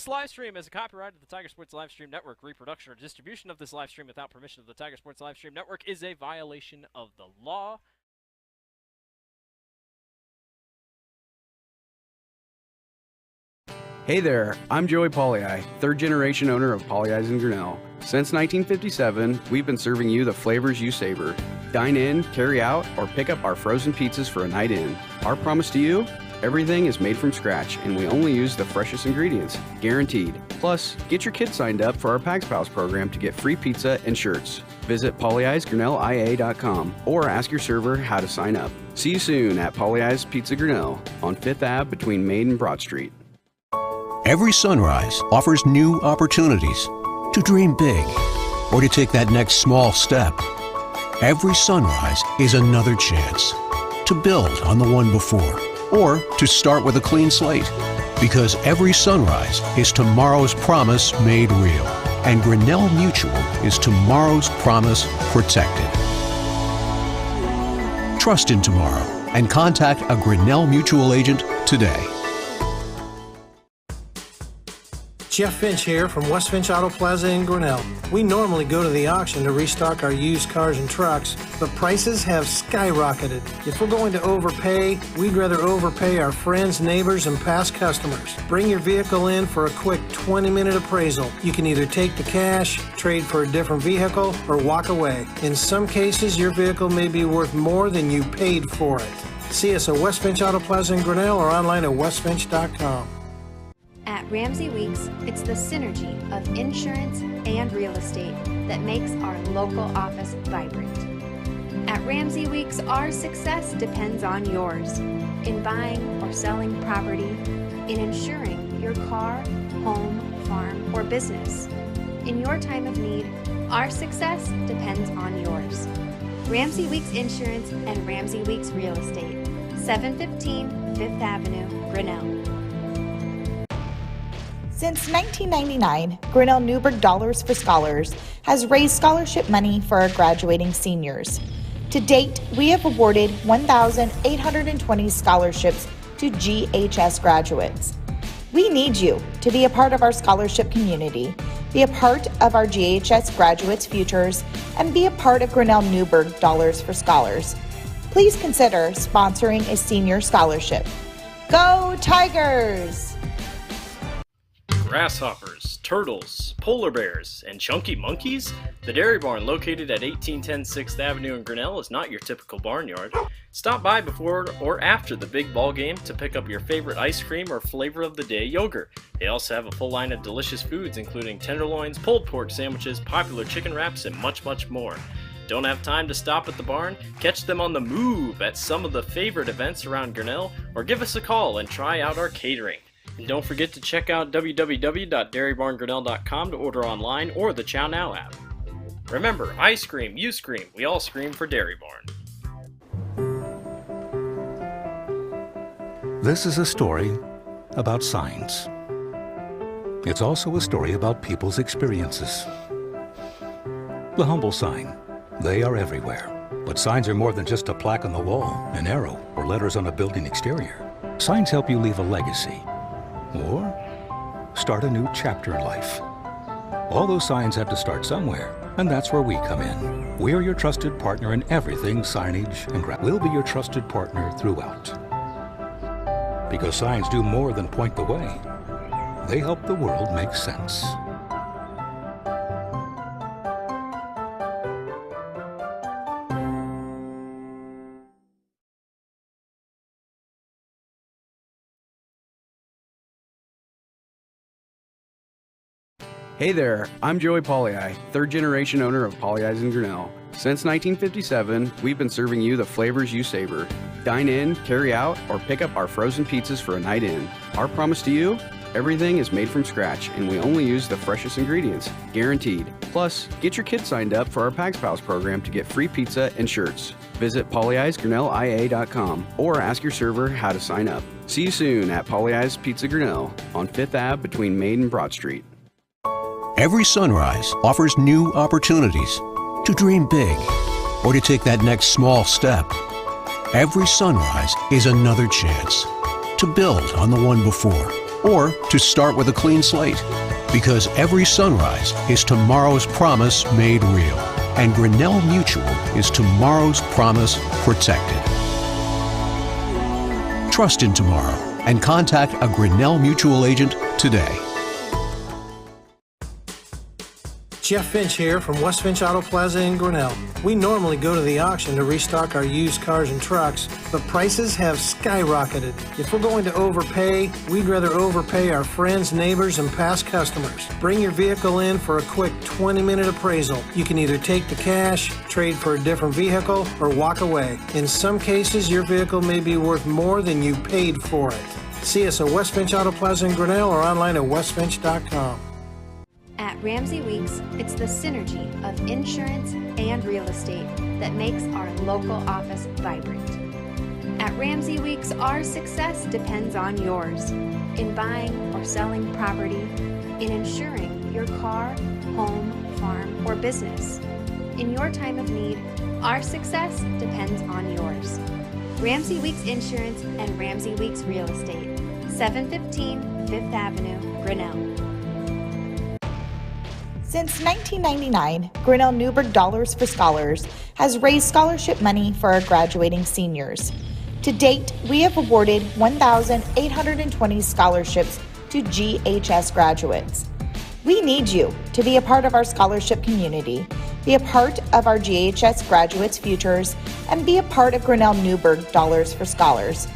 This live stream is a copyright of the Tiger Sports Livestream Network. Reproduction or distribution of this live stream without permission of the Tiger Sports Livestream Network is a violation of the law. Hey there, I'm Joey Pauley, third generation owner of Pauley in Grinnell. Since 1957, we've been serving you the flavors you savor. Dine in, carry out, or pick up our frozen pizzas for a night in. Our promise to you? Everything is made from scratch, and we only use the freshest ingredients, guaranteed. Plus, get your kids signed up for our Pags Pals program to get free pizza and shirts. Visit Pauley'sGrinnellIA.com or ask your server how to sign up. See you soon at Pauley's Pizza Grinnell on 5th Ave between Main and Broad Street. Every sunrise offers new opportunities to dream big or to take that next small step. Every sunrise is another chance to build on the one before or to start with a clean slate, because every sunrise is tomorrow's promise made real, and Grinnell Mutual is tomorrow's promise protected. Trust in tomorrow and contact a Grinnell Mutual agent today. Jeff Finch here from West Finch Auto Plaza in Grinnell. We normally go to the auction to restock our used cars and trucks, but prices have skyrocketed. If we're going to overpay, we'd rather overpay our friends, neighbors, and past customers. Bring your vehicle in for a quick 20-minute appraisal. You can either take the cash, trade for a different vehicle, or walk away. In some cases, your vehicle may be worth more than you paid for it. See us at West Finch Auto Plaza in Grinnell or online at westfinch.com. At Ramsey Weeks, it's the synergy of insurance and real estate that makes our local office vibrant. At Ramsey Weeks, our success depends on yours in buying or selling property, in insuring your car, home, farm, or business. In your time of need, our success depends on yours. Ramsey Weeks Insurance and Ramsey Weeks Real Estate, 715 5th Avenue, Grinnell. Since 1999, Grinnell Newburgh Dollars for Scholars has raised scholarship money for our graduating seniors. To date, we have awarded 1,820 scholarships to GHS graduates. We need you to be a part of our scholarship community, be a part of our GHS graduates' futures, and be a part of Grinnell Newburgh Dollars for Scholars. Please consider sponsoring a senior scholarship. Go Tigers! Grasshoppers, turtles, polar bears, and chunky monkeys? The Dairy Barn, located at 1810 6th Avenue in Grinnell, is not your typical barnyard. Stop by before or after the big ball game to pick up your favorite ice cream or flavor of the day yogurt. They also have a full line of delicious foods, including tenderloins, pulled pork sandwiches, popular chicken wraps, and much, much more. Don't have time to stop at the barn? Catch them on the move at some of the favorite events around Grinnell, or give us a call and try out our catering. And don't forget to check out www.dairybarngrinnell.com to order online or the Chow Now app. Remember, I scream, you scream, we all scream for Dairy Barn. This is a story about signs. It's also a story about people's experiences. The humble sign. They are everywhere. But signs are more than just a plaque on the wall, an arrow, or letters on a building exterior. Signs help you leave a legacy. Or start a new chapter in life. All those signs have to start somewhere, and that's where we come in. We're your trusted partner in everything signage and we'll be your trusted partner throughout. Because signs do more than point the way. They help the world make sense. Hey there, I'm Joey Pauley, third generation owner of Pauley in Grinnell. Since 1957, we've been serving you the flavors you savor. Dine in, carry out, or pick up our frozen pizzas for a night in. Our promise to you? Everything is made from scratch, and we only use the freshest ingredients, guaranteed. Plus, get your kids signed up for our Pags Pals program to get free pizza and shirts. Visit Pauley'sGrinnellIA.com or ask your server how to sign up. See you soon at Pauley's Pizza Grinnell on 5th Ave between Main and Broad Street. Every sunrise offers new opportunities to dream big or to take that next small step. Every sunrise is another chance to build on the one before or to start with a clean slate. Because every sunrise is tomorrow's promise made real. And Grinnell Mutual is tomorrow's promise protected. Trust in tomorrow and contact a Grinnell Mutual agent today. Jeff Finch here from West Finch Auto Plaza in Grinnell. We normally go to the auction to restock our used cars and trucks, but prices have skyrocketed. If we're going to overpay, we'd rather overpay our friends, neighbors, and past customers. Bring your vehicle in for a quick 20-minute appraisal. You can either take the cash, trade for a different vehicle, or walk away. In some cases, your vehicle may be worth more than you paid for it. See us at West Finch Auto Plaza in Grinnell or online at westfinch.com. At Ramsey Weeks, it's the synergy of insurance and real estate that makes our local office vibrant. At Ramsey Weeks, our success depends on yours in buying or selling property, in insuring your car, home, farm, or business. In your time of need, our success depends on yours. Ramsey Weeks Insurance and Ramsey Weeks Real Estate, 715 Fifth Avenue, Grinnell. Since 1999, Grinnell Newberg Dollars for Scholars has raised scholarship money for our graduating seniors. To date, we have awarded 1,820 scholarships to GHS graduates. We need you to be a part of our scholarship community, be a part of our GHS graduates' futures, and be a part of Grinnell Newberg Dollars for Scholars.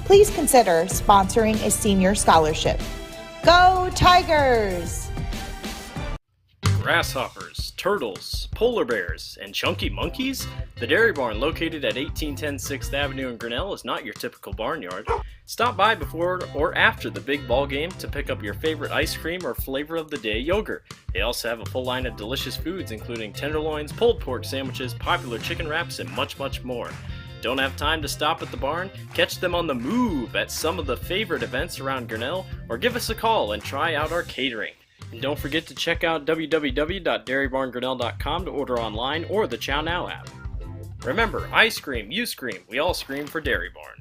Please consider sponsoring a senior scholarship. Go Tigers! Grasshoppers, turtles, polar bears, and chunky monkeys? The Dairy Barn, located at 1810 6th Avenue in Grinnell, is not your typical barnyard. Stop by before or after the big ball game to pick up your favorite ice cream or flavor of the day yogurt. They also have a full line of delicious foods, including tenderloins, pulled pork sandwiches, popular chicken wraps, and much, much more. Don't have time to stop at the barn? Catch them on the move at some of the favorite events around Grinnell, or give us a call and try out our catering. And don't forget to check out www.dairybarngrinnell.com to order online or the Chow Now app. Remember, I scream, you scream, we all scream for Dairy Barn.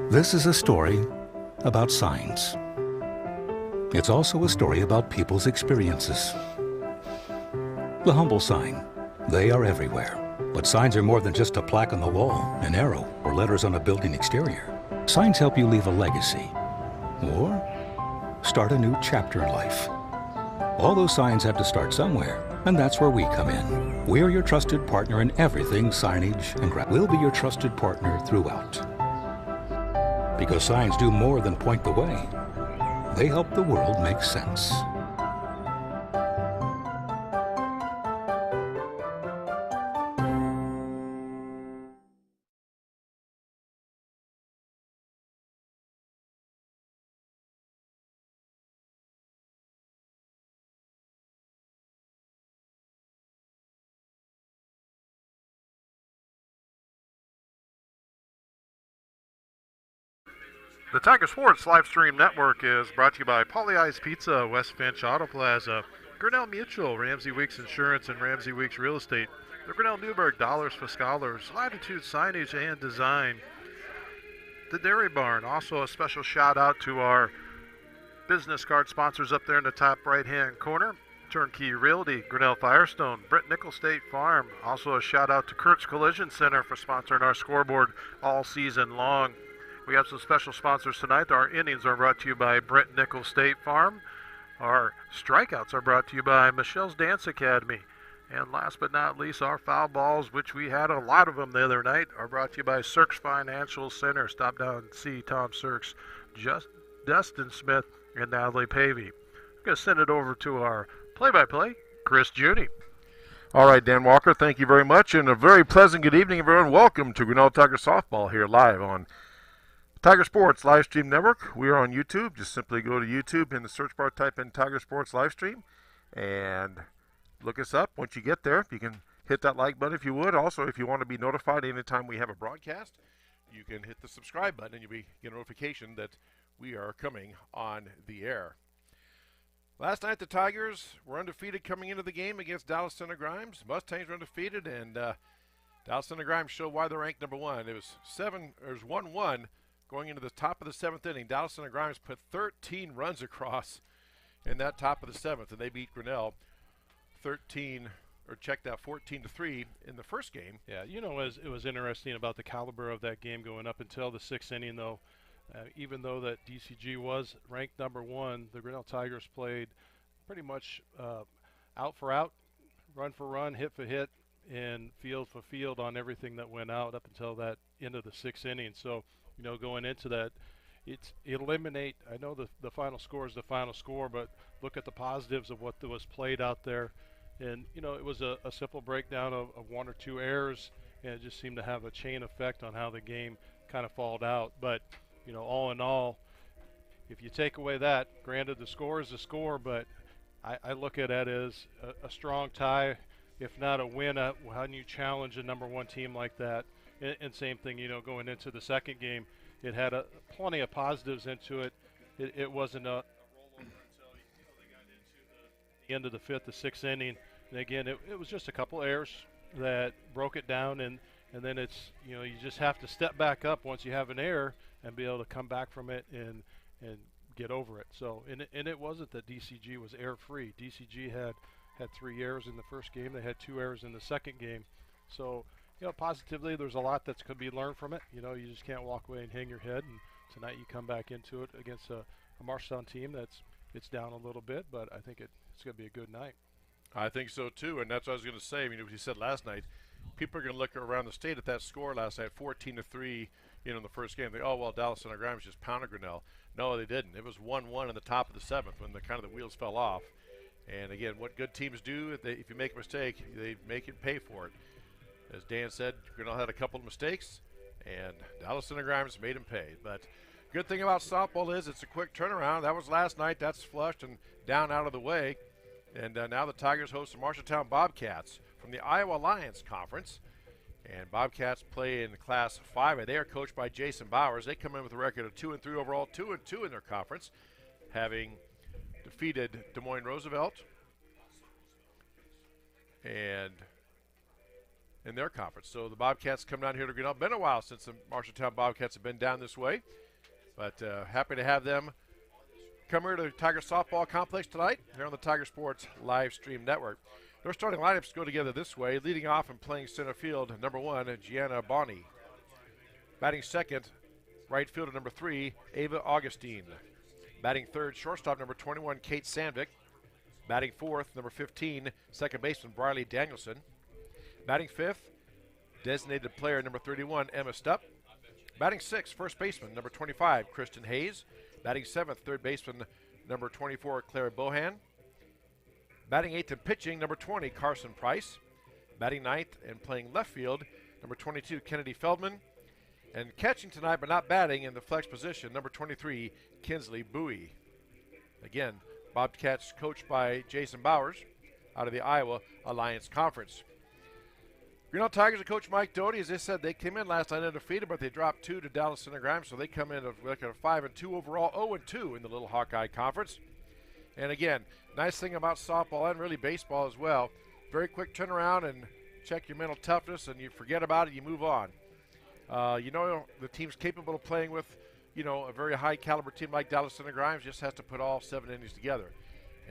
This is a story about signs. It's also a story about people's experiences. The humble sign. They are everywhere. But signs are more than just a plaque on the wall, an arrow, or letters on a building exterior. Signs help you leave a legacy or start a new chapter in life. All those signs have to start somewhere, and that's where we come in. We're your trusted partner in everything signage, and we'll be your trusted partner throughout. Because signs do more than point the way. They help the world make sense. The Tiger Sports live stream network is brought to you by Polly Eyes Pizza, West Finch Auto Plaza, Grinnell Mutual, Ramsey Weeks Insurance, and Ramsey Weeks Real Estate, the Grinnell Newberg Dollars for Scholars, Latitude Signage and Design, the Dairy Barn. Also a special shout out to our business card sponsors up there in the top right hand corner, Turnkey Realty, Grinnell Firestone, Brett Nickel State Farm. Also a shout out to Kurt's Collision Center for sponsoring our scoreboard all season long. We have some special sponsors tonight. Our innings are brought to you by Brett Nickel State Farm. Our strikeouts are brought to you by Michelle's Dance Academy. And last but not least, our foul balls, which we had a lot of them the other night, are brought to you by Sirks Financial Center. Stop down and see Tom Sirks, Dustin Smith, and Natalie Pavey. I'm going to send it over to our play-by-play, Chris Judy. All right, Dan Walker, thank you very much, and a very pleasant good evening, everyone. Welcome to Grinnell Tiger Softball here live on Tiger Sports Live Stream Network. We are on YouTube. Just simply go to YouTube, in the search bar type in Tiger Sports Live Stream, and look us up. Once you get there, you can hit that like button if you would. Also, if you want to be notified anytime we have a broadcast, you can hit the subscribe button, and you'll get a notification that we are coming on the air. Last night, the Tigers were undefeated coming into the game against Dallas Center Grimes. Mustangs were undefeated, and Dallas Center Grimes showed why they're ranked number one. It was 1-1 going into the top of the 7th inning. Dallas Center Grimes put 13 runs across in that top of the 7th, and they beat Grinnell 14-3 in the first game. Yeah, it was interesting about the caliber of that game going up until the 6th inning, though. Even though that DCG was ranked number 1, the Grinnell Tigers played pretty much out for out, run for run, hit for hit, and field for field on everything that went out up until that end of the 6th inning. So, going into that, it eliminate. I know the final score is the final score, but look at the positives of what was played out there. And, it was a simple breakdown of 1 or 2 errors, and it just seemed to have a chain effect on how the game kind of falled out. But, all in all, if you take away that, granted the score is the score, but I look at it as a strong tie, if not a win. How do you challenge a number 1 team like that? And same thing, going into the second game, it had plenty of positives into it. It wasn't a rollover until they got into the end of the 5th, the 6th inning. And again, it was just a couple errors that broke it down, and then it's, you just have to step back up once you have an error and be able to come back from it and get over it. So, and it wasn't that DCG was error-free. DCG had 3 errors in the first game. They had 2 errors in the second game. So, positively, there's a lot that's going to be learned from it. You just can't walk away and hang your head. And tonight you come back into it against a Marshalltown team it's down a little bit, but I think it's going to be a good night. I think so too, and that's what I was going to say. What you said last night, people are going to look around the state at that score last night, 14-3, in the first game. They, Dallas Center Grimes just pounded Grinnell. No, they didn't. It was 1-1 in the top of the 7th when the wheels fell off. And again, what good teams do, if you make a mistake, they make it pay for it. As Dan said, Grinnell had a couple of mistakes, and Dallas Center Grimes made him pay. But good thing about softball is it's a quick turnaround. That was last night. That's flushed and down out of the way. And now the Tigers host the Marshalltown Bobcats from the Iowa Alliance Conference. And Bobcats play in Class 5A. They are coached by Jason Bowers. They come in with a record of 2-3 overall, 2-2 in their conference, having defeated Des Moines Roosevelt and in their conference. So the Bobcats come down here to Grinnell. Been a while since the Marshalltown Bobcats have been down this way, but happy to have them come here to the Tiger Softball Complex tonight here on the Tiger Sports live stream network. Their starting lineups go together this way. Leading off and playing center field, number 1, Gianna Bonney. Batting second, right fielder number 3, Ava Augustine. Batting third, shortstop number 21, Kate Sandvik. Batting fourth, number 15, second baseman Briley Danielson. Batting fifth, designated player number 31, Emma Stupp. Batting sixth, first baseman number 25, Kristen Hayes. Batting seventh, third baseman number 24, Clara Bohan. Batting eighth and pitching, number 20, Carson Price. Batting ninth and playing left field, number 22, Kennedy Feldman. And catching tonight, but not batting in the flex position, number 23, Kinsley Bowie. Again, Bobcats coached by Jason Bowers out of the Iowa Alliance Conference. Grinnell Tigers and Coach Mike Doty, as I said, they came in last night undefeated, but they dropped 2 to Dallas Center Grimes, so they come in at a 5-2 overall, 0-2 in the Little Hawkeye Conference. And again, nice thing about softball and really baseball as well, very quick turnaround and check your mental toughness, and you forget about it, you move on. The team's capable of playing with, a very high caliber team like Dallas Center Grimes, just has to put all 7 innings together.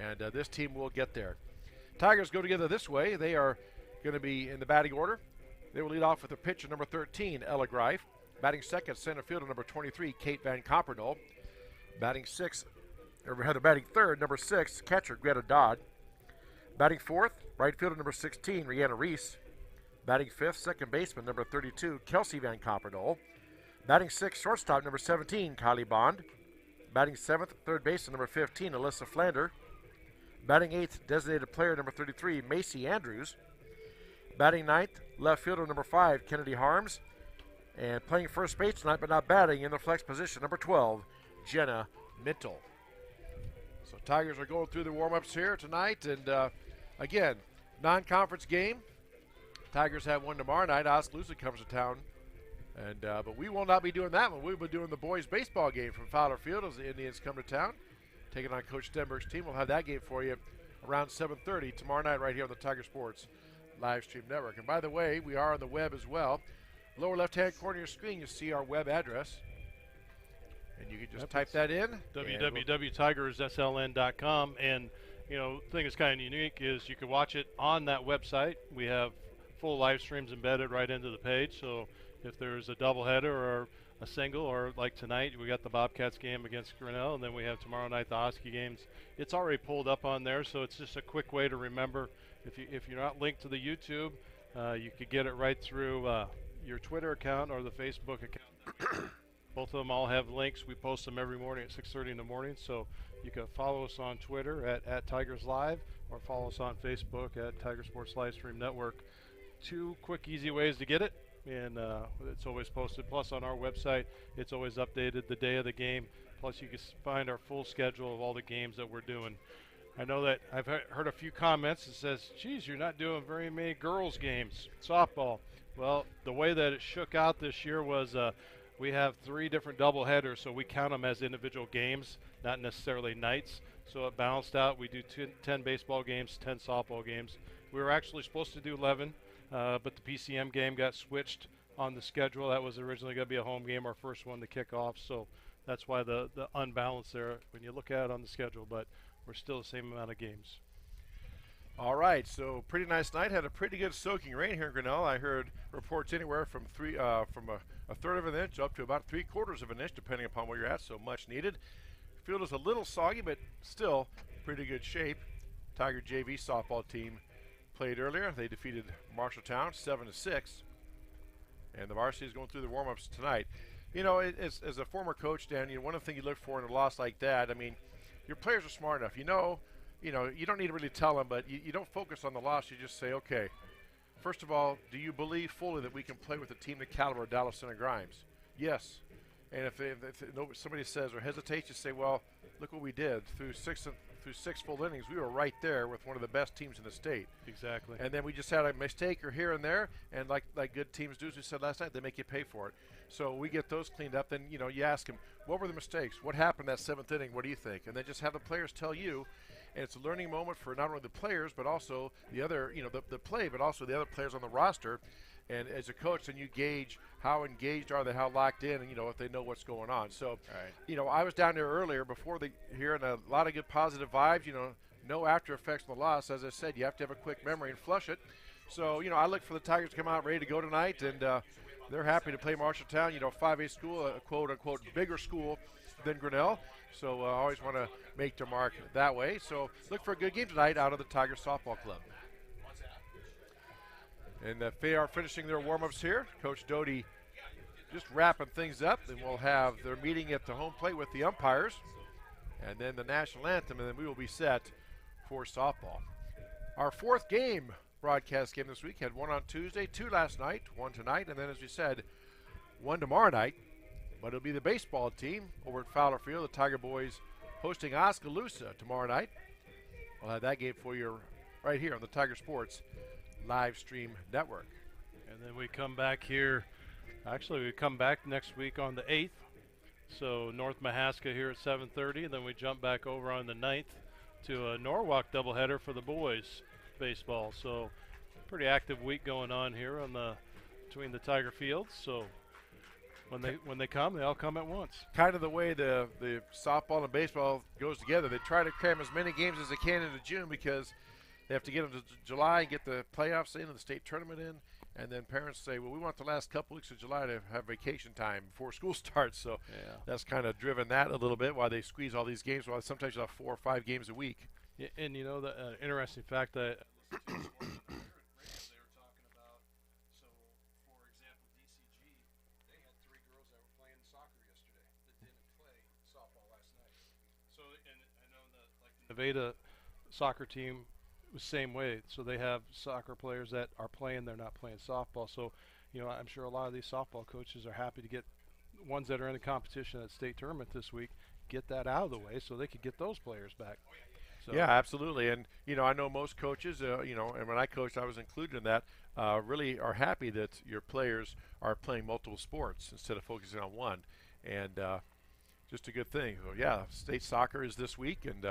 And this team will get there. Tigers go together this way. They are going to be in the batting order. They will lead off with a pitcher number 13, Ella Greif. Batting second, center fielder number 23, Kate Van Compernol. Batting third, number 6, catcher Greta Dodd. Batting fourth, right fielder number 16, Rihanna Reese. Batting fifth, second baseman number 32, Kelsey Van Compernol. Batting sixth, shortstop number 17, Kylie Bond. Batting seventh, third baseman number 15, Alyssa Flander. Batting eighth, designated player number 33, Macy Andrews. Batting ninth, left fielder number 5, Kennedy Harms. And playing first base tonight, but not batting, in the flex position, number 12, Jenna Mintle. So Tigers are going through the warm-ups here tonight. And again, non-conference game. Tigers have one tomorrow night. Oskaloosa comes to town. And but we will not be doing that one. We'll be doing the boys' baseball game from Fowler Field as the Indians come to town, taking on Coach Stenberg's team. We'll have that game for you around 7:30 tomorrow night right here on the Tiger Sports live stream network. And by the way, we are on the web as well. Lower left-hand corner of your screen, you see our web address. And you can just type that in. www.tigersln.com. And, you know, the thing that's kind of unique is you can watch it on that website. We have full live streams embedded right into the page. So if there's a doubleheader or a single, or like tonight, we got the Bobcats game against Grinnell, and then we have tomorrow night the Husky games. It's already pulled up on there, so it's just a quick way to remember. If you're not linked to the YouTube, you could get it right through your Twitter account or the Facebook account. Both of them all have links. We post them every morning at 6:30 in the morning, so you can follow us on Twitter at Tigers Live, or follow us on Facebook at Tiger Sports Livestream Network. 2 quick, easy ways to get it, and it's always posted. Plus, on our website, it's always updated the day of the game. Plus, you can find our full schedule of all the games that we're doing. I know that I've heard a few comments that says, geez, you're not doing very many girls games, softball. Well, the way that it shook out this year was we have 3 different doubleheaders, so we count them as individual games, not necessarily nights. So it balanced out. We do 10 baseball games, 10 softball games. We were actually supposed to do 11, but the PCM game got switched on the schedule. That was originally going to be a home game, our first one to kick off. So that's why the unbalance there when you look at it on the schedule. But we're still the same amount of games. All right, so pretty nice night. Had a pretty good soaking rain here in Grinnell. I heard reports anywhere from a third of an inch up to about 3/4 of an inch, depending upon where you're at. So much needed. Field is a little soggy, but still pretty good shape. Tiger JV softball team played earlier. They defeated Marshalltown 7-6, and the Varsity is going through the warm-ups tonight. You know, as a former coach, Dan, you know, one of the things you look for in a loss like that, I mean, your players are smart enough. You know, you don't need to really tell them, but you don't focus on the loss. You just say, okay, first of all, do you believe fully that we can play with a team the caliber of Dallas Center Grimes? Yes. And if somebody says or hesitates, you say, well, look what we did. Through six full innings, we were right there with one of the best teams in the state. Exactly. And then we just had a mistake or here and there, and like good teams do, as we said last night, they make you pay for it. So we get those cleaned up. Then, you know, you ask them, what were the mistakes? What happened that 7th inning? What do you think? And then just have the players tell you. And it's a learning moment for not only the players, but also the other, you know, the play, but also the other players on the roster. And as a coach, then you gauge how engaged are they, how locked in, and, you know, if they know what's going on. So, you know, I was down there earlier before here, and a lot of good positive vibes, you know, no after effects from the loss. As I said, you have to have a quick memory and flush it. So, you know, I look for the Tigers to come out ready to go tonight, and they're happy to play Marshalltown, you know, 5A school, a quote-unquote bigger school than Grinnell. So I always want to make their mark that way. So look for a good game tonight out of the Tiger Softball Club. And they are finishing their warm-ups here. Coach Doty just wrapping things up, and we'll have their meeting at the home plate with the umpires, and then the national anthem, and then we will be set for softball. Our 4th broadcast game this week had 1 on Tuesday, 2 last night, 1 tonight, and then, as we said, 1 tomorrow night. But it'll be the baseball team over at Fowler Field, the Tiger Boys hosting Oskaloosa tomorrow night. We'll have that game for you right here on the Tiger Sports Live Stream Network. And then we come back here. Actually, we come back next week on the 8th. So North Mahaska here at 7:30, and then we jump back over on the 9th to a Norwalk doubleheader for the boys baseball. So pretty active week going on here between the Tiger fields. So when they come, they all come at once. Kind of the way the softball and baseball goes together. They try to cram as many games as they can into June because they have to get them to July and get the playoffs in and the state tournament in. And then parents say, well, we want the last couple weeks of July to have vacation time before school starts. So that's kind of driven that a little bit, why they squeeze all these games. While sometimes you'll have 4 or 5 games a week. Yeah, and you know, the interesting fact that Nevada soccer team was same way. So they have soccer players that are playing, they're not playing softball. So, you know, I'm sure a lot of these softball coaches are happy to get ones that are in the competition at state tournament this week, get that out of the way so they could get those players back. So. Yeah, absolutely. And, you know, I know most coaches, you know, and when I coached, I was included in that, really are happy that your players are playing multiple sports instead of focusing on one. And just a good thing. So, yeah, state soccer is this week, and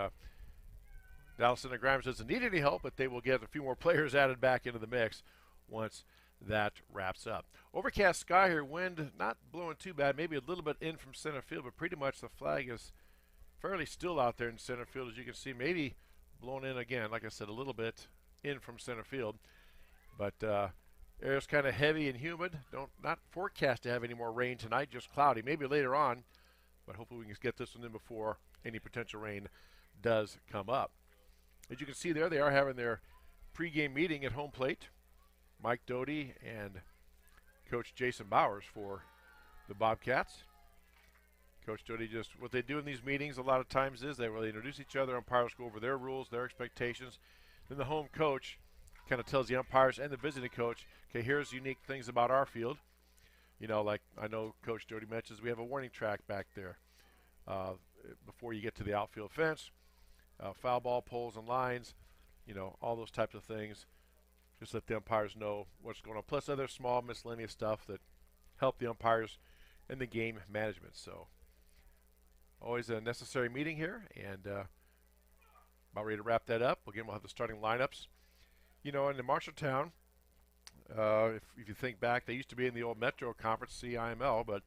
Dallas Center Grimes doesn't need any help, but they will get a few more players added back into the mix once that wraps up. Overcast sky here, wind not blowing too bad, maybe a little bit in from center field, but pretty much the flag is fairly still out there in center field, as you can see. Maybe blown in again, like I said, a little bit in from center field. But air is kind of heavy and humid. Not forecast to have any more rain tonight, just cloudy. Maybe later on, but hopefully we can get this one in before any potential rain does come up. As you can see there, they are having their pregame meeting at home plate. Mike Doty and Coach Jason Bowers for the Bobcats. Coach Doty, just what they do in these meetings a lot of times is they really introduce each other. Umpires go over their rules, their expectations. Then the home coach kind of tells the umpires and the visiting coach, okay, here's unique things about our field. You know, like I know Coach Doty mentions we have a warning track back there before you get to the outfield fence, foul ball poles and lines, you know, all those types of things. Just let the umpires know what's going on. Plus other small miscellaneous stuff that help the umpires in the game management. So always a necessary meeting here, and about ready to wrap that up. Again, we'll have the starting lineups. You know, in the Marshalltown, if you think back, they used to be in the old Metro Conference, CIML, but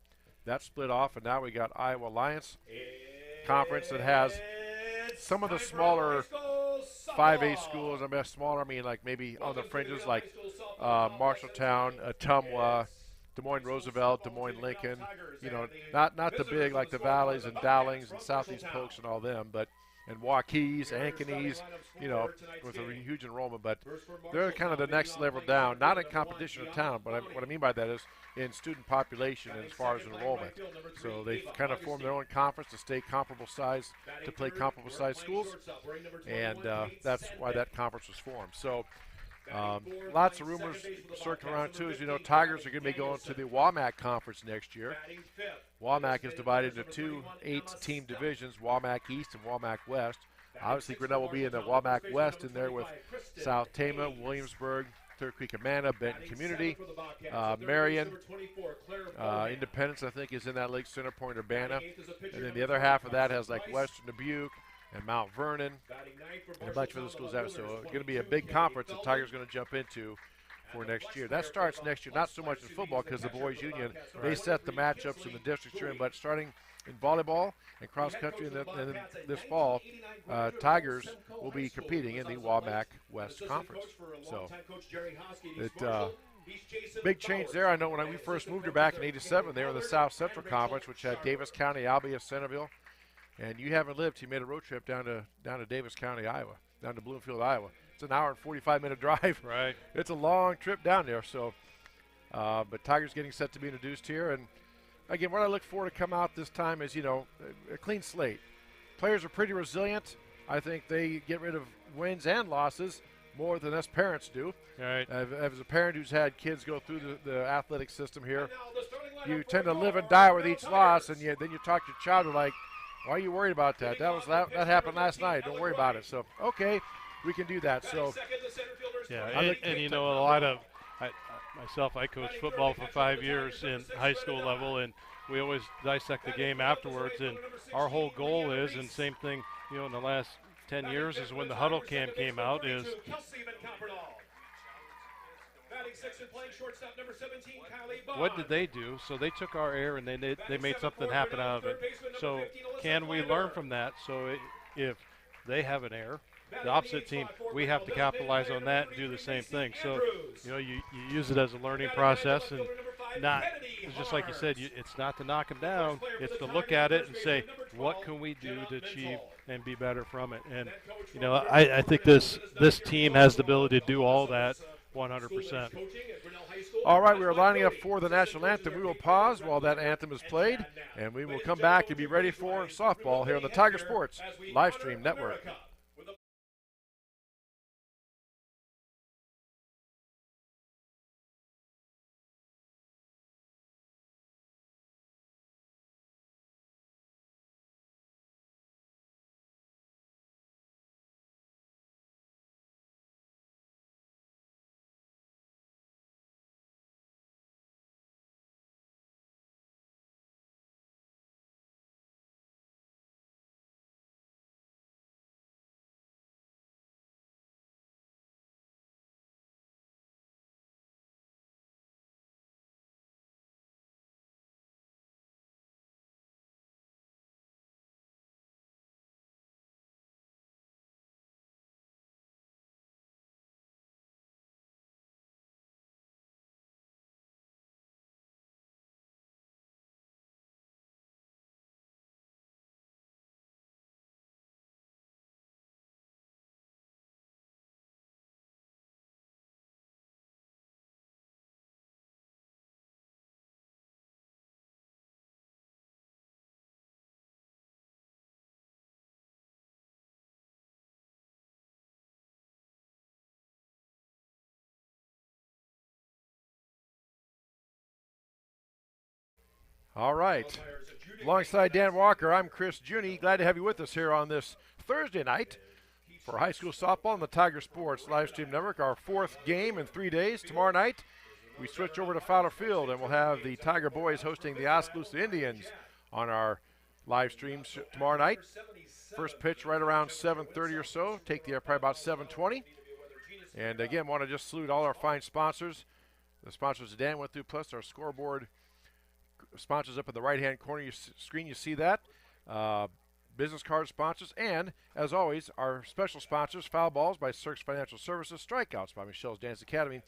that split off, and now we got Iowa Alliance Conference that has some of the smaller 5A schools. I mean, smaller, I mean, like maybe on the fringes, like Marshalltown, Ottumwa, Des Moines Roosevelt, Des Moines Lincoln. You know, not the big like the Valleys and Dowlings and Southeast Pokes and all them, but and Waukees, Ankenees, you know, with a huge enrollment, but they're kind of the next level down, not in competition of town, but what I mean by that is in student population and as far as enrollment. So they kind of formed their own conference to stay comparable size, to play comparable size schools, and that's why that conference was formed. So lots of rumors circling around too. As you know, Tigers are going to be going to the WAMAC conference next year. WAMAC is divided into two 8-team divisions, WAMAC East and WAMAC West. Obviously, Grinnell will be in the WAMAC West in there with South Tama, Williamsburg, Third Creek Amana, Benton Community, Marion, Independence, I think, is in that league, Center Point, Urbana. And then the other half of that has like Western Dubuque and Mount Vernon and a bunch of other schools out. So it's going to be a big conference the Tigers are going to jump into for next year. That starts next year, not so much in football because the boys union, they set the matchups in the districts you're in, but starting in volleyball and cross country and then this fall, Tigers will be competing in the WAMAC West Conference. So big change there. I know when we first moved here back in '87, they were in the South Central Conference, which had Davis County, Albia, Centerville. And you haven't lived, you made a road trip down to Davis County, Iowa, down to Bloomfield, Iowa. It's an hour and 45-minute drive. Right. It's a long trip down there. So, but Tigers getting set to be introduced here. And, again, what I look for to come out this time is, you know, a clean slate. Players are pretty resilient. I think they get rid of wins and losses more than us parents do. Right. As a parent who's had kids go through the athletic system here, you tend to live and die with each loss, and then you talk to your child and like, why are you worried about that? That happened last night. Don't worry about it. So, okay, we can do that. So, yeah, and you know, a lot of myself, I coached football for 5 years in high school level, and we always dissect the game afterwards. And our whole goal is, and same thing, you know, in the last 10 years is when the huddle cam came out is. What did they do? So they took our error and they made something happen out of it. So can we learn from that? So if they have an error, the opposite team, we have to capitalize on that and do the same thing. So, you know, you use it as a learning process and not, it's just like you said, it's not to knock them down. It's to look at it and say, what can we do to achieve and be better from it? And, you know, I think this team has the ability to do all that 100%. All right, we are lining up for the national anthem. We will pause while that anthem is played, and we will come back and be ready for softball here on the Tiger Sports Livestream Network. All right. Alongside Dan Walker, I'm Chris Juni. Glad to have you with us here on this Thursday night for high school softball on the Tiger Sports Livestream Network. Our fourth game in 3 days. Tomorrow night, we switch over to Fowler Field, and we'll have the Tiger boys hosting the Oskaloosa Indians on our live streams tomorrow night. First pitch right around 7:30 or so. Take the air probably about 7:20. And again, want to just salute all our fine sponsors. The sponsors that Dan went through, plus our scoreboard sponsors up in the right-hand corner of your screen. You see that. Business card sponsors. And, as always, our special sponsors, Foul Balls by Cirques Financial Services, Strikeouts by Michelle's Dance Academy,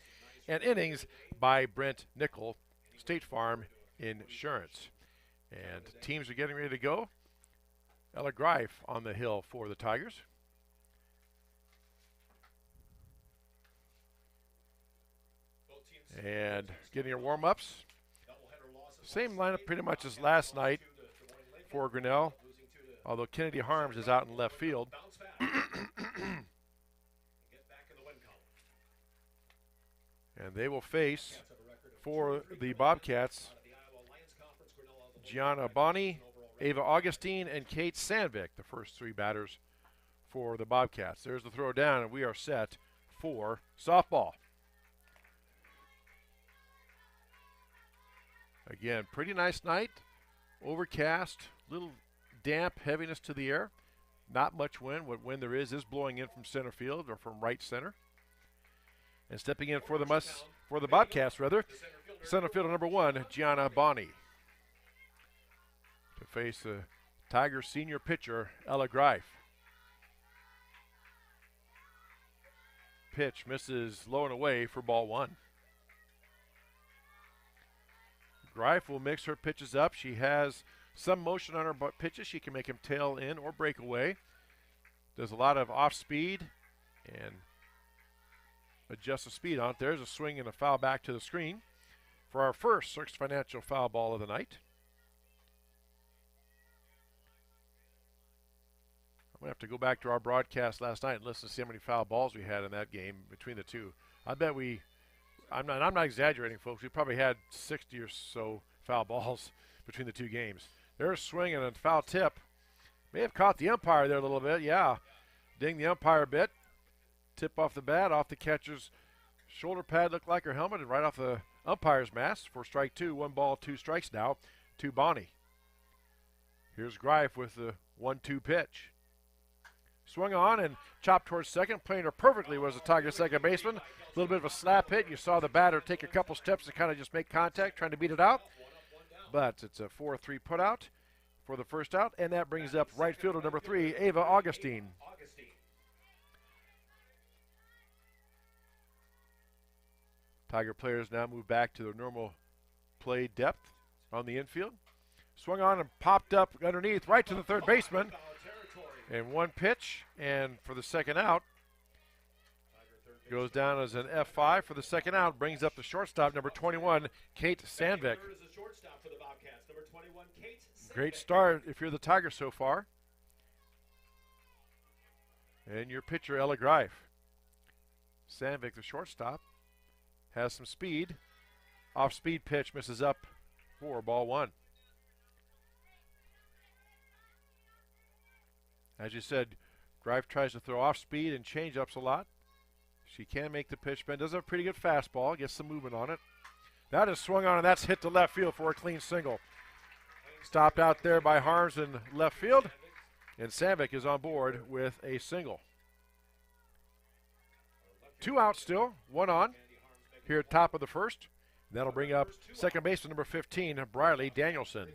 and Innings by Brent Nickel, State Farm Insurance. And teams are getting ready to go. Ella Greif on the hill for the Tigers. And getting your warm-ups. Same lineup pretty much as last night for Grinnell, although Kennedy Harms is out in left field. And they will face, for the Bobcats, Gianna Bonney, Ava Augustine, and Kate Sandvik, the first three batters for the Bobcats. There's the throw down, and we are set for softball. Again, pretty nice night. Overcast, little damp heaviness to the air. Not much wind. What wind there is blowing in from center field or from right center. And stepping in for the Bobcats, center fielder number 1, Gianna Bonney, to face the Tigers senior pitcher, Ella Greif. Pitch misses low and away for ball 1. Greif will mix her pitches up. She has some motion on her pitches. She can make them tail in or break away. Does a lot of off speed and adjust the speed on it. There's a swing and a foul back to the screen for our first Cirques Financial foul ball of the night. I'm going to have to go back to our broadcast last night and listen to see how many foul balls we had in that game between the two. I bet I'm not exaggerating, folks. We probably had 60 or so foul balls between the two games. There's swinging and a foul tip. May have caught the umpire there a little bit. Yeah, ding the umpire a bit. Tip off the bat, off the catcher's shoulder pad, looked like her helmet, and right off the umpire's mask for strike 2. 1 ball, 2 strikes now to Bonney. Here's Greif with the 1-2 pitch. Swung on and chopped towards second. Playing her perfectly was the Tiger second baseman. A little bit of a slap hit. You saw the batter take a couple steps to kind of just make contact, trying to beat it out. But it's a 4-3 put out for the first out, and that brings up right fielder number 3, Ava Augustine. Tiger players now move back to their normal play depth on the infield. Swung on and popped up underneath right to the third baseman. And 1 pitch, and for the second out, goes down as an F5 for the second out, brings up the shortstop, number 21, Kate Sandvik. Great start if you're the Tigers so far. And your pitcher, Ella Greif. Sandvik, the shortstop, has some speed. Off-speed pitch misses up for ball 1. As you said, Greif tries to throw off speed and change-ups a lot. She can make the pitch bend. Does have a pretty good fastball. Gets some movement on it. That is swung on, and that's hit to left field for a clean single. Stopped out there by Harms in left field, and Sandvik is on board with a single. 2 out still, 1 on here at top of the first. That'll bring up second baseman number 15, Briley Danielson.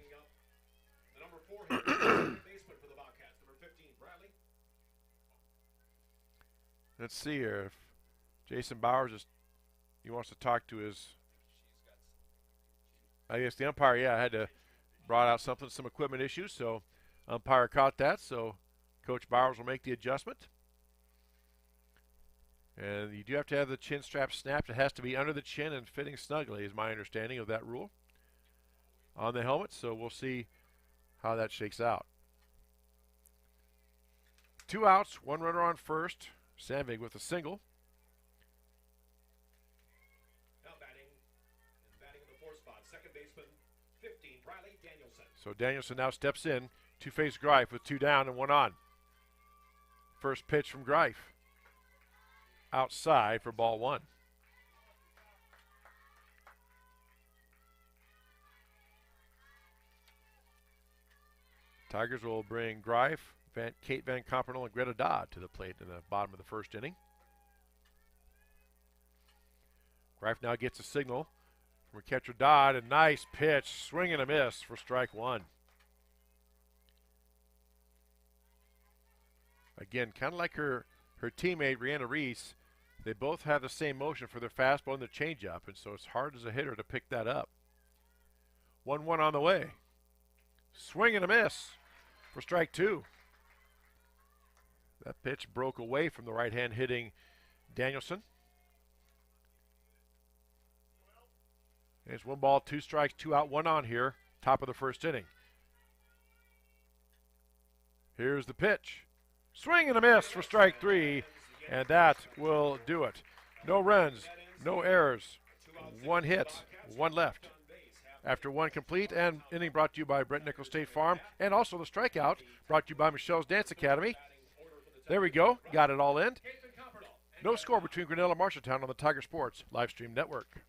Let's see here if Jason Bowers he wants to talk to his, I guess the umpire, had to brought out some equipment issues, so umpire caught that, so Coach Bowers will make the adjustment. And you do have to have the chin strap snapped. It has to be under the chin and fitting snugly is my understanding of that rule on the helmet, so we'll see how that shakes out. 2 outs, 1 runner on first. Sandvik with a single. Now batting in the 4th spot, second baseman So Danielson now steps in to face Greif with 2 down and 1 on. First pitch from Greif. Outside for ball 1. Tigers will bring Greif, Kate Van Compernel, and Greta Dodd to the plate in the bottom of the first inning. Greif now gets a signal from catcher Dodd. A nice pitch, swing and a miss for strike 1. Again, kind of like her teammate, Rihanna Reese, they both have the same motion for their fastball and their changeup, and so it's hard as a hitter to pick that up. 1-1 on the way. Swing and a miss for strike 2. That pitch broke away from the right-hand hitting Danielson. And it's 1 ball, 2 strikes, 2 out, 1 on here, top of the first inning. Here's the pitch. Swing and a miss for strike 3, and that will do it. No runs, no errors, 1 hit, 1 left. After 1 complete, and inning brought to you by Brent Nichols State Farm, and also the strikeout brought to you by Michelle's Dance Academy. There we go, got it all in. No score between Grinnell and Marshalltown on the Tiger Sports Livestream Network.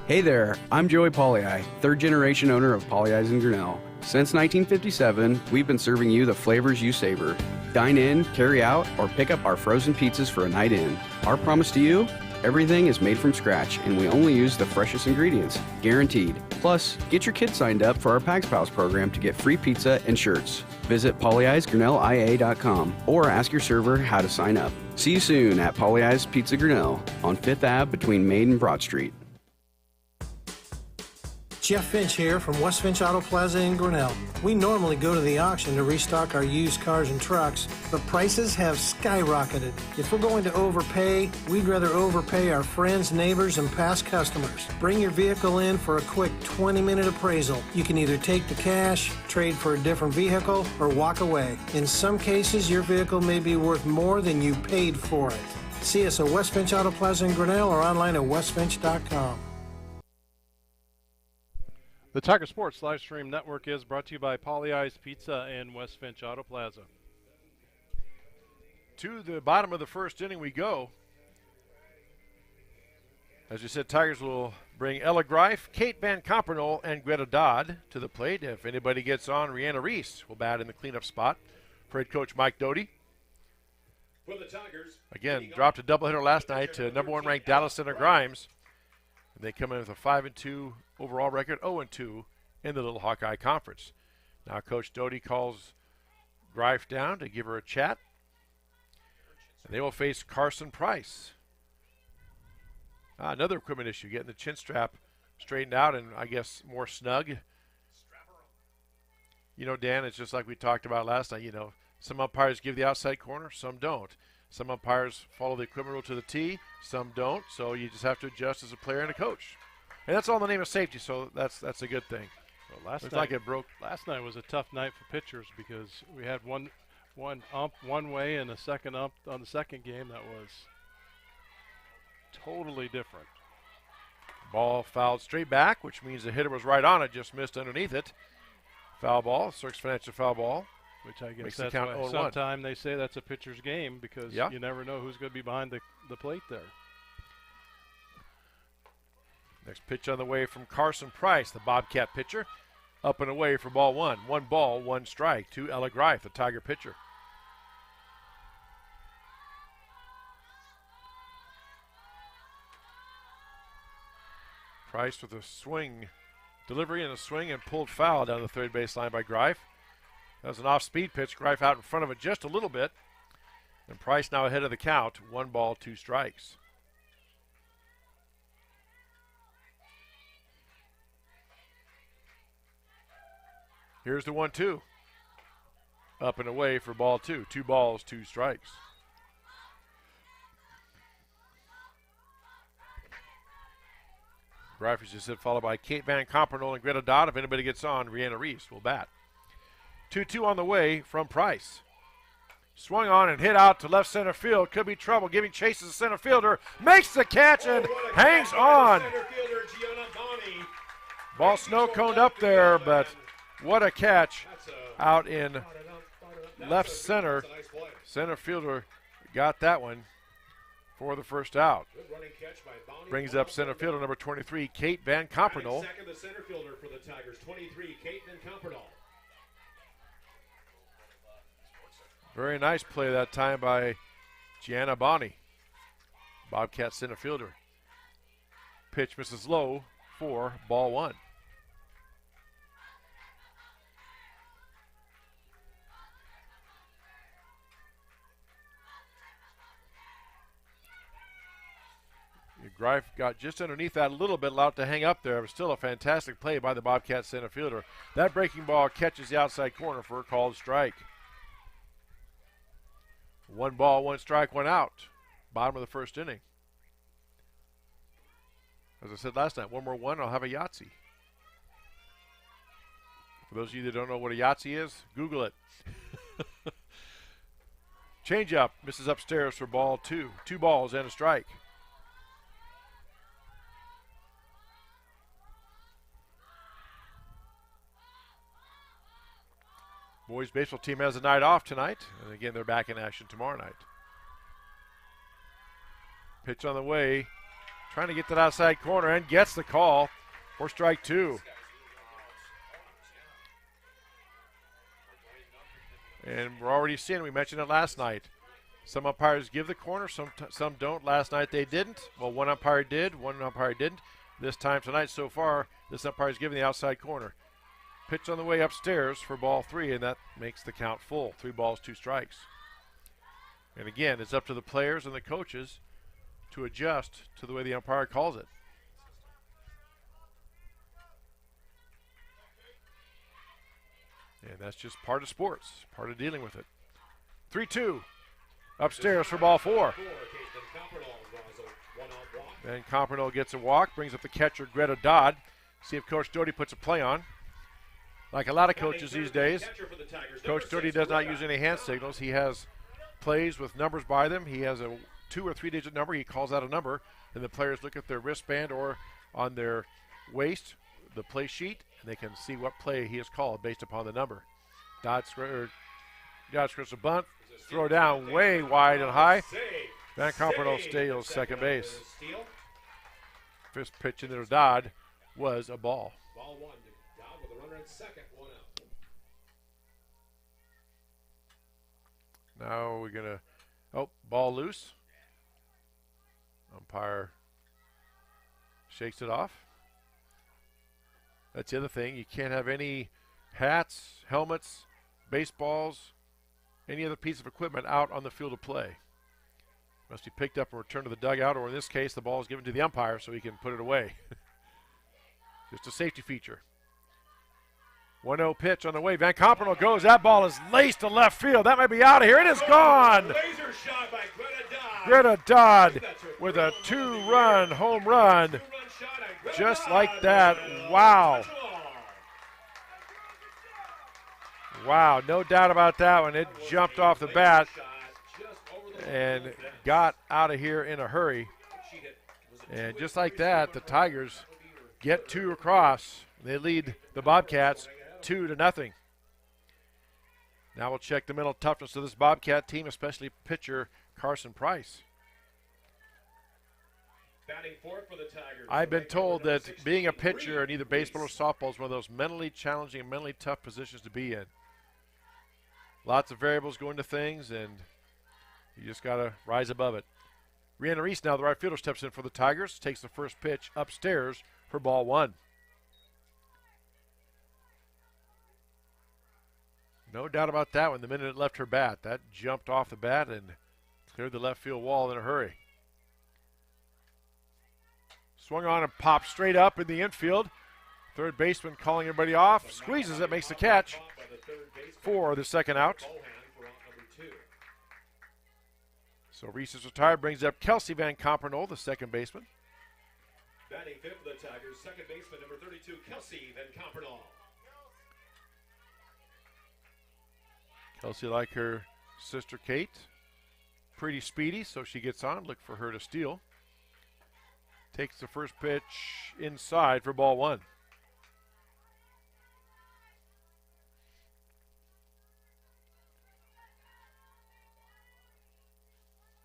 Hey there, I'm Joey Pollei, 3rd generation owner of Polley's in Grinnell. Since 1957, we've been serving you the flavors you savor. Dine in, carry out, or pick up our frozen pizzas for a night in. Our promise to you? Everything is made from scratch, and we only use the freshest ingredients, guaranteed. Plus, get your kids signed up for our Pags Pals program to get free pizza and shirts. Visit polleisgrinnellia.com or ask your server how to sign up. See you soon at Polley's Pizza Grinnell on 5th Ave between Maid and Broad Street. Jeff Finch here from West Finch Auto Plaza in Grinnell. We normally go to the auction to restock our used cars and trucks, but prices have skyrocketed. If we're going to overpay, we'd rather overpay our friends, neighbors, and past customers. Bring your vehicle in for a quick 20-minute appraisal. You can either take the cash, trade for a different vehicle, or walk away. In some cases, your vehicle may be worth more than you paid for it. See us at West Finch Auto Plaza in Grinnell or online at westfinch.com. The Tiger Sports Livestream Network is brought to you by Polley's Pizza and West Finch Auto Plaza. To the bottom of the first inning we go. As you said, Tigers will bring Ella Greif, Kate Van Compernel, and Greta Dodd to the plate. If anybody gets on, Rihanna Reese will bat in the cleanup spot for head coach Mike Doty. For the Tigers, again, dropped a doubleheader last night to number 1 ranked Dallas Center Grimes. And they come in with a 5-2 overall record, 0-2 in the Little Hawkeye Conference. Now Coach Doty calls Greif down to give her a chat. And they will face Carson Price. Another equipment issue, getting the chin strap straightened out and I guess more snug. You know, Dan, it's just like we talked about last night. You know, some umpires give the outside corner, some don't. Some umpires follow the equipment rule to the T, some don't, so you just have to adjust as a player and a coach. And that's all in the name of safety, so that's a good thing. Well, last night was a tough night for pitchers because we had one ump one way and a second ump on the second game that was totally different. Ball fouled straight back, which means the hitter was right on it, just missed underneath it. Foul ball, Cirques Financial foul ball. Which I guess that's why sometimes they say that's a pitcher's game because you never know who's going to be behind the plate there. Next pitch on the way from Carson Price, the Bobcat pitcher. Up and away for ball 1. 1 ball, 1 strike to Ella Greif, the Tiger pitcher. Price with a swing, delivery and a swing and pulled foul down the third baseline by Greif. That was an off-speed pitch. Greif out in front of it just a little bit. And Price now ahead of the count. 1 ball, 2 strikes. Here's the 1-2. Up and away for ball 2. 2 balls, 2 strikes. Greif, as you said, followed by Kate Van Compernel and Greta Dodd. If anybody gets on, Rihanna Reese will bat. 2-2 on the way from Price. Swung on and hit out to left center field. Could be trouble. Giving chase as a center fielder. Makes the catch and hangs on. Ball snow coned up there, but what a catch out in left center. Center fielder got that one for the first out. Brings up center fielder number 23, Kate Van Compernol. Second, the center fielder for the Tigers, 23, Kate Van Compernol. Very nice play that time by Gianna Bonney, Bobcat center fielder. Pitch misses low for ball one. Greif got just underneath that a little bit, allowed to hang up there. It was still a fantastic play by the Bobcat center fielder. That breaking ball catches the outside corner for a called strike. 1 ball, 1 strike, 1 out. Bottom of the first inning. As I said last night, one more one, I'll have a Yahtzee. For those of you that don't know what a Yahtzee is, Google it. Change up, misses upstairs for ball 2. 2 balls and a strike. Boys baseball team has a night off tonight, and again they're back in action tomorrow night. Pitch on the way, trying to get that outside corner and gets the call for strike 2. And we're already seeing, we mentioned it last night, some umpires give the corner, some don't. Last night they didn't. Well, one umpire did, one umpire didn't. This time tonight so far, this umpire's giving the outside corner. Pitch on the way upstairs for ball 3, and that makes the count full. 3 balls, 2 strikes. And again, it's up to the players and the coaches to adjust to the way the umpire calls it. And that's just part of sports, part of dealing with it. 3-2 upstairs for ball 4. And Compernol gets a walk, brings up the catcher Greta Dodd. See if Coach Doty puts a play on. Like a lot of coaches these days, Coach Doty does not use any hand signals. He has plays with numbers by them. He has a 2 or 3 digit number. He calls out a number, and the players look at their wristband or on their waist, the play sheet, and they can see what play he has called based upon the number. Dodd scripts a bunt, throw down way wide and high. Van Compernol steals second base. First pitch into Dodd was a ball. Ball 1. With a runner at second, 1 out. Now we're going to, ball loose. Umpire shakes it off. That's the other thing. You can't have any hats, helmets, baseballs, any other piece of equipment out on the field of play. Must be picked up and returned to the dugout, or in this case, the ball is given to the umpire so he can put it away. Just a safety feature. 1-0 pitch on the way. Van Compernol goes. That ball is laced to left field. That might be out of here. It is gone. Laser shot by Greta Dodd with a 2-run home run. Just like that. Wow. Wow, no doubt about that one. It jumped off the bat and got out of here in a hurry. And just like that, the Tigers get 2 across. They lead the Bobcats 2-0. Now we'll check the mental toughness of this Bobcat team, especially pitcher Carson Price. I've been told that being a pitcher in either baseball or softball is one of those mentally challenging and mentally tough positions to be in. Lots of variables go into things, and you just got to rise above it. Rihanna Reese now, the right fielder, steps in for the Tigers, takes the first pitch upstairs for ball 1. No doubt about that one. The minute it left her bat, that jumped off the bat and cleared the left field wall in a hurry. Swung on and popped straight up in the infield. Third baseman calling everybody off. Squeezes it, makes the catch for the second out. So Reese is retired, brings up Kelsey Van Compernol, the second baseman. Batting fifth for the Tigers, second baseman number 32, Kelsey Van Compernol. Kelsey, like her sister Kate, pretty speedy, so she gets on. Look for her to steal. Takes the first pitch inside for ball 1.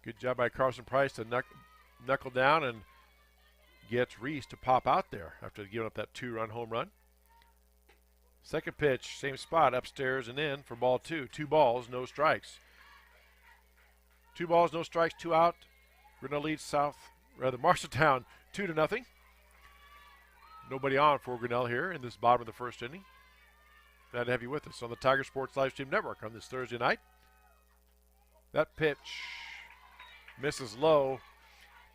Good job by Carson Price to knuckle down and gets Reese to pop out there after giving up that 2-run home run. Second pitch, same spot, upstairs and in for ball 2. 2 balls, no strikes. 2 balls, no strikes, 2 out. Grinnell leads Marshalltown 2-0. Nobody on for Grinnell here in this bottom of the first inning. Glad to have you with us on the Tiger Sports Livestream Network on this Thursday night. That pitch misses low.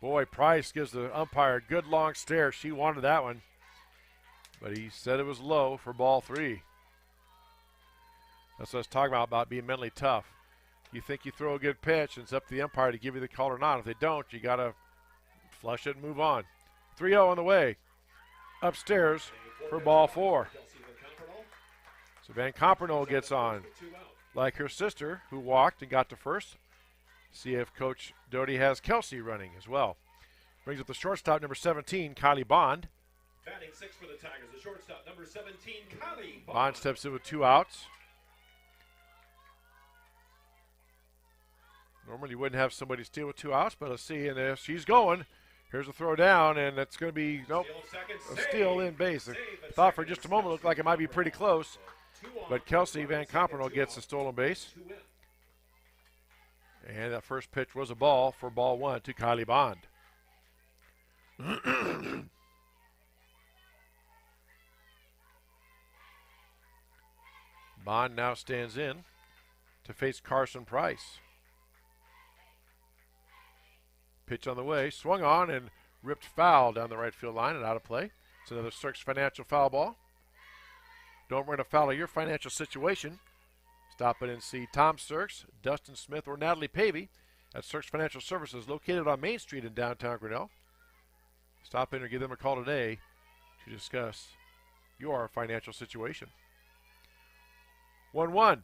Boy, Price gives the umpire a good long stare. She wanted that one, but he said it was low for ball 3. That's what I was talking about being mentally tough. You think you throw a good pitch, and it's up to the umpire to give you the call or not. If they don't, you got to flush it and move on. 3-0 on the way. Upstairs for ball 4. So Van Compernoll gets on. Like her sister, who walked and got to first. See if Coach Doty has Kelsey running as well. Brings up the shortstop, number 17, Kylie Bond. Batting 6 for the Tigers, the shortstop, number 17, Kylie Bond. Bond steps in with 2 outs. Normally you wouldn't have somebody steal with 2 outs, but let's see. And if she's going, here's a throw down, and it's going to be, nope, a steal in base. I thought for just a moment it looked like it might be pretty close, but Kelsey Van Compernoll gets the stolen base. And that first pitch was a ball for ball 1 to Kylie Bond. Bond now stands in to face Carson Price. Pitch on the way, swung on and ripped foul down the right field line and out of play. It's another Cirques Financial foul ball. Don't run afoul of your financial situation. Stop in and see Tom Cirques, Dustin Smith, or Natalie Pavey at Cirques Financial Services, located on Main Street in downtown Grinnell. Stop in or give them a call today to discuss your financial situation. 1-1.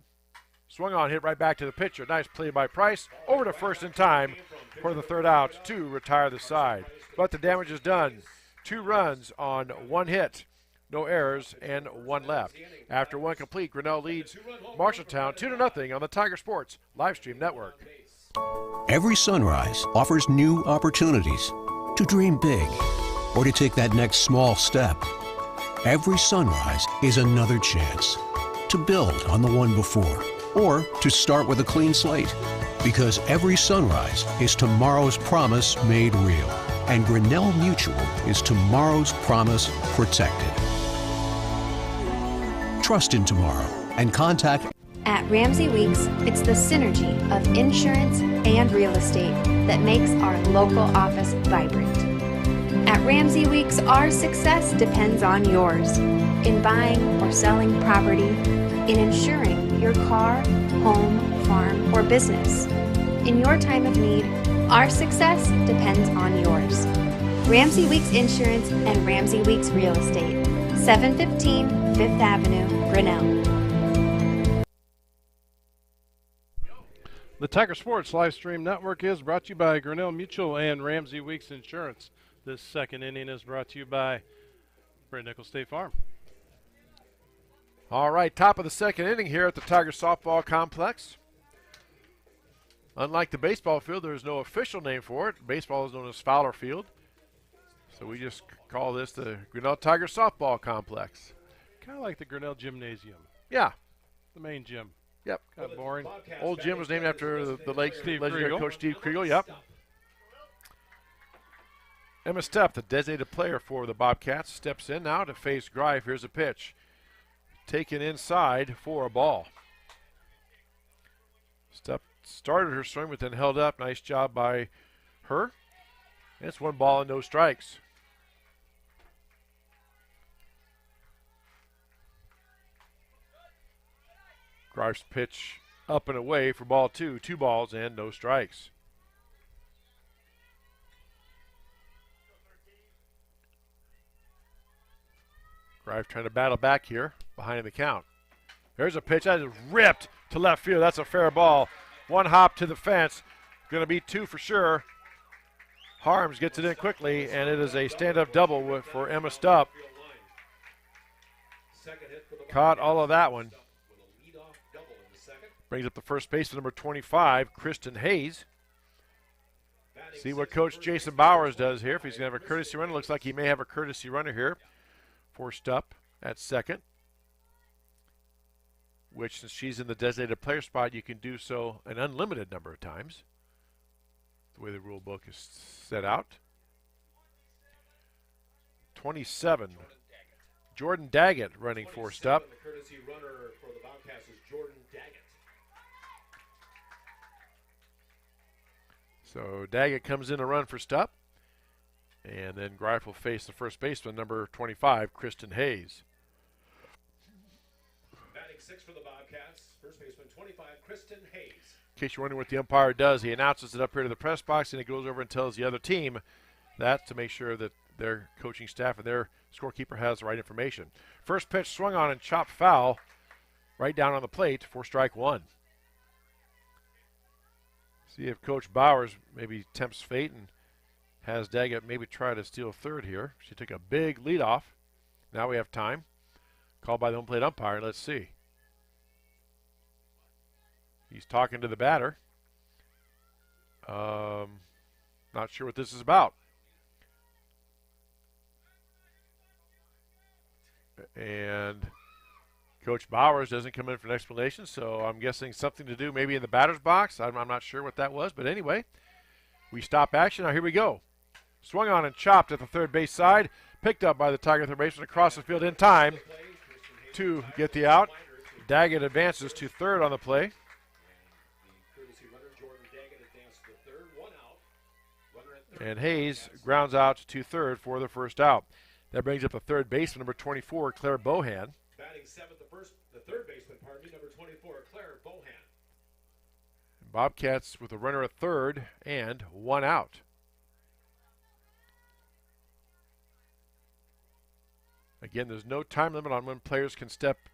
Swung on, hit right back to the pitcher. Nice play by Price. Over to first in time for the third out to retire the side. But the damage is done. 2 runs on 1 hit. No errors and 1 left. After 1 complete, Grinnell leads Marshalltown 2-0 on the Tiger Sports Livestream Network. Every sunrise offers new opportunities to dream big or to take that next small step. Every sunrise is another chance to build on the one before or to start with a clean slate. Because every sunrise is tomorrow's promise made real. And Grinnell Mutual is tomorrow's promise protected. Trust in tomorrow and contact. At Ramsey Weeks, it's the synergy of insurance and real estate that makes our local office vibrant. At Ramsey Weeks, our success depends on yours in buying or selling property, in insuring your car, home, farm, or business. In your time of need, our success depends on yours. Ramsey Weeks Insurance and Ramsey Weeks Real Estate, 715 5th Avenue, Grinnell. The Tiger Sports Livestream Network is brought to you by Grinnell Mutual and Ramsey Weeks Insurance. This second inning is brought to you by Brent Nickel State Farm. All right, top of the second inning here at the Tiger Softball Complex. Unlike the baseball field, there is no official name for it. Baseball is known as Fowler Field. So we just call this the Grinnell Tiger Softball Complex. Kind of like the Grinnell Gymnasium. Yeah. The main gym. Yep. Kind of boring. Old gym was named after the late legendary Kriegel. Coach Steve Kriegel. Yep. Emma Stepp, the designated player for the Bobcats, steps in now to face Greif. Here's a pitch. Taken inside for a ball. Stepp started her swing, but then held up. Nice job by her. And it's 1 ball and no strikes. Greif's pitch up and away for ball 2. 2 balls and no strikes. Greif trying to battle back here behind the count. There's a pitch that is ripped to left field. That's a fair ball. 1 hop to the fence. Going to be 2 for sure. Harms gets it in quickly, and it is a stand-up double for Emma Stepp. Caught all of that one. Brings up the first baseman, number 25, Kristen Hayes. See what Coach Jason Bowers does here. If he's going to have a courtesy runner, looks like he may have a courtesy runner here for Stupp at second, which since she's in the designated player spot, you can do so an unlimited number of times, the way the rule book is set out. 27, Jordan Daggett running for Stupp. The courtesy runner for the Bobcats is Jordan Daggett. So Daggett comes in to run for Stupp. And then Greif will face the first baseman, number 25, Kristen Hayes. Batting 6 for the Bobcats, first baseman 25, Kristen Hayes. In case you're wondering what the umpire does, he announces it up here to the press box, and he goes over and tells the other team that to make sure that their coaching staff and their scorekeeper has the right information. First pitch swung on and chopped foul right down on the plate for strike one. See if Coach Bowers maybe tempts fate and has Daggett maybe try to steal third here. She took a big lead off. Now we have time. Called by the home plate umpire. Let's see. He's talking to the batter. Not sure what this is about. And Coach Bowers doesn't come in for an explanation, so I'm guessing something to do maybe in the batter's box. I'm not sure what that was, but anyway, we stop action. Now here we go. Swung on and chopped at the third base side. Picked up by the Tiger third baseman across the field in time to get the out. Daggett advances to third on the play. And Hayes grounds out to third for the first out. That brings up the third baseman, number 24, Claire Bohan. Batting seventh, the third baseman, number 24, Claire Bohan. Bobcats with a runner at third and one out. Again, there's no time limit on when players can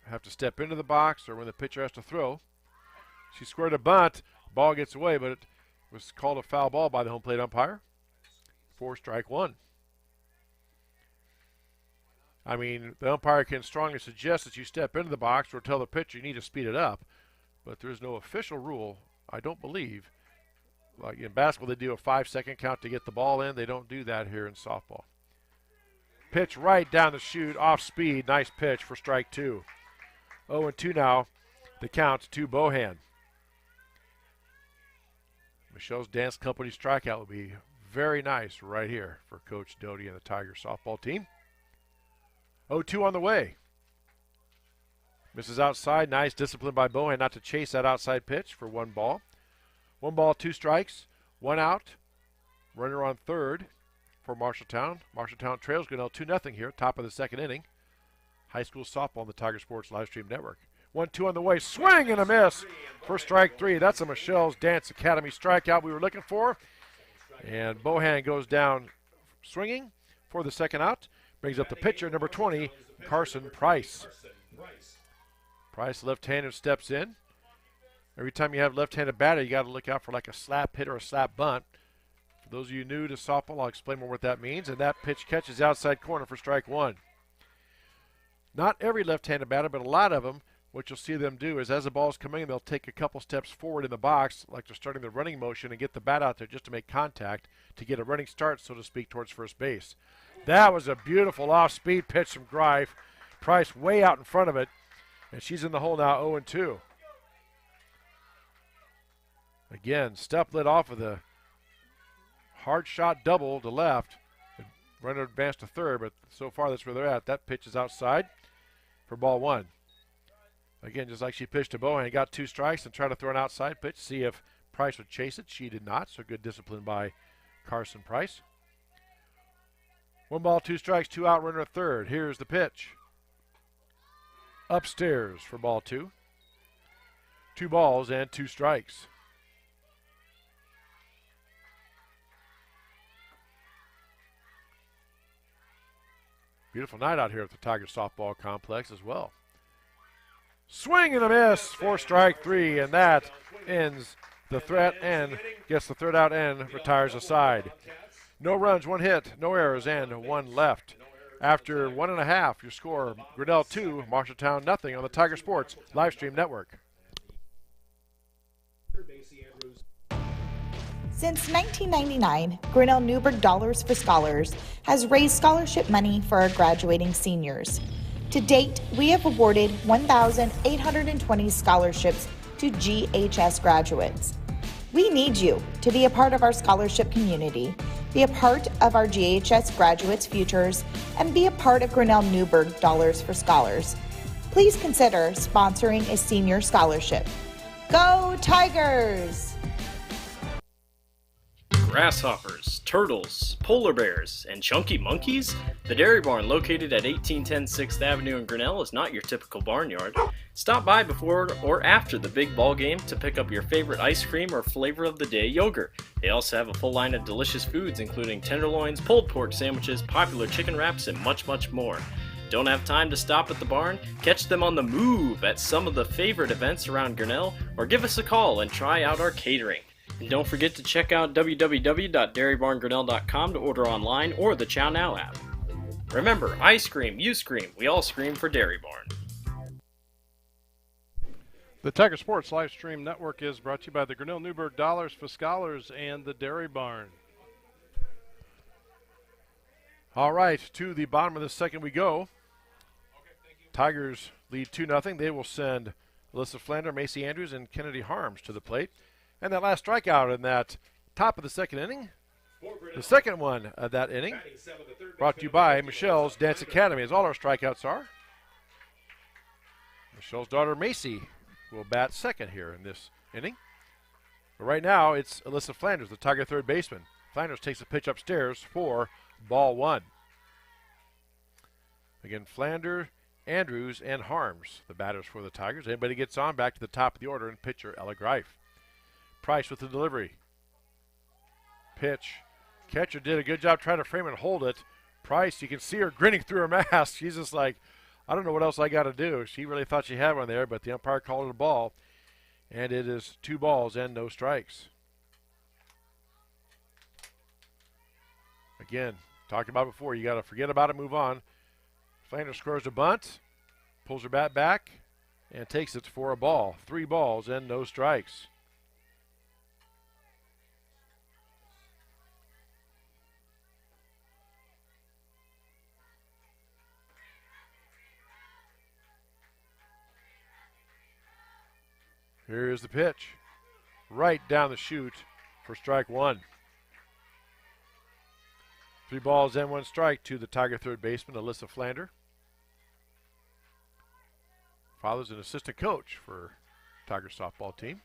have to step into the box or when the pitcher has to throw. She squared a bunt. Ball gets away, but it was called a foul ball by the home plate umpire for strike one. I mean, the umpire can strongly suggest that you step into the box or tell the pitcher you need to speed it up, but there's no official rule, I don't believe. Like in basketball, they do a 5-second count to get the ball in. They don't do that here in softball. Pitch right down the chute, off speed. Nice pitch for strike two. 0-2 now. The count to Bohan. Michelle's Dance Company strikeout will be very nice right here for Coach Doty and the Tiger softball team. 0-2 on the way. Misses outside. Nice discipline by Bohan not to chase that outside pitch for one ball. 1 ball, 2 strikes, 1 out. Runner on third for Marshalltown. Marshalltown trails Grinnell 2-0 here, top of the second inning. High school softball on the Tiger Sports live stream network. 1-2 on the way. Swing and a miss for strike three. That's a Michelle's Dance Academy strikeout we were looking for. And Bohan goes down swinging for the second out. Brings up the pitcher, number 20, Carson Price. Price, left-hander, steps in. Every time you have left-handed batter, you got to look out for like a slap hit or a slap bunt. For those of you new to softball, I'll explain more what that means. And that pitch catches the outside corner for strike one. Not every left-handed batter, but a lot of them, what you'll see them do is as the ball's coming in, they'll take a couple steps forward in the box, like they're starting the running motion, and get the bat out there just to make contact, to get a running start, so to speak, towards first base. That was a beautiful off-speed pitch from Greif. Price way out in front of it, and she's in the hole now, 0-2. Again, Stupp led off with a hard shot double to left. The runner advanced to third, but so far that's where they're at. That pitch is outside for ball one. Again, just like she pitched to Bohan, got 2 strikes and tried to throw an outside pitch, see if Price would chase it. She did not, so good discipline by Carson Price. 1 ball, 2 strikes, 2 out, runner at third. Here's the pitch. Upstairs for ball 2. 2 balls and 2 strikes. Beautiful night out here at the Tiger Softball Complex as well. Swing and a miss for strike 3, and that ends the threat and gets the third out and retires a side. No runs, 1 hit, no errors, and 1 left. After 1.5, your score, Grinnell 2, Marshalltown 0 on the Tiger Sports live stream network. Since 1999, Grinnell Newberg Dollars for Scholars has raised scholarship money for our graduating seniors. To date, we have awarded 1,820 scholarships to GHS graduates. We need you to be a part of our scholarship community, be a part of our GHS graduates' futures, and be a part of Grinnell Newberg Dollars for Scholars. Please consider sponsoring a senior scholarship. Go Tigers! Grasshoppers, turtles, polar bears, and chunky monkeys? The Dairy Barn, located at 1810 6th Avenue in Grinnell, is not your typical barnyard. Stop by before or after the big ball game to pick up your favorite ice cream or flavor of the day yogurt. They also have a full line of delicious foods, including tenderloins, pulled pork sandwiches, popular chicken wraps, and much, much more. Don't have time to stop at the barn? Catch them on the move at some of the favorite events around Grinnell, or give us a call and try out our catering. And don't forget to check out www.dairybarngrinnell.com to order online or the Chow Now app. Remember, I scream, you scream, we all scream for Dairy Barn. The Tiger Sports live stream network is brought to you by the Grinnell Newberg Dollars for Scholars and the Dairy Barn. All right, to the bottom of the second we go. Tigers lead 2-0. They will send Alyssa Flander, Macy Andrews, and Kennedy Harms to the plate. And that last strikeout in that top of the second inning, the second one of that inning, brought to you by Michelle's Dance Academy, as all our strikeouts are. Michelle's daughter Macy will bat second here in this inning. But right now, it's Alyssa Flanders, the Tiger third baseman. Flanders takes a pitch upstairs for ball one. Again, Flander, Andrews, and Harms, the batters for the Tigers. Anybody gets on, back to the top of the order, and pitcher Ella Greif. Price with the delivery. Pitch. Catcher did a good job trying to frame and hold it. Price, you can see her grinning through her mask. She's just like, I don't know what else I got to do. She really thought she had one there, but the umpire called it a ball. And it is 2 balls and no strikes. Again, talked about before, you got to forget about it, move on. Flanders scores a bunt, pulls her bat back, and takes it for a ball. 3 balls and no strikes. Here's the pitch. Right down the chute for strike one. 3 balls and 1 strike to the Tiger third baseman, Alyssa Flander. Father's an assistant coach for Tiger softball team.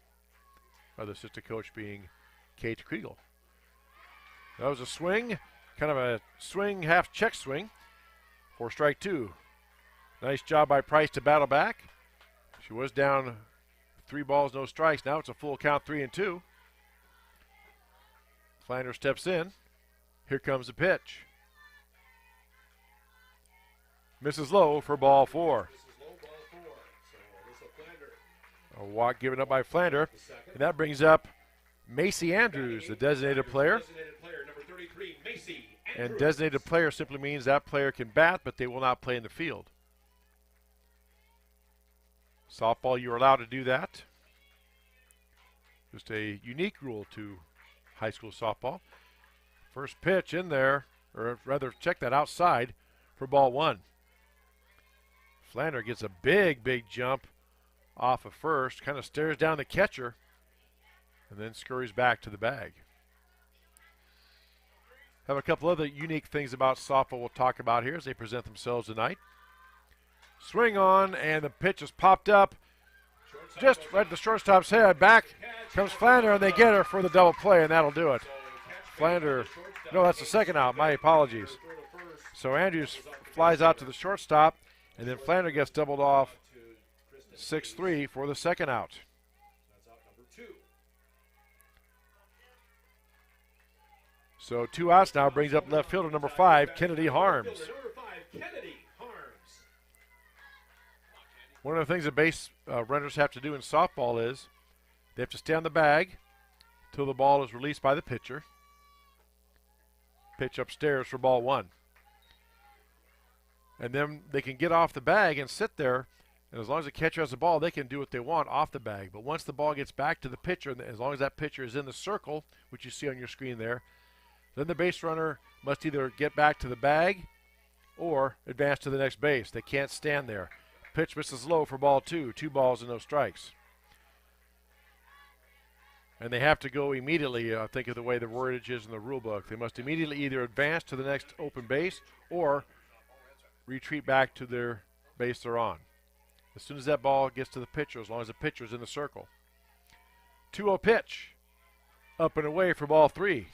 Other assistant coach being Kate Kriegel. That was a swing, kind of a swing, half check swing for strike 2. Nice job by Price to battle back. She was down 3 balls, no strikes. Now it's a full count, 3-2. Flander steps in. Here comes the pitch. Misses low for ball 4. A walk given up by Flander. And that brings up Macy Andrews, the designated player. And designated player simply means that player can bat, but they will not play in the field. Softball, you're allowed to do that. Just a unique rule to high school softball. First pitch in there, or rather check that outside for ball 1. Flander gets a big, big jump off of first, kind of stares down the catcher, and then scurries back to the bag. Have a couple other unique things about softball we'll talk about here as they present themselves tonight. Swing on, and the pitch is popped up just right at the shortstop's head. Back comes Flander, and they get her for the double play, and that'll do it. Flander, no, that's the second out. My apologies. So Andrews flies out to the shortstop, and then Flander gets doubled off 6-3 for the second out. So 2 outs now brings up left fielder number 5, Kennedy Harms. One of the things that base runners have to do in softball is they have to stay on the bag until the ball is released by the pitcher. Pitch upstairs for ball 1. And then they can get off the bag and sit there And as long as the catcher has the ball, they can do what they want off the bag. But once the ball gets back to the pitcher, and as long as that pitcher is in the circle, which you see on your screen there, then the base runner must either get back to the bag or advance to the next base. They can't stand there. Pitch misses low for ball 2. 2 balls and no strikes. And they have to go immediately, think of the way the wordage is in the rule book. They must immediately either advance to the next open base or retreat back to their base they're on. As soon as that ball gets to the pitcher, as long as the pitcher's in the circle. 2-0 pitch. Up and away for ball 3.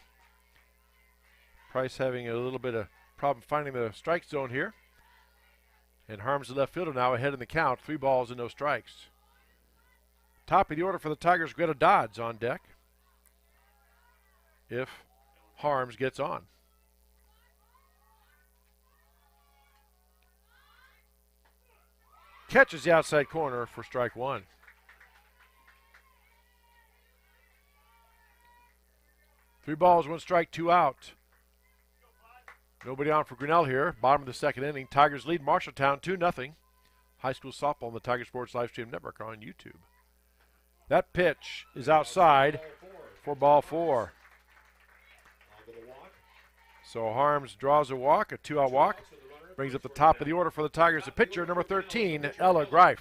Price having a little bit of problem finding the strike zone here. And Harms, the left fielder, now ahead in the count. 3 balls and no strikes. Top of the order for the Tigers, Greta Dodds on deck. If Harms gets on. Catches the outside corner for strike 1. Three balls, 1 strike, 2 out. Nobody on for Grinnell here. Bottom of the second inning. Tigers lead Marshalltown 2-0. High school softball on the Tiger Sports Livestream Network on YouTube. That pitch is outside for ball 4. So Harms draws a walk, a 2-out walk. Brings up the top of the order for the Tigers. The pitcher, number 13, Ella Greif.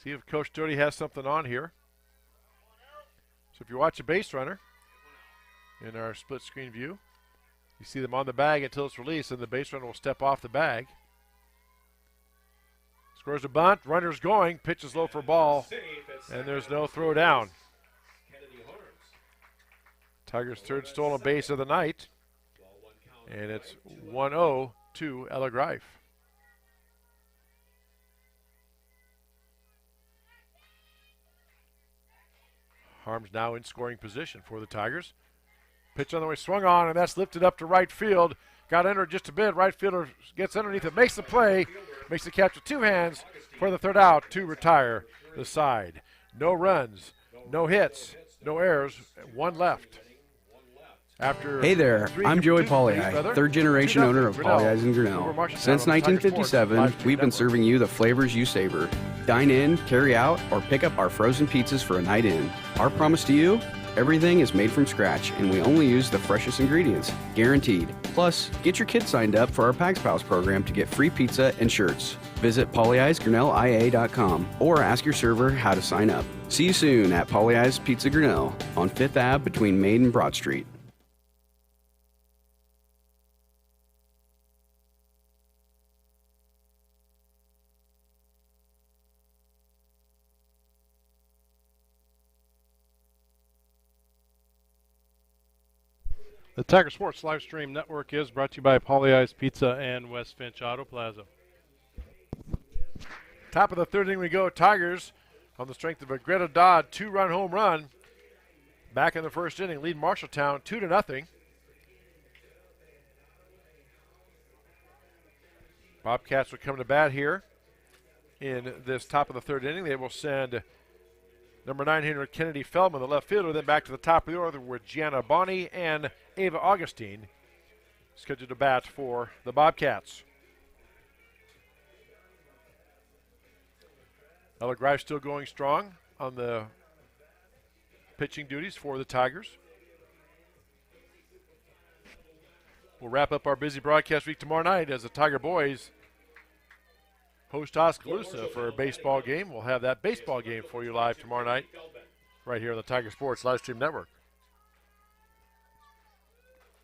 See if Coach Doty has something on here. So if you watch a base runner in our split screen view, you see them on the bag until it's released, and the base runner will step off the bag. Scores a bunt, runner's going, pitches low for ball, and there's no throw down. Tigers' third stolen base of the night, and it's 1-0 to Ella Greif. Harms now in scoring position for the Tigers. Pitch on the way, swung on, and that's lifted up to right field. Got under it just a bit. Right fielder gets underneath it, makes the play, makes the catch with 2 hands for the 3rd out to retire the side. No runs, no hits, no errors, 1 left. Hey there, I'm Joey Pollei, 3rd generation owner of Polley's in Grinnell. Since 1957, we've been serving you the flavors you savor. Dine in, carry out, or pick up our frozen pizzas for a night in. Our promise to you? Everything is made from scratch, and we only use the freshest ingredients, guaranteed. Plus, get your kids signed up for our Pags Pals program to get free pizza and shirts. Visit polleisgrinnellia.com or ask your server how to sign up. See you soon at Polley's Pizza Grinnell on 5th Ave between Maid and Broad Street. The Tiger Sports Livestream Network is brought to you by Polley's Pizza and West Finch Auto Plaza. Top of the 3rd inning we go. Tigers on the strength of a Greta Dodd 2-run home run. Back in the 1st inning, lead Marshalltown 2-0. Bobcats will come to bat here in this top of the 3rd inning. They will send number 900 Kennedy Feldman, the left fielder, then back to the top of the order with Gianna Bonney and Ava Augustine scheduled to bat for the Bobcats. Ella Greif still going strong on the pitching duties for the Tigers. We'll wrap up our busy broadcast week tomorrow night as the Tiger boys host Oskaloosa for a baseball game. We'll have that baseball game for you live tomorrow night right here on the Tiger Sports Livestream Network.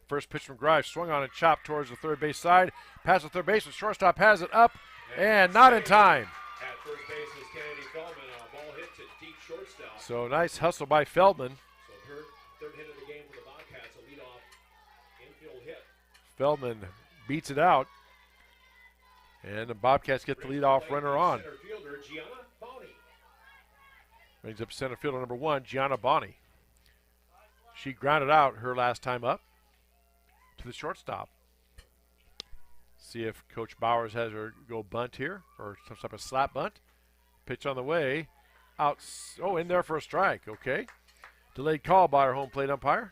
First pitch from Greif, swung on and chopped towards the 3rd base side. Past the 3rd baseman, shortstop has it up and not in time. At first base is Kennedy Feldman. A ball hit to deep shortstop. So nice hustle by Feldman. So third hit of the game for the Bobcats, a leadoff infield hit. Feldman beats it out. And the Bobcats get the leadoff runner on. Center fielder Gianna Bonney. Brings up center fielder number 1, Gianna Bonney. She grounded out her last time up to the shortstop. See if Coach Bowers has her go bunt here, or some type of slap bunt. Pitch on the way. Out. Oh, in there for a strike. Okay. Delayed call by our home plate umpire.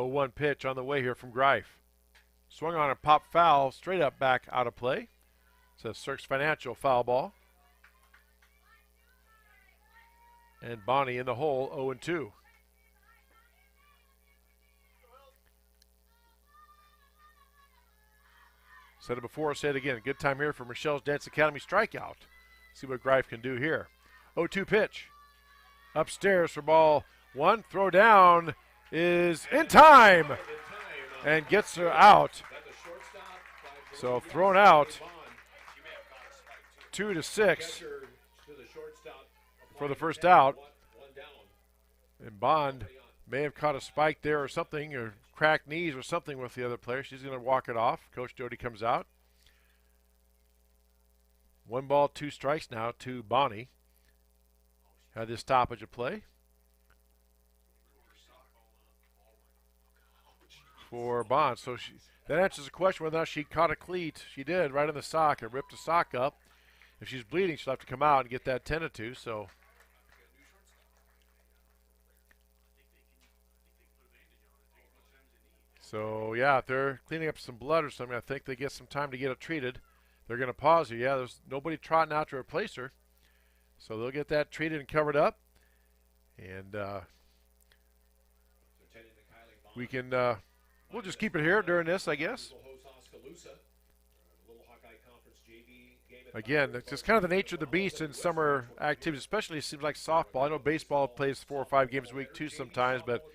0-1 pitch on the way here from Greif. Swung on a pop foul, straight up back out of play. Says Cirques Financial foul ball. And Bonnie in the hole, 0-2. Said it before, say it again. Good time here for Michelle's Dance Academy strikeout. See what Greif can do here. 0-2 pitch. Upstairs for ball one. Throw down is in time and gets her out. So thrown out. 2-6 for the first out. And Bond may have caught a spike there or something, or cracked knees or something with the other player. She's going to walk it off. Coach Doty comes out. 1 ball, 2 strikes now to Bonnie. Had this stoppage of play for Bond. So that answers the question whether or not she caught a cleat. She did, right in the sock, and ripped the sock up. If she's bleeding, she'll have to come out and get that 10-2. So yeah, if they're cleaning up some blood or something, I think they get some time to get it treated. They're going to pause her. Yeah, there's nobody trotting out to replace her. So they'll get that treated and covered up. And we can, we'll just keep it here during this, I guess. Again, it's just kind of the nature of the beast in summer activities, especially it seems like softball. I know baseball plays 4 or 5 games a week too sometimes, but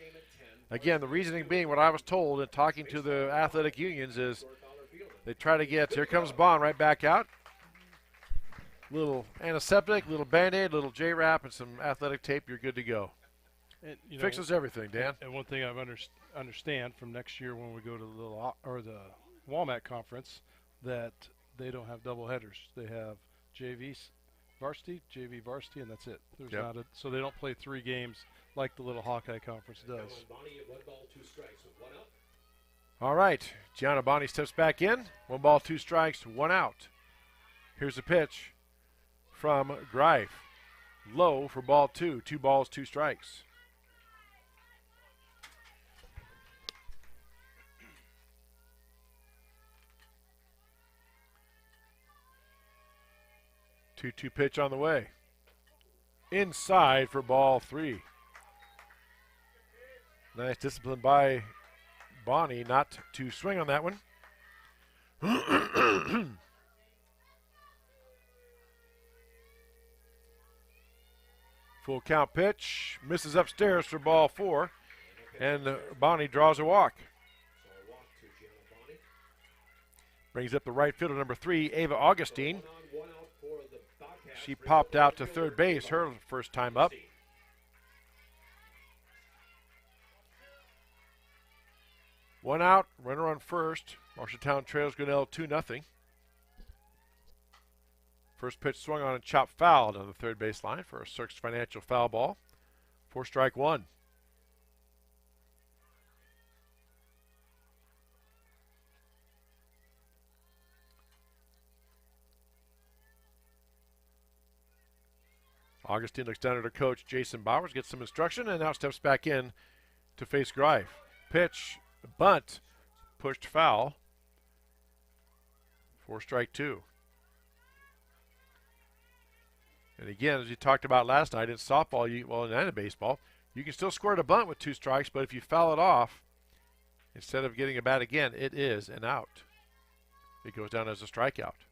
again, the reasoning being what I was told in talking to the athletic unions is they try to get, here comes Bond right back out. Little antiseptic, little Band-Aid, little J-Wrap, and some athletic tape, you're good to go. And, fixes everything, Dan. And one thing I understand from next year when we go to the Walmart conference, that they don't have double headers. They have JV varsity, and that's it. There's not so they don't play 3 games like the little Hawkeye conference does. All right, Gianna Bonnie steps back in. 1 ball, 2 strikes, 1 out. Here's the pitch from Greif. Low for ball 2. 2 balls, 2 strikes. Two pitch on the way. Inside for ball 3. Nice discipline by Bonnie not to swing on that one. Full count pitch. Misses upstairs for ball 4. And Bonnie draws a walk. Brings up the right fielder, number 3, Ava Augustine. She popped out to third base her first time up. One out, runner on first. Marshalltown trails Grinnell 2-0. First pitch swung on and chopped foul on the third base line for a Cirques Financial foul ball. 4 strike 1. Augustine looks down at her coach, Jason Bowers, gets some instruction, and now steps back in to face Greif. Pitch, bunt, pushed foul. 4 strike 2. And again, as you talked about last night in softball, and in baseball, you can still square the bunt with 2 strikes, but if you foul it off, instead of getting a bat again, it is an out. It goes down as a strikeout.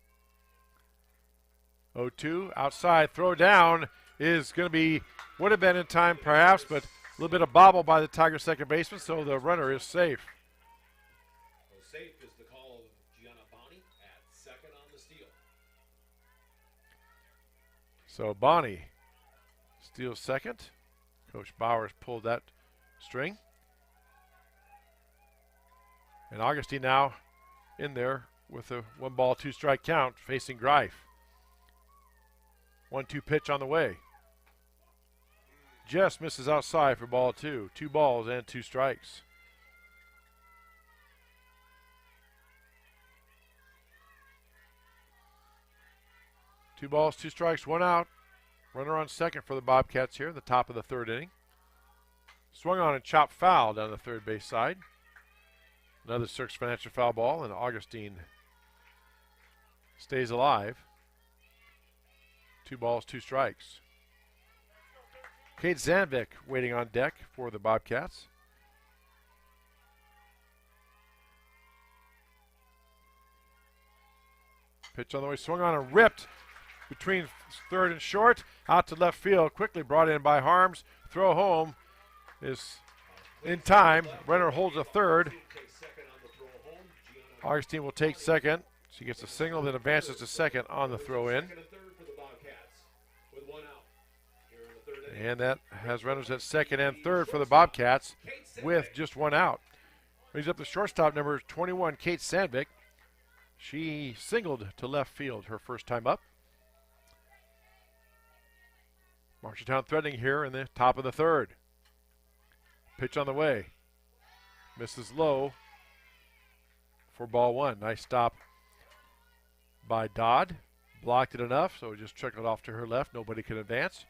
0-2, outside, throw down is going to be, would have been in time perhaps, but a little bit of bobble by the Tiger second baseman, so the runner is safe. Safe is the call of Gianna Bonnie at second on the steal. So Bonnie steals second. Coach Bowers pulled that string. And Augustine now in there with a 1 ball, 2 strike count facing Greif. 1-2 pitch on the way. Just misses outside for ball 2. 2 balls and 2 strikes. Two balls, 2 strikes, 1 out. Runner on second for the Bobcats here in the top of the 3rd inning. Swung on and chopped foul down the third base side. Another Cirques Financial foul ball, and Augustine stays alive. 2 balls, 2 strikes. Kate Zandvik waiting on deck for the Bobcats. Pitch on the way, swung on and ripped between third and short. Out to left field, quickly brought in by Harms. Throw home is in time. Renner holds a third. Augustine will take second. She gets a single, then advances to second on the throw in. And that has runners at second and third for the Bobcats with just 1 out. Brings up the shortstop, number 21, Kate Sandvik. She singled to left field her first time up. Marshalltown threatening here in the top of the third. Pitch on the way. Misses low for ball 1. Nice stop by Dodd. Blocked it enough, so it just trickled off to her left. Nobody could advance.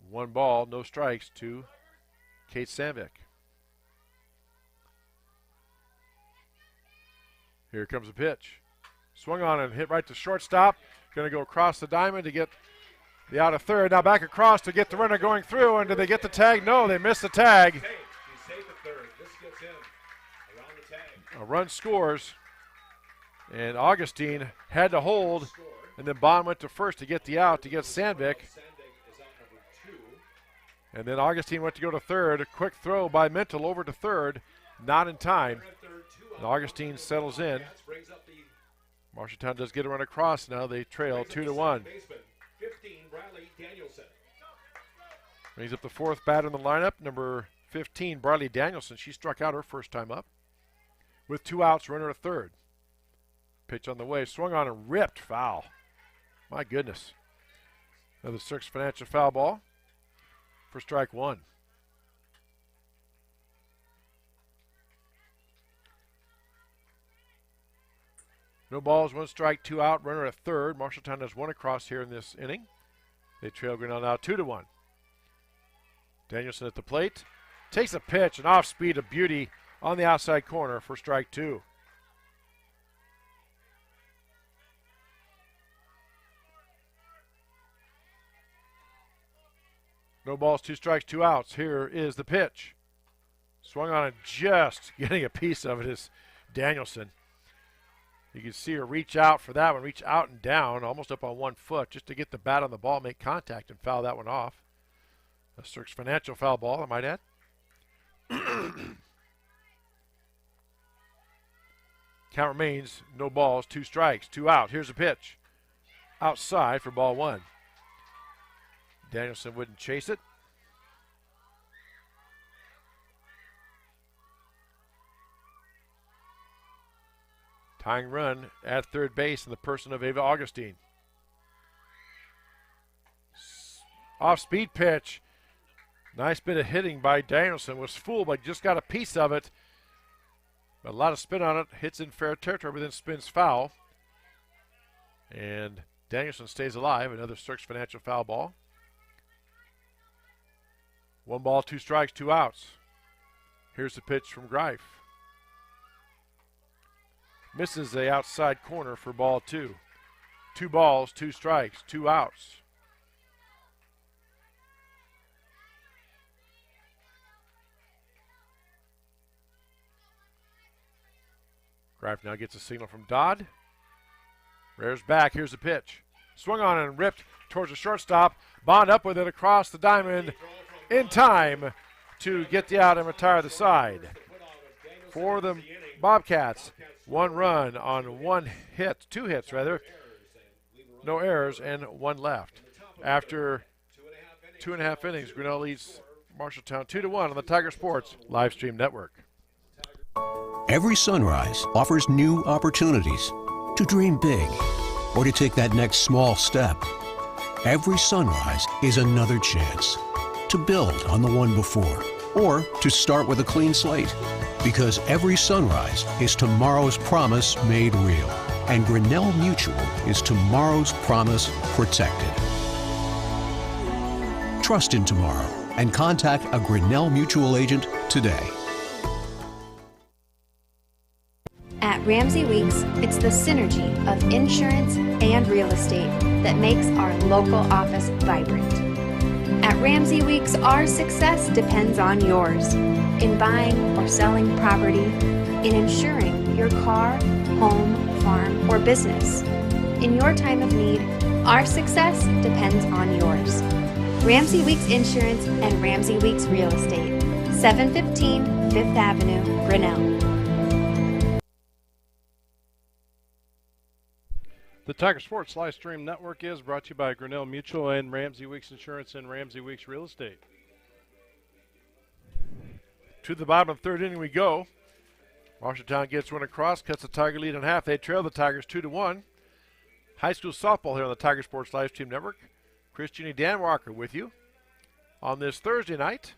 1 ball, no strikes to Kate Sandvik. Here comes a pitch. Swung on and hit right to shortstop. Going to go across the diamond to get the out of third. Now back across to get the runner going through. And did they get the tag? No, they missed the tag. She's safe at third. This gets him around the tag. A run scores. And Augustine had to hold. And then Bond went to first to get the out to get Sandvik. And then Augustine went to go to third. A quick throw by Mental over to third. Not in time. And Augustine settles in. Marshalltown does get a run across now. They trail 2-1. Brings up the 4th batter in the lineup, number 15, Briley Danielson. She struck out her first time up. With 2 outs, runner at third. Pitch on the way, swung on and ripped foul. My goodness. Another Cirques Financial foul ball for strike 1. No balls, 1 strike, 2 out, runner at third. Marshalltown has 1 across here in this inning. They trail Grinnell now 2-1. Danielson at the plate. Takes a pitch, an off speed of beauty on the outside corner for strike 2. No balls, 2 strikes, 2 outs. Here is the pitch. Swung on and just getting a piece of it is Danielson. You can see her reach out for that one, reach out and down, almost up on 1 foot, just to get the bat on the ball, make contact, and foul that one off. A Cirques Financial foul ball, I might add. Count remains, no balls, 2 strikes, 2 out. Here's a pitch. Outside for ball 1. Danielson wouldn't chase it. Tying run at third base in the person of Ava Augustine. Off-speed pitch. Nice bit of hitting by Danielson. Was fooled, but just got a piece of it. But a lot of spin on it. Hits in fair territory, but then spins foul. And Danielson stays alive. Another Cirques Financial foul ball. 1 ball, 2 strikes, 2 outs. Here's the pitch from Greif. Misses the outside corner for ball 2. 2 balls, 2 strikes, 2 outs. Greif now gets a signal from Dodd. Rare's back. Here's the pitch. Swung on and ripped towards the shortstop. Bond up with it across the diamond in time to get the out and retire the side. For the Bobcats, 1 run on 1 hit, 2 hits rather. No errors and 1 left. After 2.5 innings, Grinnell leads Marshalltown 2-1 on the Tiger Sports live stream network. Every sunrise offers new opportunities to dream big or to take that next small step. Every sunrise is another chance to build on the one before or to start with a clean slate. Because every sunrise is tomorrow's promise made real. And Grinnell Mutual is tomorrow's promise protected. Trust in tomorrow. and contact a Grinnell Mutual agent today. At Ramsey Weeks, it's the synergy of insurance and real estate that makes our local office vibrant. At Ramsey Weeks, our success depends on yours in buying or selling property, in insuring your car, home, farm, or business. In your time of need, our success depends on yours. Ramsey Weeks Insurance and Ramsey Weeks Real Estate, 715 Fifth Avenue, Grinnell. The Tiger Sports live stream network is brought to you by Grinnell Mutual and Ramsey Weeks Insurance and Ramsey Weeks Real Estate. To the bottom of the third inning we go. Marshalltown gets one across, cuts the Tiger lead in half. They trail the Tigers 2-1. High school softball here on the Tiger Sports live stream network. Chris Ginny, Dan Walker with you on this Thursday night.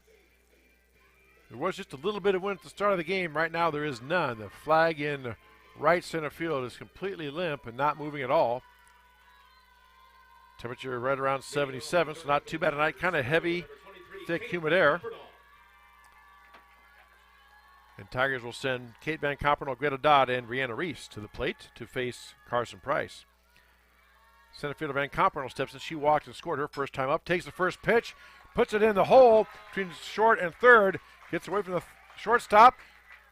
There was just a little bit of wind at the start of the game. Right now there is none. The flag in right center field is completely limp and not moving at all. Temperature right around 77, so not too bad tonight. Kind of heavy, thick, humid air. And Tigers will send Kate Van Compernoll, Greta Dodd, and Brianna Reese to the plate to face Carson Price. Center fielder Van Compernoll steps in. She walked and scored her first time up. Takes the first pitch, puts it in the hole between short and third. Gets away from the shortstop.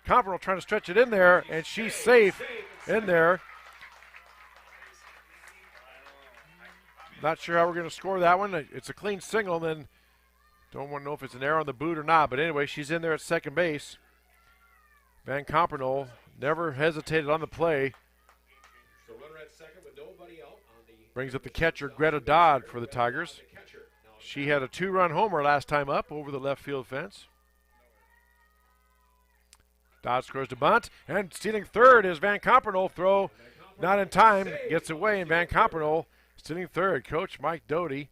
Compernoll trying to stretch it in there, and she's safe in there. Not sure how we're going to score that one. It's a clean single, and then don't want to know if it's an error on the boot or not. But anyway, she's in there at second base. Van Compernoll never hesitated on the play. Brings up the catcher, Greta Dodd, for the Tigers. She had a 2-run homer last time up over the left field fence. Dodd scores to bunt, and stealing third is Van Compernoll. Throw not in time, gets away, and Van Compernoll stealing third. Coach Mike Doty,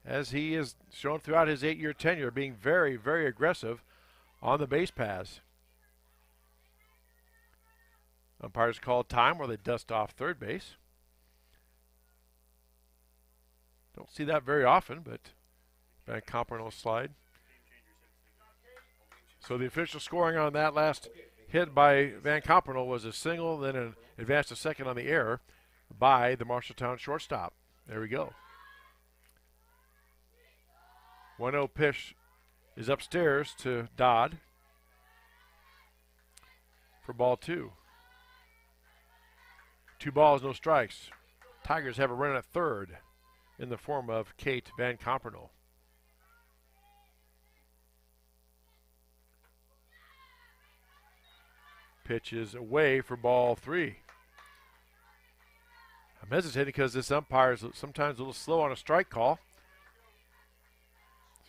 as he has shown throughout his 8-year tenure, being very, very aggressive on the base paths. Umpires call time where they dust off third base. Don't see that very often, but Van Compernoll slide. So the official scoring on that last hit by Van Compernoll was a single, then an advance to second on the error by the Marshalltown shortstop. There we go. 1-0 pitch is upstairs to Dodd for ball 2. 2 balls, no strikes. Tigers have a run at third in the form of Kate Van Compernoll. Pitch is away for ball 3. I'm hesitating because this umpire is sometimes a little slow on a strike call.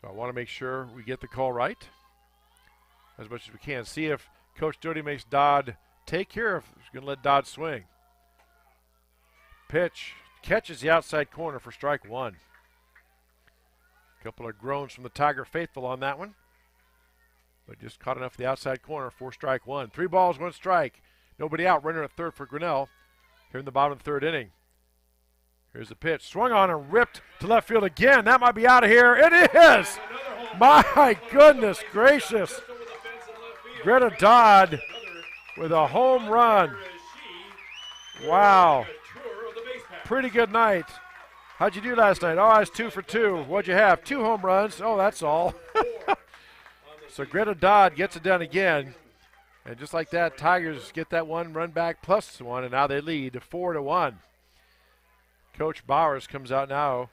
So I want to make sure we get the call right as much as we can. See if Coach Doty makes Dodd take here, if he's going to let Dodd swing. Pitch catches the outside corner for strike 1. A couple of groans from the Tiger faithful on that one, but just caught enough the outside corner for strike 1. 3 balls, 1 strike. Nobody out. Runner at third for Grinnell here in the bottom of the third inning. Here's the pitch. Swung on and ripped to left field again. That might be out of here. It is! My goodness gracious. Greta Dodd with a home run. Wow. Pretty good night. How'd you do last night? Oh, I was 2 for 2. What'd you have? 2 home runs. Oh, that's all. So Greta Dodd gets it done again. And just like that, Tigers get that 1 run back plus 1, and now they lead 4-1. Coach Bowers comes out now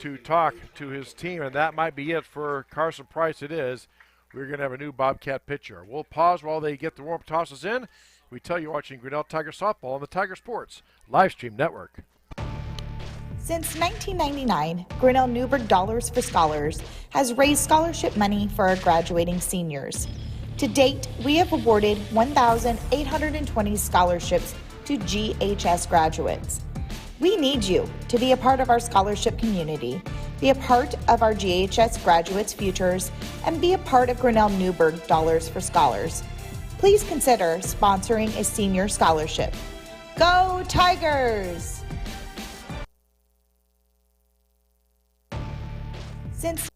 to talk to his team, and that might be it for Carson Price. It is. We're going to have a new Bobcat pitcher. We'll pause while they get the warm-up tosses in. We tell you watching Grinnell Tiger Softball on the Tiger Sports live stream network. Since 1999, Grinnell Newberg Dollars for Scholars has raised scholarship money for our graduating seniors. To date, we have awarded 1,820 scholarships to GHS graduates. We need you to be a part of our scholarship community, be a part of our GHS graduates' futures, and be a part of Grinnell Newberg Dollars for Scholars. Please consider sponsoring a senior scholarship. Go Tigers! Since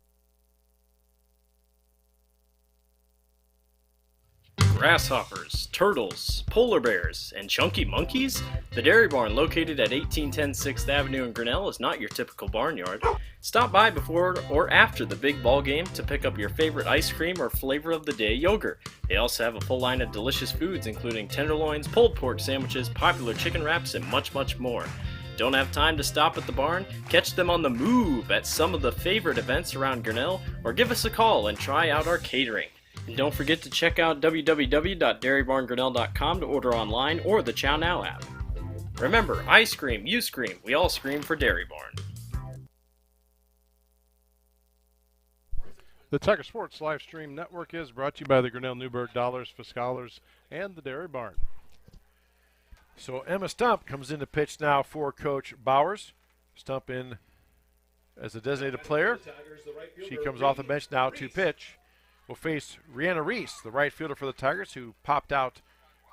Grasshoppers, turtles, polar bears, and chunky monkeys? The Dairy Barn, located at 1810 6th Avenue in Grinnell, is not your typical barnyard. Stop by before or after the big ball game to pick up your favorite ice cream or flavor of the day yogurt. They also have a full line of delicious foods, including tenderloins, pulled pork sandwiches, popular chicken wraps, and much, much more. Don't have time to stop at the barn? Catch them on the move at some of the favorite events around Grinnell, or give us a call and try out our catering. And don't forget to check out www.dairybarngrinnell.com to order online or the Chow Now app. Remember, I scream, you scream, we all scream for Dairy Barn. The Tiger Sports live stream network is brought to you by the Grinnell Newburgh Dollars for Scholars and the Dairy Barn. So Emma Stump comes in to pitch now for Coach Bowers. Stump in as a designated player. She comes off the bench now to pitch. Will face Rihanna Reese, the right fielder for the Tigers, who popped out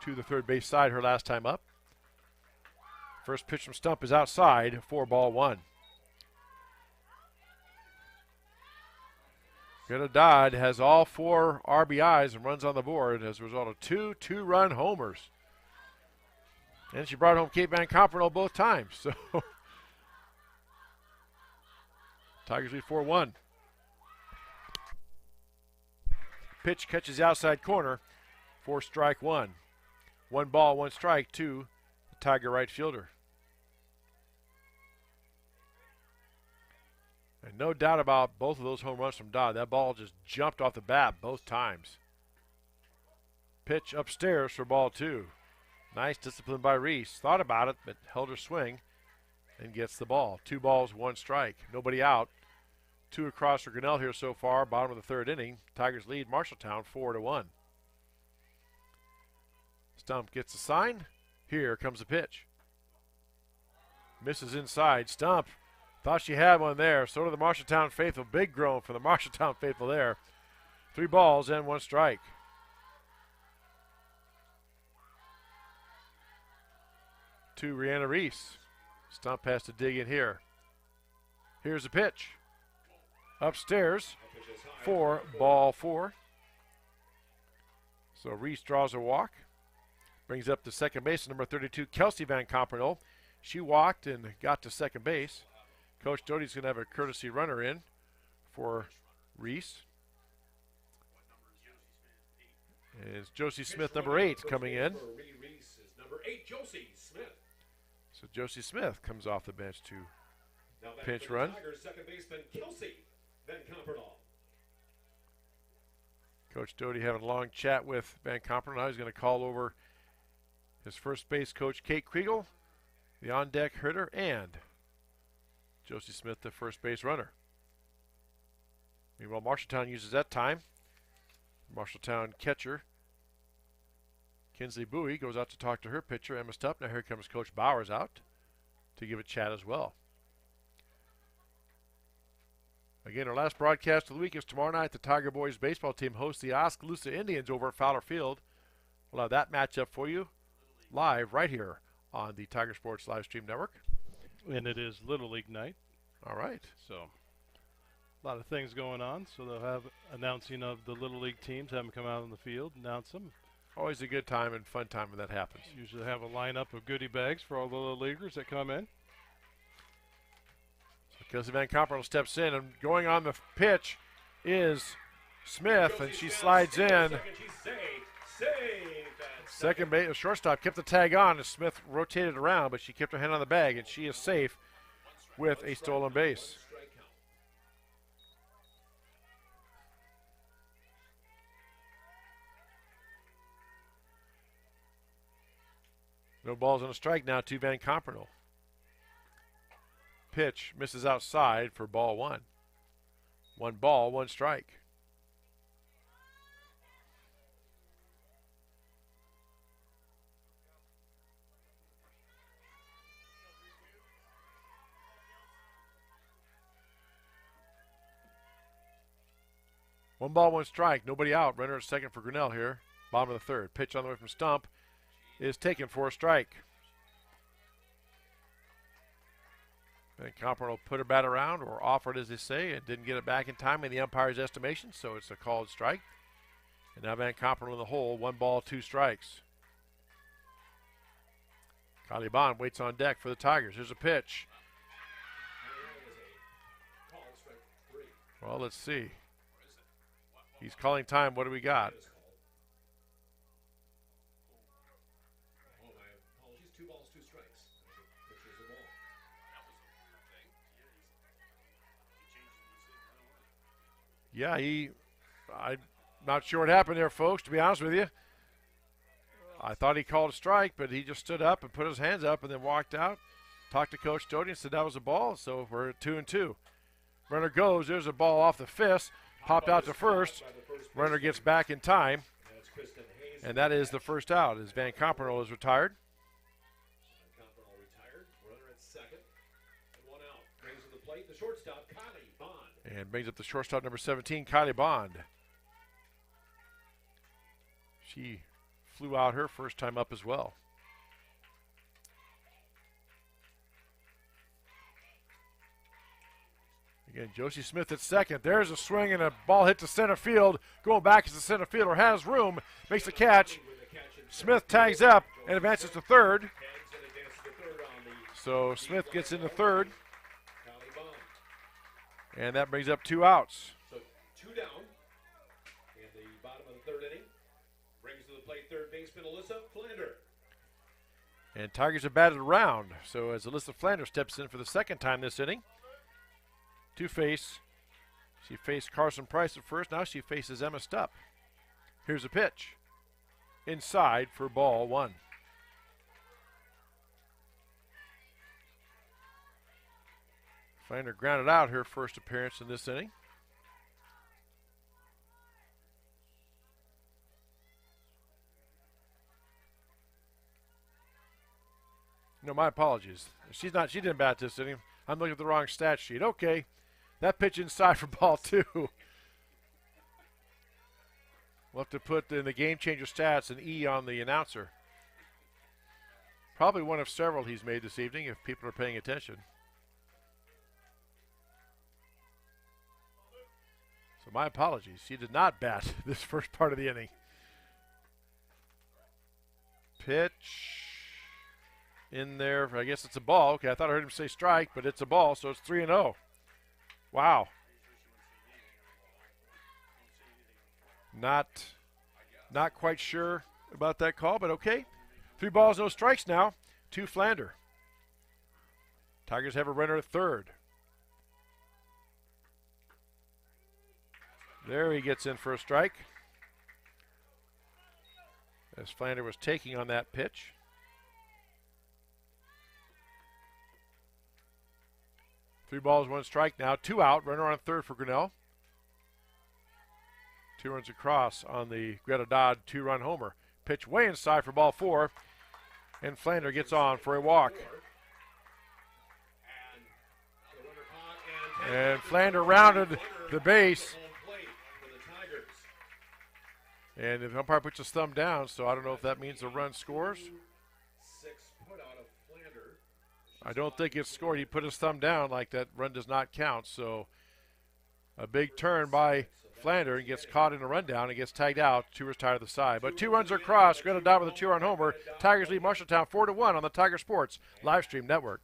to the third base side her last time up. First pitch from Stump is outside for ball one. Greta Dodd has all 4 RBIs and runs on the board as a result of 2 two-run homers. And she brought home Kate Van Comperno both times. So Tigers lead 4-1. Pitch catches the outside corner for strike one. 1 ball, 1 strike to the Tiger right fielder. And no doubt about both of those home runs from Dodd. That ball just jumped off the bat both times. Pitch upstairs for ball 2. Nice discipline by Reese. Thought about it, but held her swing and gets the ball. 2 balls, 1 strike. Nobody out. 2 across for Grinnell here so far, bottom of the 3rd inning. Tigers lead Marshalltown 4-1. Stump gets the sign. Here comes the pitch. Misses inside. Stump thought she had one there. So did the Marshalltown faithful. Big groan for the Marshalltown faithful there. 3 balls and 1 strike. To Rihanna Reese. Stump has to dig in here. Here's the pitch. Upstairs for ball 4. So Reese draws a walk. Brings up to second base, number 32, Kelsey Van Comperno. She walked and got to second base. Coach Doty's going to have a courtesy runner in for Reese. And it's Josie Smith, number 8, coming in. Number 8, Josie Smith. So Josie Smith comes off the bench to pinch run. Tigers second baseman Kelsey Van Comperno. Coach Doty having a long chat with Van Comperno. Now he's going to call over his first base coach, Kate Kriegel, the on-deck hitter, and Josie Smith, the first base runner. Meanwhile, Marshalltown uses that time. Marshalltown catcher Kinsley Bowie goes out to talk to her pitcher, Emma Stump. Now here comes Coach Bowers out to give a chat as well. Again, our last broadcast of the week is tomorrow night. The Tiger Boys baseball team hosts the Oskaloosa Indians over at Fowler Field. We'll have that matchup for you live right here on the Tiger Sports Live Stream Network. And it is Little League night. All right. So a lot of things going on. So they'll have announcing of the Little League teams, have them come out on the field, announce them. Always a good time and fun time when that happens. Usually have a lineup of goodie bags for all the Little Leaguers that come in. Kelsey Van Comperno steps in, and going on the pitch is Smith, and she slides in. Second base, shortstop kept the tag on as Smith rotated around, but she kept her hand on the bag, and she is safe with a stolen base. No balls on a strike now to Van Comperno. Pitch misses outside for ball 1. 1 ball, 1 strike. One ball, 1 strike. Nobody out. Runner at second for Grinnell here. Bottom of the 3rd. Pitch on the way from Stump is taken for a strike. Van Comperno put her bat around, or offered as they say, and didn't get it back in time in the umpire's estimation, so it's a called strike. And now Van Comperl in the hole, 1 ball, 2 strikes. Kylie Bond waits on deck for the Tigers. Here's a pitch. Well, let's see. He's calling time. What do we got? Yeah, I'm not sure what happened there, folks, to be honest with you. I thought he called a strike, but he just stood up and put his hands up and then walked out, talked to Coach Doty and said that was a ball, so we're at 2-2. Runner goes, there's a ball off the fist, popped out to first. Runner gets back in time, and that is the first out as Van Comperl is retired. Runner at second, and 1 out. Brings to the plate the shortstop, Kylie Bond. And brings up the shortstop, number 17, Kylie Bond. She flew out her first time up as well. Again, Josie Smith at second. There's a swing and a ball hit to center field. Going back as the center fielder has room, makes the catch. Smith tags up and advances to third. So Smith gets into third. And that brings up 2 outs. So 2 down in the bottom of the 3rd inning. Brings to the plate third baseman Alyssa Flander. And Tigers have batted around. So as Alyssa Flander steps in for the 2nd time this inning, she faced Carson Price at first. Now she faces Emma Stupp. Here's a pitch. Inside for ball 1. Flander grounded out her first appearance in this inning. No, my apologies. She didn't bat this inning. I'm looking at the wrong stat sheet. Okay, that pitch inside for ball 2. We'll have to put in the game changer stats an E on the announcer. Probably one of several he's made this evening if people are paying attention. So my apologies. She did not bat this first part of the inning. Pitch in there. I guess it's a ball. Okay, I thought I heard him say strike, but it's a ball, so it's 3-0. Wow. Not quite sure about that call, but okay. 3 balls, no strikes now to Flander. Tigers have a runner at third. There he gets in for a strike. As Flander was taking on that pitch. Three balls, 1 strike now. 2 out. Runner on third for Grinnell. 2 runs across on the Greta Dodd 2-run homer. Pitch way inside for ball 4. And Flander gets on for a walk. And Flander rounded the base. And the umpire puts his thumb down, so I don't know if that means the run scores. I don't think it's scored. He put his thumb down like that run does not count. So a big turn by Flander and gets caught in a rundown and gets tagged out. 2 is tied to the side. But 2 runs are across. Grinnell down with a 2-run homer. Tigers lead Marshalltown 4-1 on the Tiger Sports Livestream Network.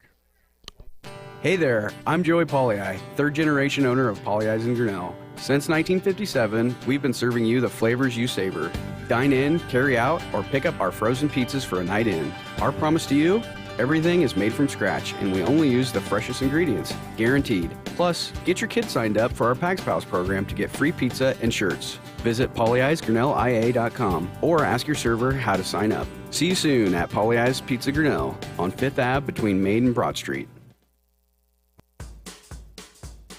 Hey there, I'm Joey Pollei, 3rd generation owner of Polley's in Grinnell. Since 1957, we've been serving you the flavors you savor. Dine in, carry out, or pick up our frozen pizzas for a night in. Our promise to you? Everything is made from scratch, and we only use the freshest ingredients, guaranteed. Plus, get your kids signed up for our Pags Pals program to get free pizza and shirts. Visit polleisgrinnellia.com or ask your server how to sign up. See you soon at Polley's Pizza Grinnell on 5th Ave between Maid and Broad Street.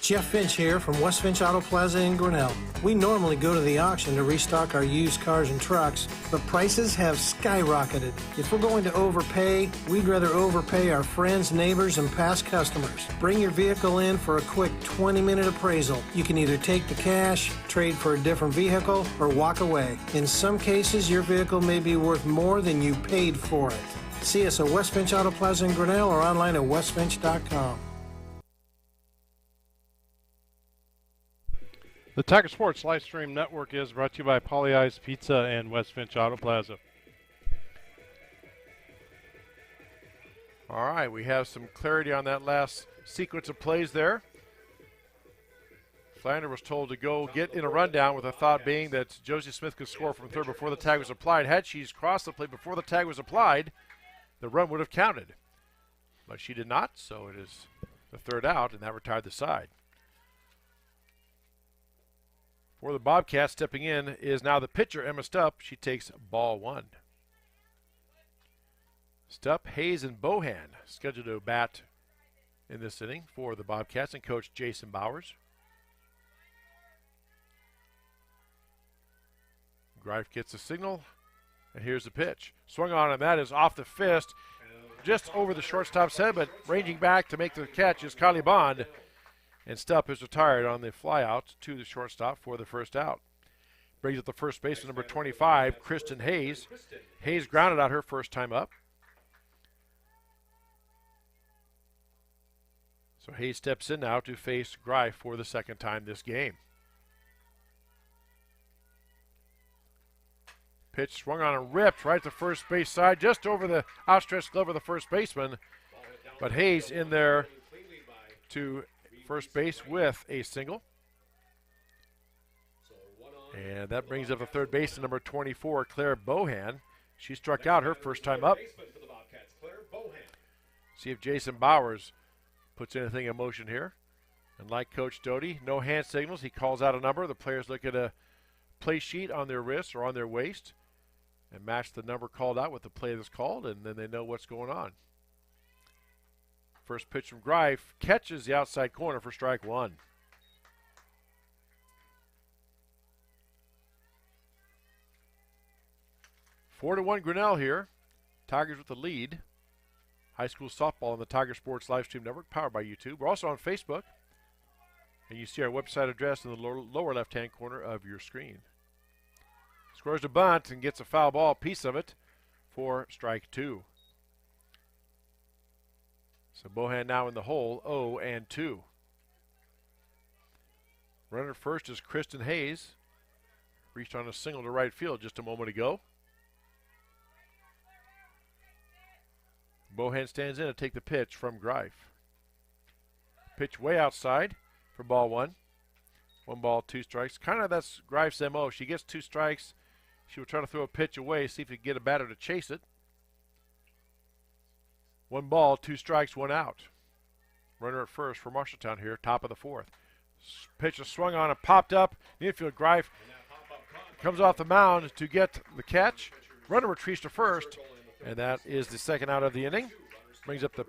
Jeff Finch here from West Finch Auto Plaza in Grinnell. We normally go to the auction to restock our used cars and trucks, but prices have skyrocketed. If we're going to overpay, we'd rather overpay our friends, neighbors, and past customers. Bring your vehicle in for a quick 20-minute appraisal. You can either take the cash, trade for a different vehicle, or walk away. In some cases, your vehicle may be worth more than you paid for it. See us at West Finch Auto Plaza in Grinnell or online at westfinch.com. The Tiger Sports live stream network is brought to you by Polly Eyes Pizza and West Finch Auto Plaza. All right, we have some clarity on that last sequence of plays there. Flander was told to go get in a rundown with a thought being that Josie Smith could score from third before the tag was applied. Had she crossed the plate before the tag was applied, the run would have counted. But she did not, so it is the third out, and that retired the side. For the Bobcats, stepping in is now the pitcher, Emma Stupp. She takes ball one. Stupp, Hayes, and Bohan scheduled to bat in this inning for the Bobcats and coach Jason Bowers. Greif gets a signal, and here's the pitch. Swung on, and that is off the fist, just over the shortstop's head, but ranging back to make the catch is Kylie Bond. And Stupp is retired on the flyout to the shortstop for the first out. Brings up the first baseman, number 25, Kristen Hayes. Hayes grounded out her first time up. So Hayes steps in now to face Greif for the second time this game. Pitch swung on and ripped right to first base side, just over the outstretched glove of the first baseman. But Hayes in there to first base with a single. And that brings up the third baseman, number 24, Claire Bohan. She struck out her first time up. See if Jason Bowers puts anything in motion here. And like Coach Doty, no hand signals. He calls out a number. The players look at a play sheet on their wrist or on their waist and match the number called out with the play that's called, and then they know what's going on. First pitch from Greif catches the outside corner for strike one. Four to 1 Grinnell here. Tigers with the lead. High school softball on the Tiger Sports live stream network, powered by YouTube. We're also on Facebook, and you see our website address in the lower left-hand corner of your screen. Scores a bunt and gets a foul ball piece of it for strike two. So Bohan now in the hole, 0-2. Runner first is Kristen Hayes. Reached on a single to right field just a moment ago. Bohan stands in to take the pitch from Greif. Pitch way outside for ball one. 1 ball, 2 strikes. Kind of that's Greif's MO. She gets 2 strikes. She will try to throw a pitch away, see if he can get a batter to chase it. 1 ball, 2 strikes, 1 out. Runner at first for Marshalltown here, top of the fourth. Pitch is swung on and popped up. The infield, Greif comes off the mound to get the catch. Runner retreats to first, and that is the second out of the inning. Brings up the,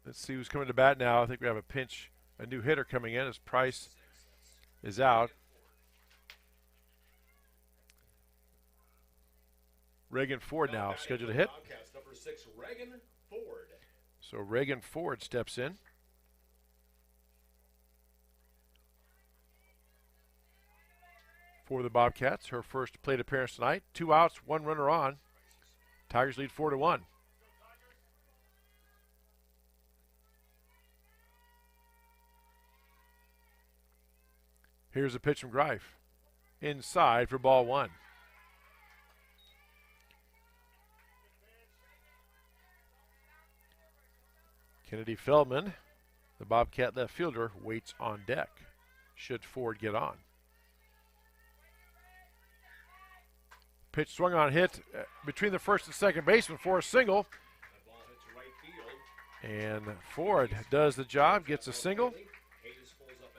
let's see who's coming to bat now. I think we have a pinch, a new hitter coming in as Price is out. Reagan Ford now scheduled to hit. So Reagan Ford steps in. For the Bobcats, her first plate appearance tonight. 2 outs, 1 runner on. Tigers lead 4-1. Here's a pitch from Greif. Inside for ball one. Kennedy Feldman, the Bobcat left fielder, waits on deck should Ford get on. Pitch swung on, hit between the first and second baseman for a single. And Ford does the job, gets a single.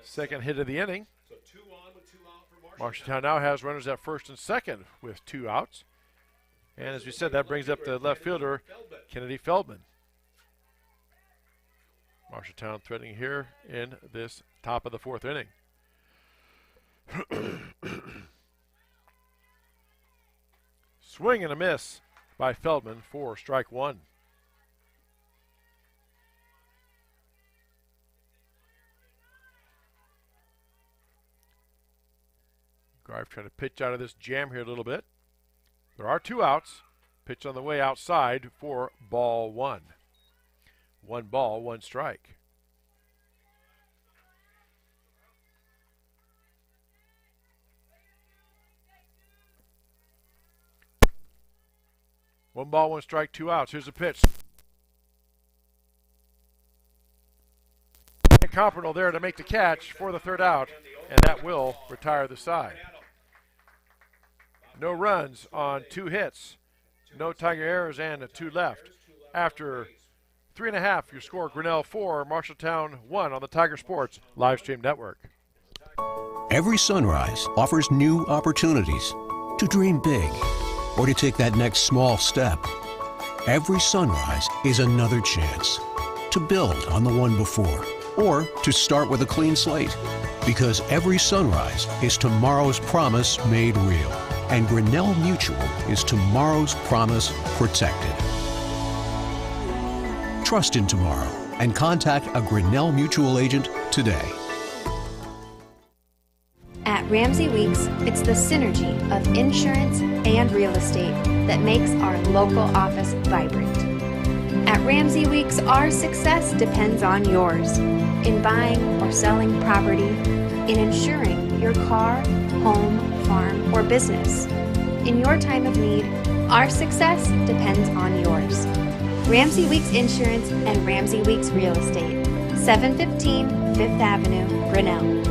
Second hit of the inning. Marshalltown now has runners at first and second with 2 outs. And as we said, that brings up the left fielder, Kennedy Feldman. Marshalltown threatening here in this top of the fourth inning. Swing and a miss by Feldman for strike one. Greif trying to pitch out of this jam here a little bit. There are 2 outs. Pitch on the way outside for ball one. 1 ball, 1 strike. 1 ball, 1 strike, 2 outs. Here's the pitch. And Compernal there to make the catch for the 3rd out, and that will retire the side. No runs on 2 hits, no Tiger errors, and 2 left. After 3.5, your score: Grinnell 4, Marshalltown 1 on the Tiger Sports live stream network. Every sunrise offers new opportunities to dream big or to take that next small step. Every sunrise is another chance to build on the one before or to start with a clean slate. Because every sunrise is tomorrow's promise made real. And Grinnell Mutual is tomorrow's promise protected. Trust in tomorrow and contact a Grinnell Mutual agent today. At Ramsey Weeks, it's the synergy of insurance and real estate that makes our local office vibrant. At Ramsey Weeks, our success depends on yours in buying or selling property, in insuring your car, home, farm, or business. In your time of need, our success depends on yours. Ramsey Weeks Insurance and Ramsey Weeks Real Estate, 715 5th Avenue, Grinnell.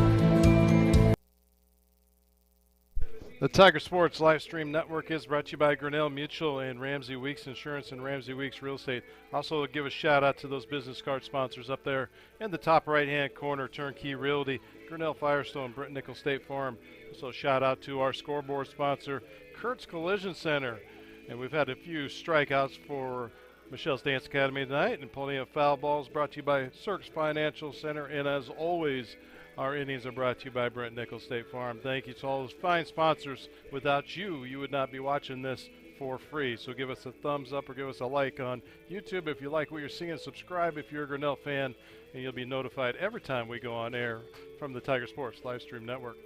The Tiger Sports live stream network is brought to you by Grinnell Mutual and Ramsey Weeks Insurance and Ramsey Weeks Real Estate. Also give a shout out to those business card sponsors up there in the top right hand corner: Turnkey Realty, Grinnell Firestone, Brent Nickel State Farm. Also shout out to our scoreboard sponsor, Kurt's Collision Center. And we've had a few strikeouts for Michelle's Dance Academy tonight and plenty of foul balls, brought to you by Cirques Financial Center. And as always, our innings are brought to you by Brent Nickel State Farm. Thank you to all those fine sponsors. Without you, you would not be watching this for free. So give us a thumbs up or give us a like on YouTube if you like what you're seeing. Subscribe if you're a Grinnell fan, and you'll be notified every time we go on air from the Tiger Sports live stream network.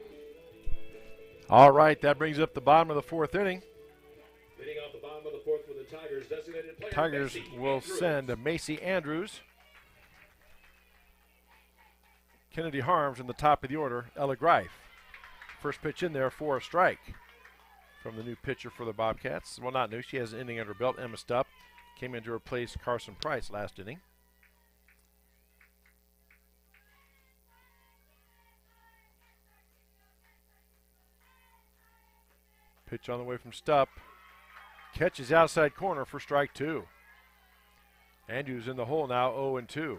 All right, that brings up the bottom of the 4th inning. Hitting off the bottom of the 4th with the Tigers designated player. Tigers Macy will Andrews. send Macy Andrews. Kennedy Harms in the top of the order, Ella Greif. First pitch in there for a strike from the new pitcher for the Bobcats. Well, not new. She has an inning under her belt. Emma Stupp came in to replace Carson Price last inning. Pitch on the way from Stupp. Catches outside corner for strike 2. Andrews in the hole now, 0-2.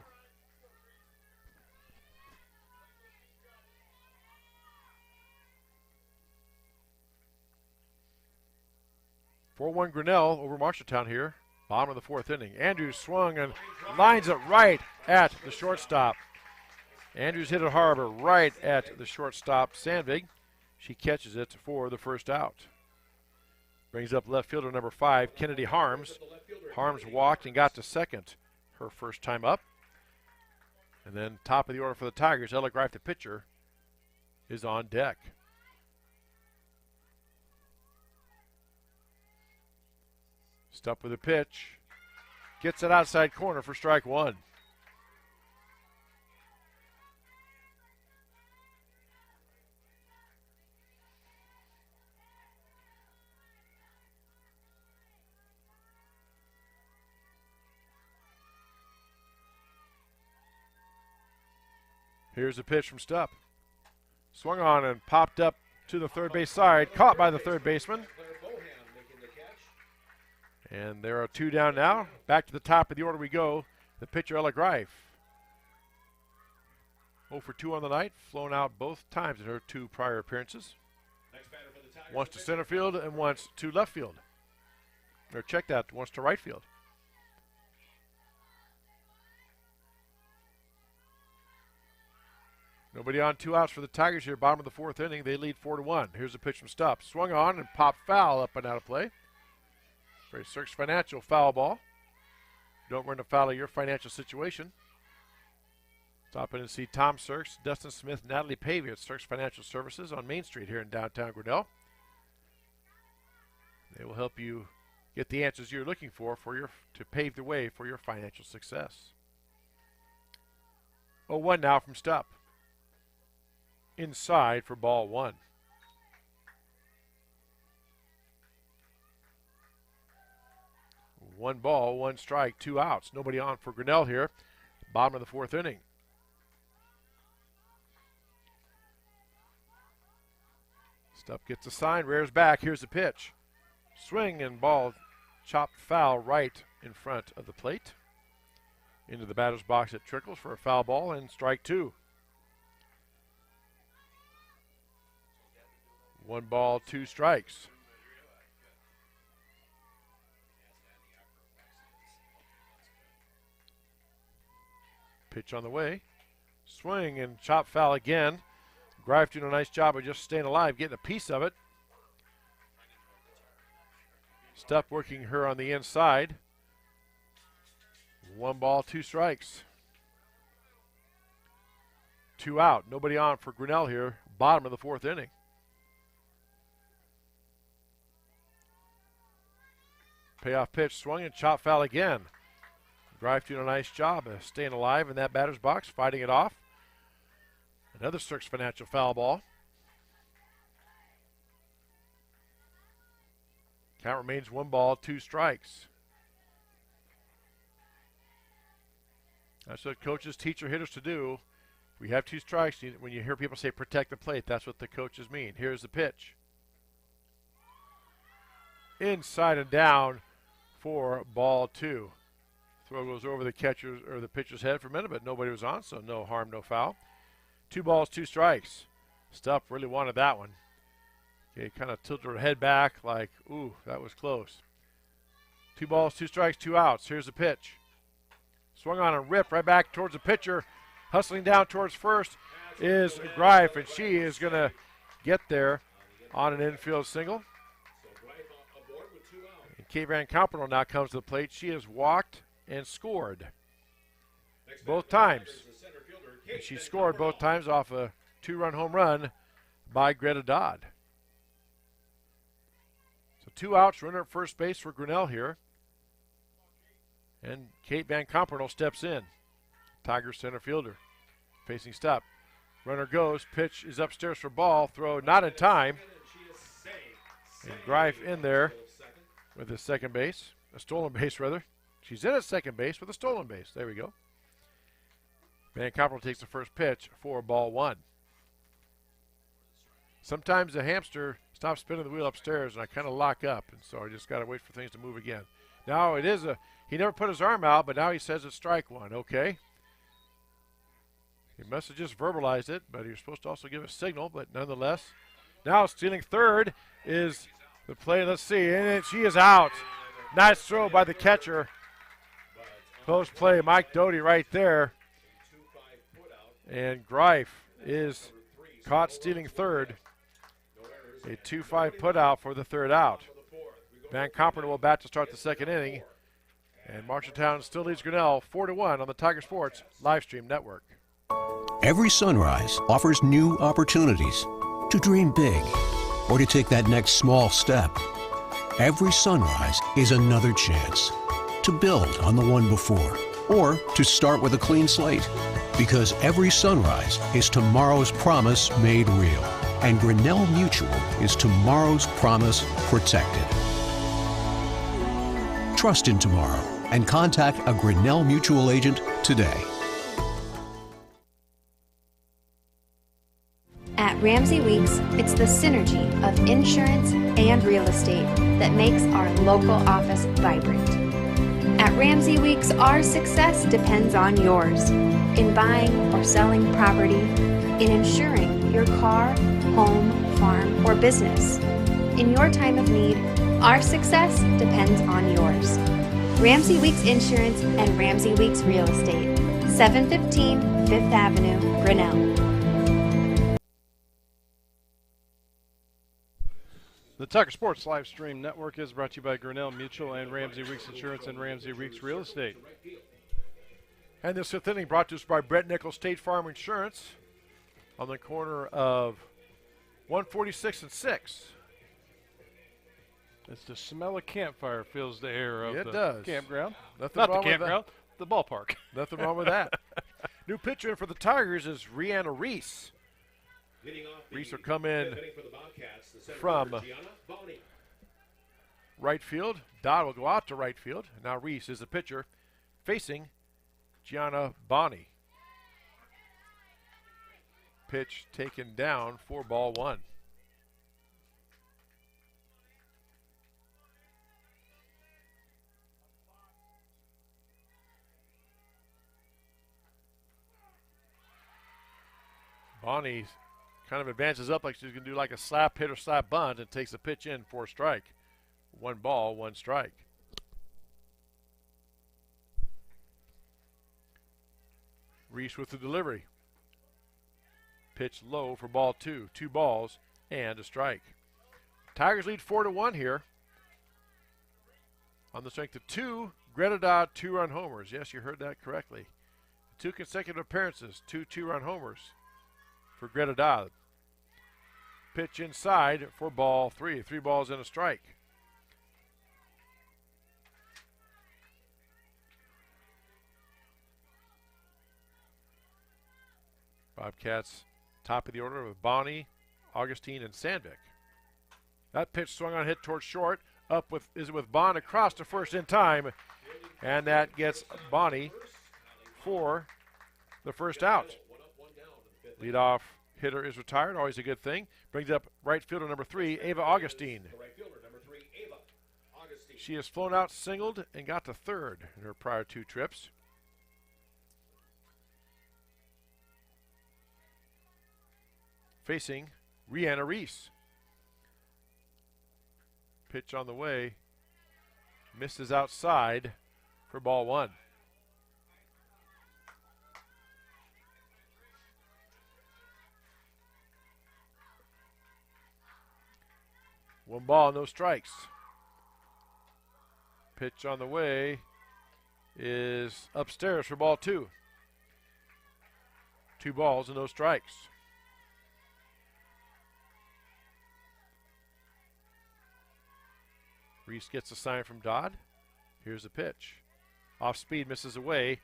(4-1) Grinnell over Marshalltown here. Bottom of the 4th inning. Andrews swung and lines it right at the shortstop. Andrews hit it hard, right at the shortstop, Sandvig. She catches it for the 1st out. Brings up left fielder number 5, Kennedy Harms. Harms walked and got to second her first time up. And then top of the order for the Tigers, Ella Greif, the pitcher, is on deck. Stupp with a pitch. Gets it outside corner for strike 1. Here's a pitch from Stupp. Swung on and popped up to the third base side. Caught by the third baseman. And there are 2 down now. Back to the top of the order we go. The pitcher, Ella Greif. 0 for 2 on the night. Flown out both times in her 2 prior appearances. Once to center field and once to left field. Or check that, once to right field. Nobody on, 2 outs for the Tigers here, bottom of the 4th inning. They lead 4-1. Here's a pitch from Stupp. Swung on and popped foul up and out of play. Very Cirques Financial foul ball. Don't run afoul of your financial situation. Stop in and see Tom Cirques, Dustin Smith, Natalie Pavey at Cirques Financial Services on Main Street here in downtown Grinnell. They will help you get the answers you're looking for to pave the way for your financial success. 0-1 now from Stupp. Inside for ball 1. 1 ball, 1 strike, 2 outs. Nobody on for Grinnell here. Bottom of the 4th inning. Stupp gets a sign, rears back. Here's the pitch. Swing and ball chopped foul right in front of the plate. Into the batter's box it trickles for a foul ball and strike 2. 1 ball, 2 strikes. Pitch on the way. Swing and chop foul again. Greif doing a nice job of just staying alive, getting a piece of it. Stupp working her on the inside. 1 ball, 2 strikes. 2 out. Nobody on for Grinnell here. Bottom of the 4th inning. Payoff pitch, swung and chop foul again. Greif doing a nice job of staying alive in that batter's box, fighting it off. Another Sturks Financial foul ball. Count remains 1 ball, 2 strikes. That's what coaches teach their hitters to do. We have 2 strikes. When you hear people say protect the plate, that's what the coaches mean. Here's the pitch. Inside and down for ball 2. Throw goes over the catcher's or the pitcher's head for a minute, but nobody was on, so no harm, no foul. 2 balls, 2 strikes. Stupp really wanted that one. Okay, kind of tilted her head back like, ooh, that was close. 2 balls, 2 strikes, 2 outs. Here's the pitch. Swung on and ripped right back towards the pitcher. Hustling down towards first is Greif, and she is going to get there on an infield single. And Kate Van Campanel now comes to the plate. She has walked and scored both times. And she scored both times off a 2-run home run by Greta Dodd. So 2 outs, runner at first base for Grinnell here. And Kate Van Campanel steps in. Tigers center fielder facing Stupp. Runner goes, pitch is upstairs for ball, throw not in time. And Greif in there with his second base, a stolen base rather. She's in at second base with a stolen base. There we go. Van Campanel takes the first pitch for ball 1. Sometimes the hamster stops spinning the wheel upstairs and I kind of lock up, and so I just got to wait for things to move again. Now it is he never put his arm out, but now he says it's strike 1. Okay. He must have just verbalized it, but he was supposed to also give a signal, but nonetheless. Now stealing third is the play. Let's see, and she is out. Nice throw by the catcher. Close play, Mike Doty right there. And Greif is caught stealing third. A 2-5 put out for the 3rd out. Van Campanel will bat to start the 2nd inning. And Marshalltown still leads Grinnell 4-1 on the Tiger Sports Livestream Network. Every sunrise offers new opportunities to dream big or to take that next small step. Every sunrise is another chance to build on the one before or to start with a clean slate. Because every sunrise is tomorrow's promise made real. And Grinnell Mutual is tomorrow's promise protected. Trust in tomorrow and contact a Grinnell Mutual agent today. At Ramsey Weeks, it's the synergy of insurance and real estate that makes our local office vibrant. At Ramsey Weeks, our success depends on yours in buying or selling property, in insuring your car, home, farm, or business. In your time of need, our success depends on yours. Ramsey Weeks Insurance and Ramsey Weeks Real Estate, 715 5th Avenue, Grinnell. The Tiger Sports Livestream Network is brought to you by Grinnell Mutual and Ramsey Weeks Insurance and Ramsey Weeks Real Estate. And this 5th inning brought to us by Brett Nichols State Farm Insurance on the corner of 146 and 6. It's the smell of campfire fills the air of It the does. campground. Nothing Not wrong the with campground, the ballpark. Nothing wrong with that. New pitcher in for the Tigers is Rihanna Reese. Reese will come in from right field. Dodd will go out to right field. Now Reese is the pitcher facing Gianna Bonney. Pitch taken down for ball one. Bonnie kind of advances up like she's going to do like a slap hit or slap bunt and takes the pitch in for a strike. 1 ball, 1 strike. Reese with the delivery. Pitch low for ball 2. 2 balls and a strike. Tigers lead 4-1 here. On the strength of 2 Greta Dodd 2-run homers. Yes, you heard that correctly. 2 consecutive appearances, 2 2-run homers for Greta Dodd. Pitch inside for ball 3. 3 balls and a strike. Bobcats top of the order with Bonnie, Augustine, and Sandvik. That pitch swung on, hit towards short. Up with Bond across to first in time. And that gets Bonnie for the first out. Leadoff hitter is retired, always a good thing. Brings up right fielder number 3, Ava Augustine. She has flown out, singled, and got to third in her prior 2 trips. Facing Rihanna Reese. Pitch on the way. Misses outside for ball 1. One ball, no strikes. Pitch on the way is upstairs for ball 2. 2 balls and no strikes. Reese gets a sign from Dodd. Here's the pitch. Off speed, misses away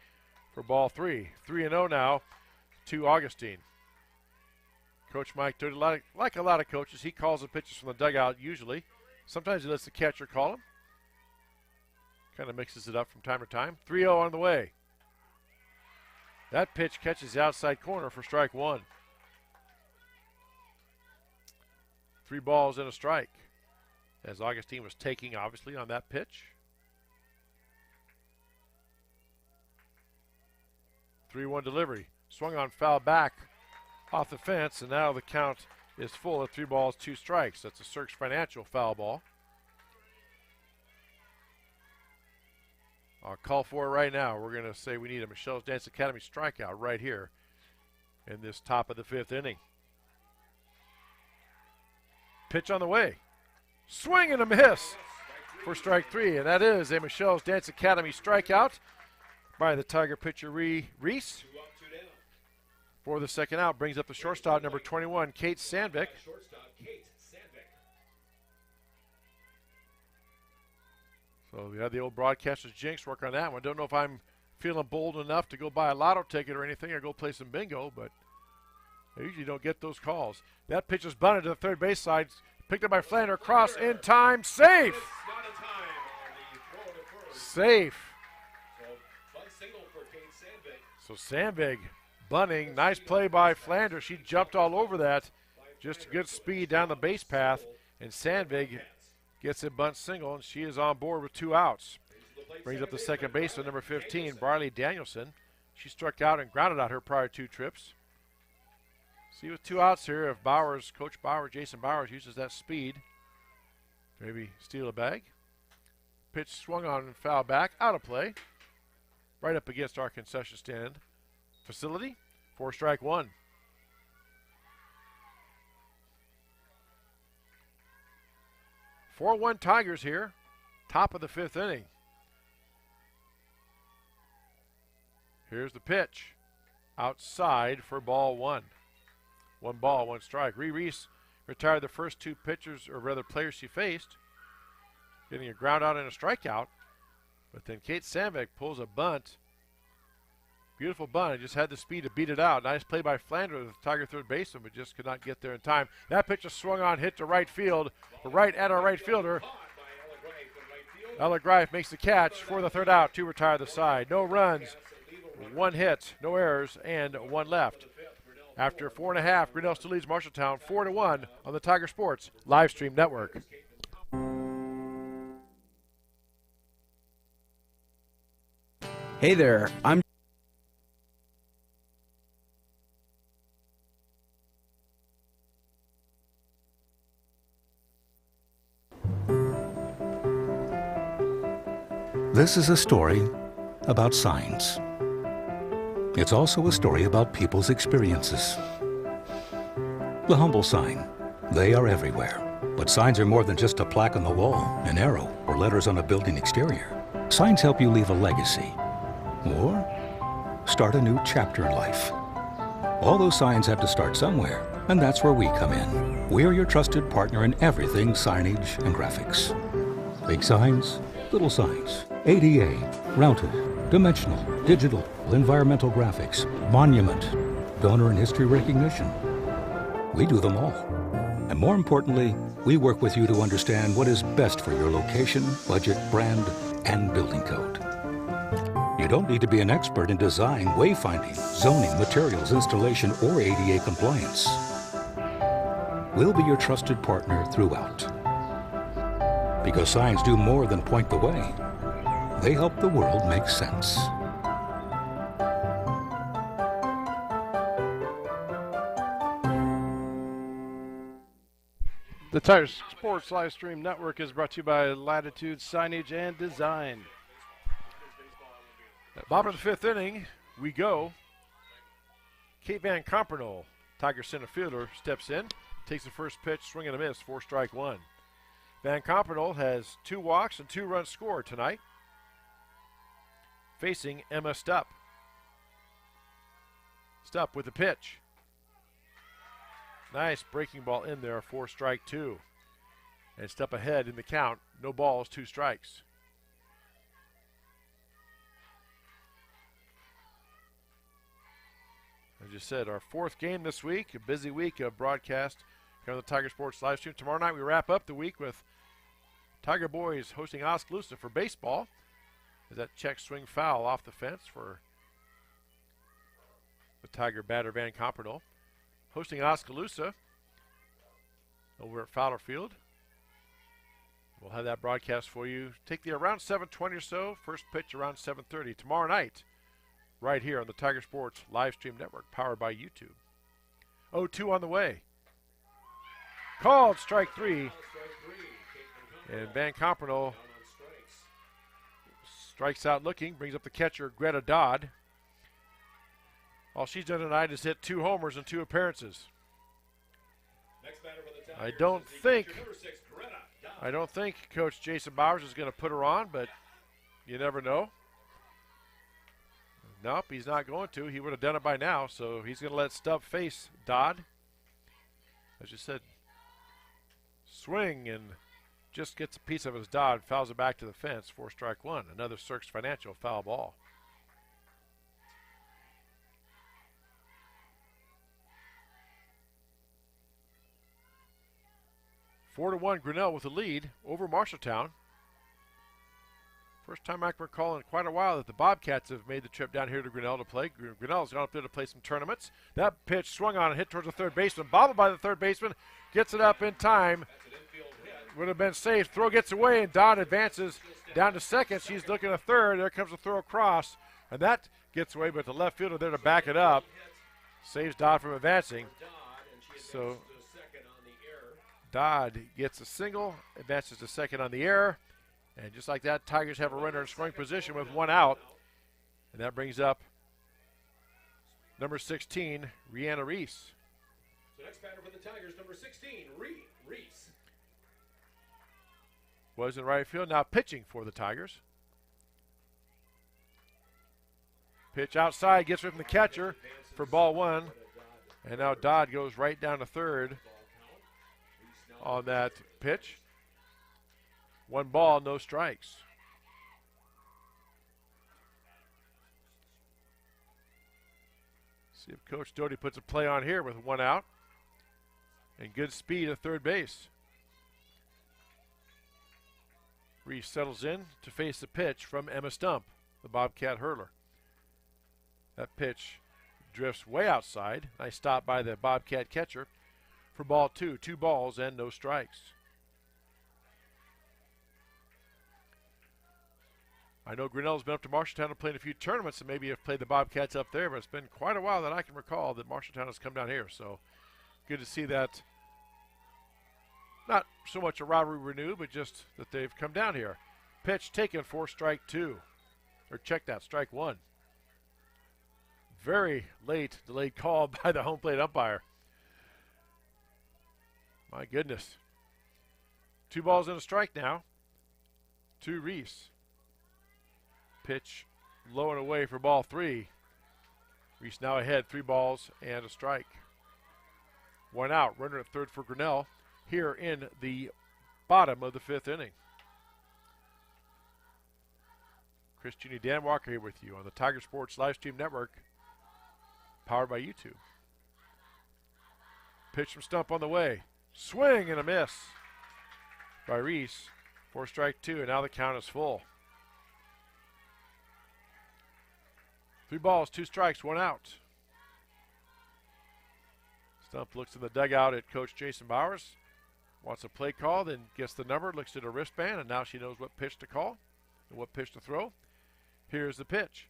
for ball 3. 3-0 now to Augustine. Coach Mike Doty, like a lot of coaches, he calls the pitches from the dugout usually. Sometimes he lets the catcher call them. Kind of mixes it up from time to time. 3-0 on the way. That pitch catches the outside corner for strike 1. 3 balls and a strike. As Augustine was taking, obviously, on that pitch. 3-1 delivery. Swung on, foul back off the fence, and now the count is full at 3 balls, 2 strikes. That's a Cirques Financial foul ball. I'll call for it right now. We're going to say we need a Michelle's Dance Academy strikeout right here in this top of the 5th inning. Pitch on the way. Swing and a miss for strike 3, and that is a Michelle's Dance Academy strikeout by the Tiger pitcher Reese. For the second out, brings up the shortstop, number 21, Kate Sandvik. So we had the old broadcaster's jinx work on that one. Don't know if I'm feeling bold enough to go buy a lotto ticket or anything or go play some bingo, but I usually don't get those calls. That pitch is bunted to the third base side. Picked up by Flander, cross in time, safe! Safe. So Sandvik bunting, nice play by Flander. She jumped all over that. Just good speed down the base path, and Sandvik gets a bunt single, and she is on board with 2 outs. Brings up the second baseman, number 15, Barley Danielson. She struck out and grounded out her prior 2 trips. See with 2 outs here, if Coach Bowers, Jason Bowers, uses that speed, maybe steal a bag. Pitch swung on and foul back, out of play. Right up against our concession stand facility for strike 1. "4-1 Tigers here, top of the 5th inning. Here's the pitch, outside for ball 1. 1 ball, 1 strike. Reese retired the first 2 pitchers, or rather players she faced, getting a ground out and a strikeout. But then Kate Sandvik pulls a bunt. Beautiful bunt. Just had the speed to beat it out. Nice play by Flander, the Tiger third baseman, but just could not get there in time. That pitch is swung on, hit to right field, right at our right fielder. Ella Greif makes the catch for the third out to retire the side. No runs, 1 hit, no errors, and 1 left. After 4.5, Grinnell still leads Marshalltown 4-1 on the Tiger Sports live stream network. Hey there, I'm This is a story about signs. It's also a story about people's experiences. The humble sign, they are everywhere. But signs are more than just a plaque on the wall, an arrow, or letters on a building exterior. Signs help you leave a legacy or start a new chapter in life. All those signs have to start somewhere, and that's where we come in. We're your trusted partner in everything signage and graphics. Big signs, little signs, ADA, routed, dimensional, digital, environmental graphics, monument, donor and history recognition. We do them all. And more importantly, we work with you to understand what is best for your location, budget, brand, and building code. You don't need to be an expert in design, wayfinding, zoning, materials, installation, or ADA compliance. We'll be your trusted partner throughout. Because signs do more than point the way. They help the world make sense. The Tiger Sports Live Stream Network is brought to you by Latitude Signage and Design. Bottom of the 5th inning, we go. Kate Van Compernol, Tiger center fielder, steps in, takes the first pitch, swing and a miss, 4-strike-1. Van Compernol has 2 walks and 2 runs scored tonight, facing Emma Stupp. Stupp with the pitch. Nice breaking ball in there, 4-strike-2. And Stupp ahead in the count, no balls, 2 strikes. As you said, our 4th game this week, a busy week of broadcast here on the Tiger Sports live stream. Tomorrow night we wrap up the week with Tiger Boys hosting Oskaloosa for baseball. As that check swing foul off the fence for the Tiger batter Van Compernol. Hosting Oskaloosa over at Fowler Field. We'll have that broadcast for you. Take the around 7:20 or so. First pitch around 7:30 tomorrow night. Right here on the Tiger Sports live stream network, powered by YouTube. 0-2 on the way. Called strike 3. And Van Compernol strikes out looking, brings up the catcher, Greta Dodd. All she's done tonight is hit 2 homers in 2 appearances. I don't think Coach Jason Bowers is going to put her on, but you never know. Nope, he's not going to. He would have done it by now, so he's going to let Stubb face Dodd. As you said, swing and just gets a piece of his Dodd, fouls it back to the fence, 4-strike-1. Another Cirques Financial foul ball. Four to 1, Grinnell with the lead over Marshalltown. First time I can recall in quite a while that the Bobcats have made the trip down here to Grinnell to play. Grinnell's gone up there to play some tournaments. That pitch swung on and hit towards the third baseman. Bobbled by the third baseman. Gets it up in time. Would have been safe. Throw gets away, and Dodd advances down to second. She's looking at third. There comes a throw across, and that gets away, but the left fielder there to back it up. Saves Dodd from advancing. So Dodd gets a single, advances to second on the error. And just like that, Tigers have a runner in scoring position with 1 out. And that brings up number 16, Rihanna Reese. So next batter for the Tigers, number 16, Reese. Was in right field, now pitching for the Tigers. Pitch outside, gets it from the catcher for ball 1. And now Dodd goes right down to third on that pitch. 1 ball, no strikes. See if Coach Doty puts a play on here with 1 out. And good speed at third base. Reese settles in to face the pitch from Emma Stump, the Bobcat hurler. That pitch drifts way outside. Nice stop by the Bobcat catcher for ball 2. 2 balls and no strikes. I know Grinnell's been up to Marshalltown and played a few tournaments and maybe have played the Bobcats up there, but it's been quite a while that I can recall that Marshalltown has come down here. So good to see that. Not so much a rivalry renewed, but just that they've come down here. Pitch taken for strike 2. Or check that, strike 1. Very late delayed call by the home plate umpire. My goodness. 2 balls and a strike now to Reese. Pitch low and away for ball 3. Reese now ahead, 3 balls and a strike. 1 out, runner at third for Grinnell here in the bottom of the 5th inning. Chris Junie, Dan Walker here with you on the Tiger Sports Livestream Network, powered by YouTube. Pitch from Stump on the way. Swing and a miss by Reese for strike 2, and now the count is full. 3 balls, 2 strikes, 1 out. Stump looks in the dugout at Coach Jason Bowers. Wants a play call, then gets the number, looks at her wristband, and now she knows what pitch to call and what pitch to throw. Here's the pitch.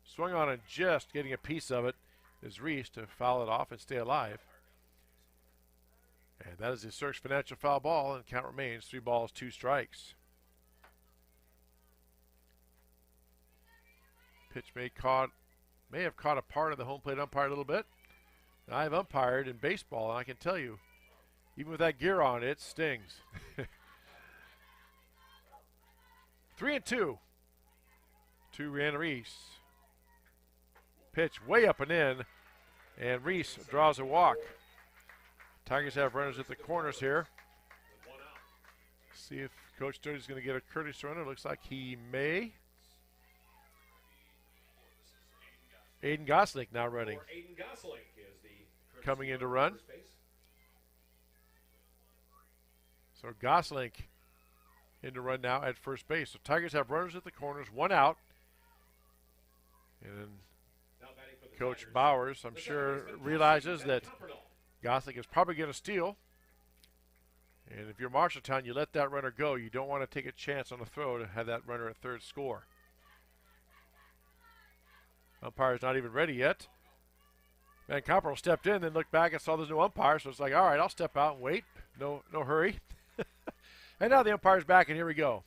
Swung on and just getting a piece of it is Reese to foul it off and stay alive. And that is the Search Financial foul ball, and count remains 3 balls, 2 strikes. Pitch may have caught a part of the home plate umpire a little bit. Now, I've umpired in baseball, and I can tell you, even with that gear on, it stings. 3-2 to Rihanna Reese. Pitch way up and in, and Reese draws a walk. Tigers have runners at the corners here. See if Coach Doty's going to get a courteous runner. Looks like he may. Aiden Gosling now running. Coming in to run. So Gosling in to run now at first base. So Tigers have runners at the corners, 1 out. And Coach Bowers, I'm sure, realizes that Gosling is probably going to steal. And if you're Marshalltown, you let that runner go. You don't want to take a chance on a throw to have that runner at third score. Umpire's not even ready yet. Van Copperl stepped in, then looked back and saw there's no umpire, so it's like, all right, I'll step out and wait. No hurry. And now the umpire's back, and here we go.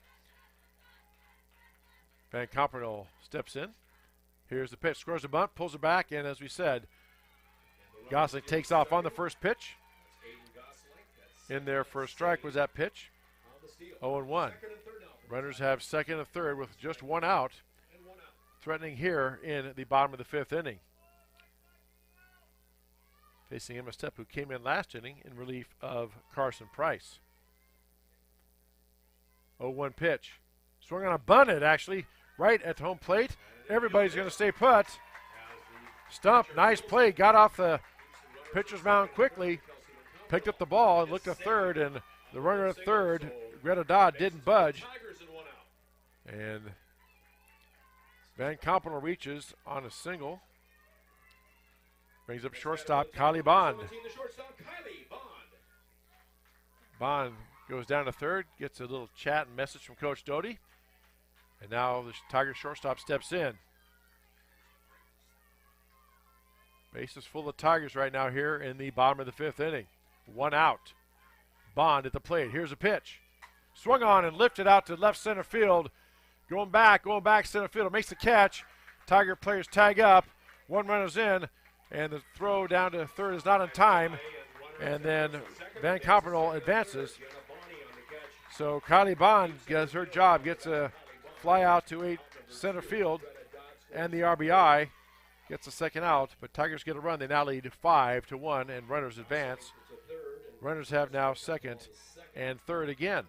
Van Copperl steps in. Here's the pitch. Scores a bunt, pulls it back, and as we said, Gosling takes off on the first pitch. In there for a strike was that pitch. 0-1. Runners have second and third with just 1 out. Threatening here in the bottom of the 5th inning. Facing Emma Stepp, who came in last inning in relief of Carson Price. 0-1 pitch. Swung on a bunted, actually, right at home plate. Everybody's going to stay put. Stump, nice play, got off the pitcher's mound quickly, picked up the ball and looked at third, and the runner at third, Greta Dodd, didn't budge. And Van Compel reaches on a single. Brings up shortstop Kylie Bond. Bond goes down to third, gets a little chat and message from Coach Doty. And now the Tiger shortstop steps in. Base is full of Tigers right now here in the bottom of the 5th inning. 1 out. Bond at the plate. Here's a pitch. Swung on and lifted out to left center field. Going back center field. Makes the catch. Tiger players tag up. 1 runner's in. And the throw down to third is not on time. And then Van Copperl advances. So Kylie Bond does her job. Gets a fly out to center field. And the RBI. Gets a second out, but Tigers get a run. They now lead 5-1, and runners advance. Runners have now second and third again.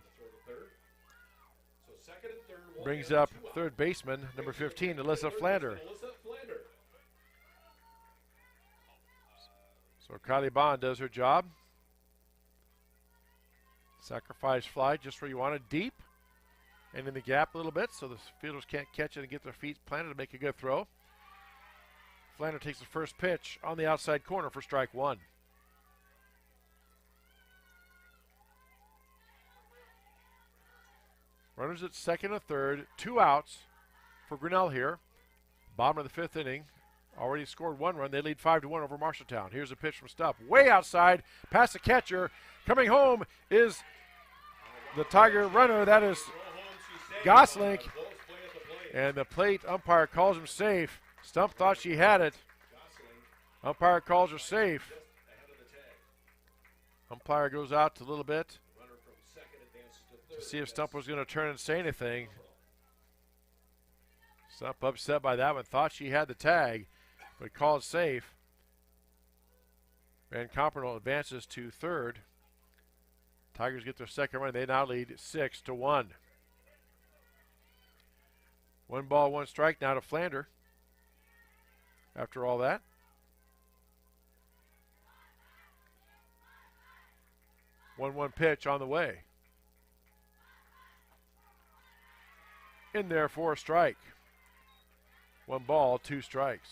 Brings up third baseman, number 15, Alyssa Flander. So Kylie Bond does her job. Sacrifice fly just where you want it, deep. and in the gap a little bit so the fielders can't catch it and get their feet planted to make a good throw. Flander takes the first pitch on the outside corner for strike one. Runners at second and third, 2 outs for Grinnell here. Bottom of the fifth inning. Already scored 1 run. They lead 5-1 over Marshalltown. Here's a pitch from Stupp. Way outside, past the catcher. Coming home is the Tiger runner. That is Goslink. And the plate umpire calls him safe. Stupp thought she had it. Umpire calls her safe. Umpire goes out a little bit to see if Stupp was going to turn and say anything. Stupp upset by that one. Thought she had the tag, but called safe. Van Compernal advances to third. Tigers get their second run. They now lead 6-1. 1 ball, 1 strike now to Flander. After all that. One pitch on the way. In there for a strike. 1 ball, 2 strikes.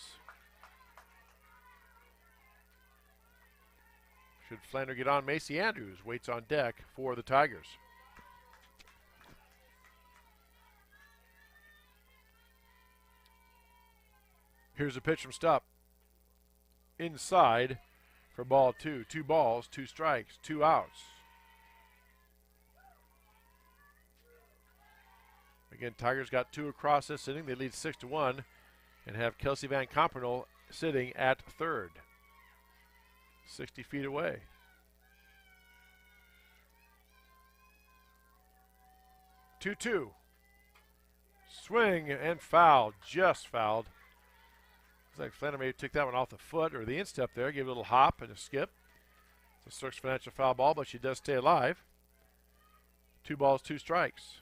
Should Flander get on, Macy Andrews waits on deck for the Tigers. Here's a pitch from Stupp. Inside for ball 2. 2 balls, 2 strikes, 2 outs. Again, Tigers got 2 across this inning. They lead 6-1 and have Kelsey Van Compernal sitting at third. 60 feet away. Two. Swing and foul. Just fouled. Looks like Flander may take that one off the foot or the instep there. Give it a little hop and a skip. It's a Sterks Financial foul ball, but she does stay alive. 2 balls, 2 strikes.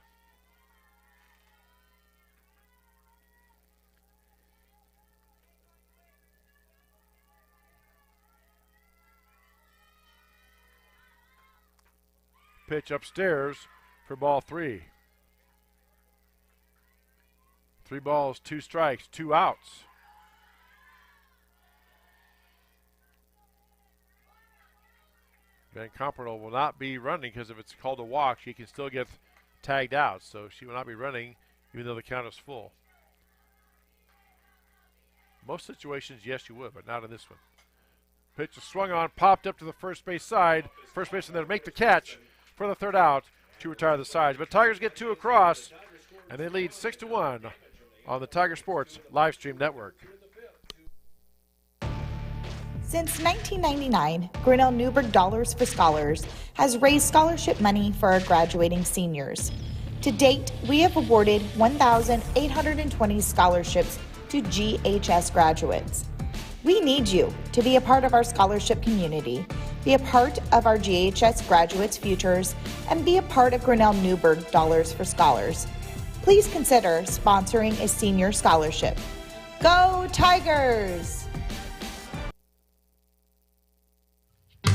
Pitch upstairs for ball 3. 3 balls, 2 strikes, 2 outs. Van Compernal will not be running because if it's called a walk, she can still get tagged out. So she will not be running even though the count is full. Most situations, yes, you would, but not in this one. Pitch is swung on, popped up to the first base side. First baseman there to make the catch for the third out to retire the sides. But Tigers get 2 across, and they lead 6-1 on the Tiger Sports live stream network. Since 1999, Grinnell Newberg Dollars for Scholars has raised scholarship money for our graduating seniors. To date, we have awarded 1,820 scholarships to GHS graduates. We need you to be a part of our scholarship community, be a part of our GHS graduates' futures, and be a part of Grinnell Newberg Dollars for Scholars. Please consider sponsoring a senior scholarship. Go Tigers!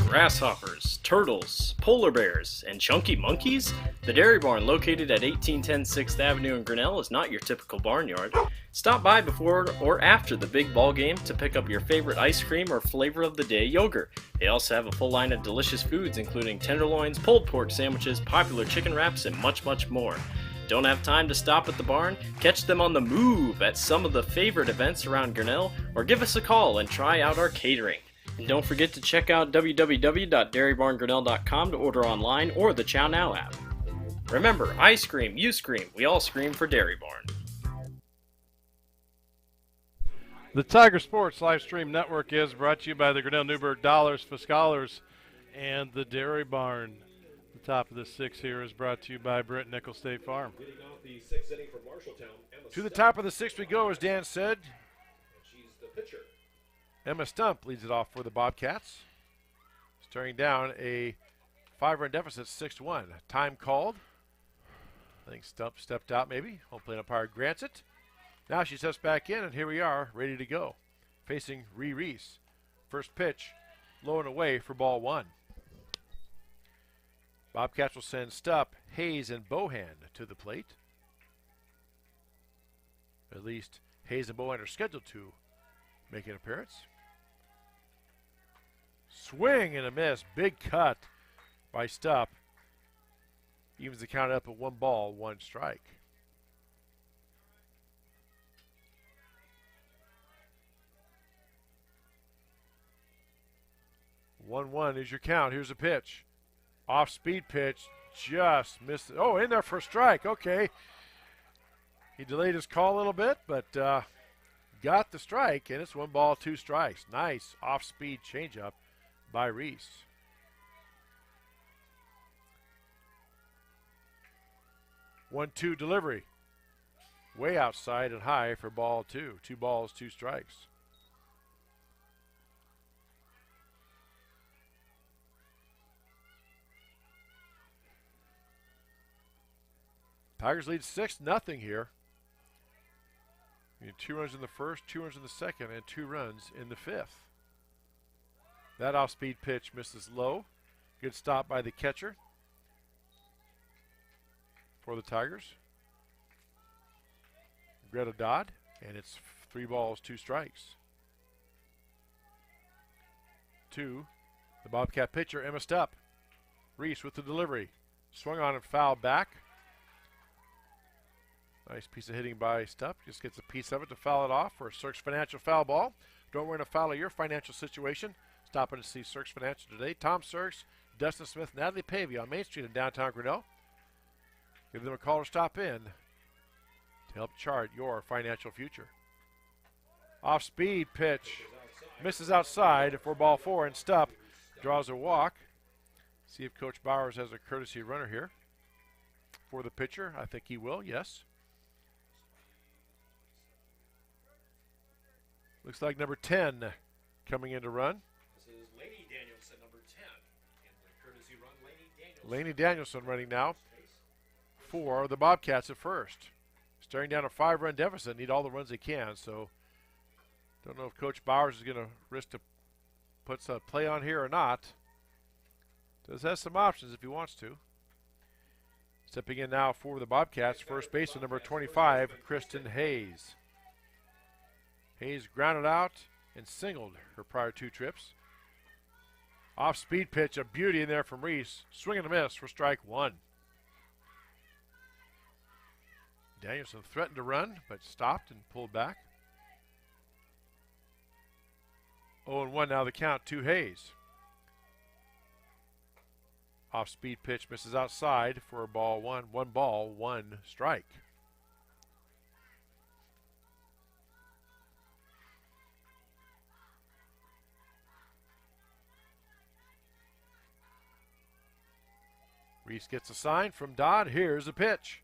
Grasshoppers, turtles, polar bears, and chunky monkeys? The Dairy Barn, located at 1810 6th Avenue in Grinnell, is not your typical barnyard. Stop by before or after the big ball game to pick up your favorite ice cream or flavor of the day yogurt. They also have a full line of delicious foods including tenderloins, pulled pork sandwiches, popular chicken wraps, and much, much more. Don't have time to stop at the barn? Catch them on the move at some of the favorite events around Grinnell, or give us a call and try out our catering. And don't forget to check out www.dairybarngrinnell.com to order online or the Chow Now app. Remember, I scream, you scream, we all scream for Dairy Barn. The Tiger Sports live stream network is brought to you by the Grinnell Newberg Dollars for Scholars and the Dairy Barn. The top of the 6 here is brought to you by Brent Nickel State Farm. To the top of the 6 we go, as Dan said. She's the pitcher. Emma Stump leads it off for the Bobcats. Staring down a 5-run deficit, 6-1. Time called. I think Stump stepped out maybe. Home plate umpire grants it. Now she steps back in, and here we are, ready to go. Facing Reese. First pitch, low and away for ball 1. Bobcats will send Stupp, Hayes, and Bohan to the plate. At least Hayes and Bowen are scheduled to make an appearance. Swing and a miss. Big cut by Stupp. Evens the count up at 1 ball, 1 strike. One is your count. Here's a pitch. Off-speed pitch. Just missed it. Oh, in there for a strike. Okay. He delayed his call a little bit, but got the strike, and it's 1 ball, 2 strikes. Nice off-speed changeup by Reese. One-two delivery. Way outside and high for ball 2. 2 balls, 2 strikes. Tigers lead 6-0 here. 2 runs in the first, 2 runs in the second, and 2 runs in the fifth. That off-speed pitch misses low. Good stop by the catcher for the Tigers. Greta Dodd, and it's 3 balls, 2 strikes. 2, the Bobcat pitcher, Emma Stupp. Reese with the delivery. Swung on and fouled back. Nice piece of hitting by Stupp. Just gets a piece of it to foul it off for a Cirques Financial foul ball. Don't worry to foul of your financial situation. Stop in to see Cirques Financial today. Tom Cirques, Dustin Smith, Natalie Pavey on Main Street in downtown Grinnell. Give them a call or stop in to help chart your financial future. Off-speed pitch. Misses outside for ball 4, and Stupp draws a walk. See if Coach Bowers has a courtesy runner here for the pitcher. I think he will, yes. Looks like number 10 coming in to run. This is Lainey Danielson, number 10. And the courtesy run, Lainey Danielson. Lainey Danielson running now for the Bobcats at first. Staring down a 5-run deficit, need all the runs they can. So don't know if Coach Bowers is going to risk to put a play on here or not. Does have some options if he wants to. Stepping in now for the Bobcats, first baseman number 25, Kristen Hayes. Hayes grounded out and singled her prior 2 trips. Off-speed pitch, a beauty in there from Reese. Swing and a miss for strike 1. Danielson threatened to run, but stopped and pulled back. 0-1 now the count to Hayes. Off-speed pitch misses outside for a ball 1. 1 ball, 1 strike. Reese gets a sign from Dodd. Here's a pitch.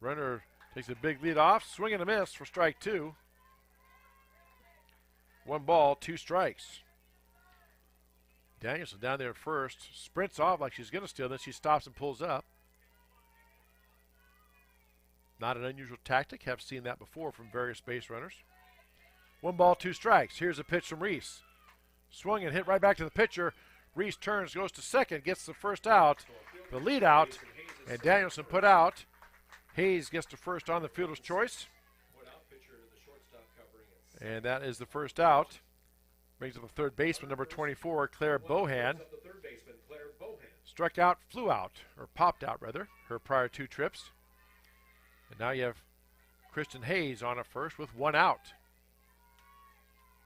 Runner takes a big lead off. Swing and a miss for strike 2. 1 ball, 2 strikes. Danielson down there at first. Sprints off like she's going to steal. Then she stops and pulls up. Not an unusual tactic. Have seen that before from various base runners. 1 ball, 2 strikes. Here's a pitch from Reese. Swung and hit right back to the pitcher. Reese turns, goes to second, gets the first out. The lead out, and Danielson put out. Hayes gets to first on the fielder's choice. And that is the first out. Brings up the third baseman, number 24, Claire Bohan. Struck out, flew out, or popped out rather, her prior 2 trips. And now you have Kristen Hayes on at first with 1 out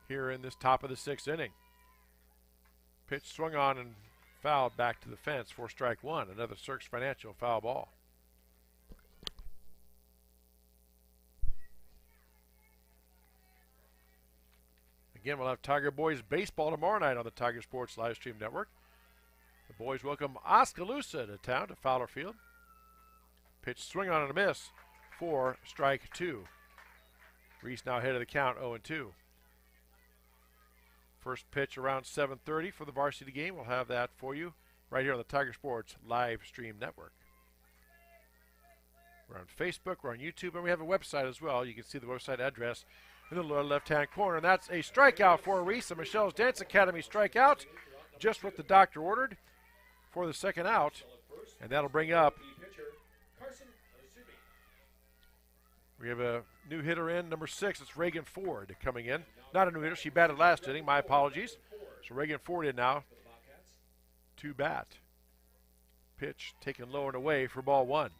here in this top of the 6th inning. Pitch swung on and fouled back to the fence for strike 1. Another Cirques Financial foul ball. Again, we'll have Tiger Boys baseball tomorrow night on the Tiger Sports Live Stream Network. The boys welcome Oskaloosa to town to Fowler Field. Pitch swing on and a miss for strike 2. Reese now ahead of the count, 0-2. First pitch around 7:30 for the varsity game. We'll have that for you right here on the Tiger Sports Live Stream Network. We're on Facebook, we're on YouTube, and we have a website as well. You can see the website address in the lower left-hand corner. And that's a strikeout for Reese, a Michelle's Dance Academy strikeout. Just what the doctor ordered for the second out. And that'll bring up We have a new hitter in, number 6. It's Reagan Ford coming in. Not a new hitter. She batted last inning. My apologies. So Reagan Ford in now to bat. Pitch taken low and away for ball 1.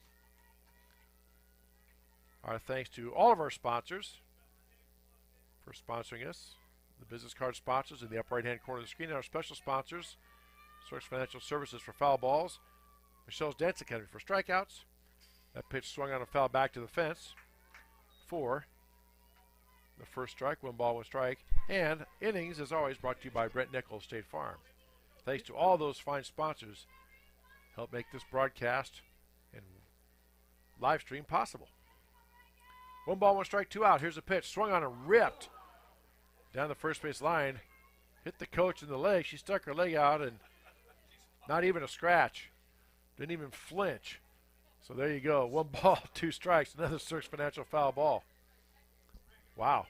Our thanks to all of our sponsors for sponsoring us. The business card sponsors in the upper right-hand corner of the screen. And our special sponsors, Source Financial Services for foul balls, Michelle's Dance Academy for strikeouts. That pitch swung on a foul back to the fence for the first strike, 1 ball, 1 strike. And innings, as always, brought to you by Brett Nichols, State Farm. Thanks to all those fine sponsors, help make this broadcast and live stream possible. 1 ball, 1 strike, 2 out. Here's a pitch, swung on and ripped down the first base line. Hit the coach in the leg. She stuck her leg out and not even a scratch. Didn't even flinch. So there you go. 1 ball, 2 strikes. Another Source Financial foul ball. Wow.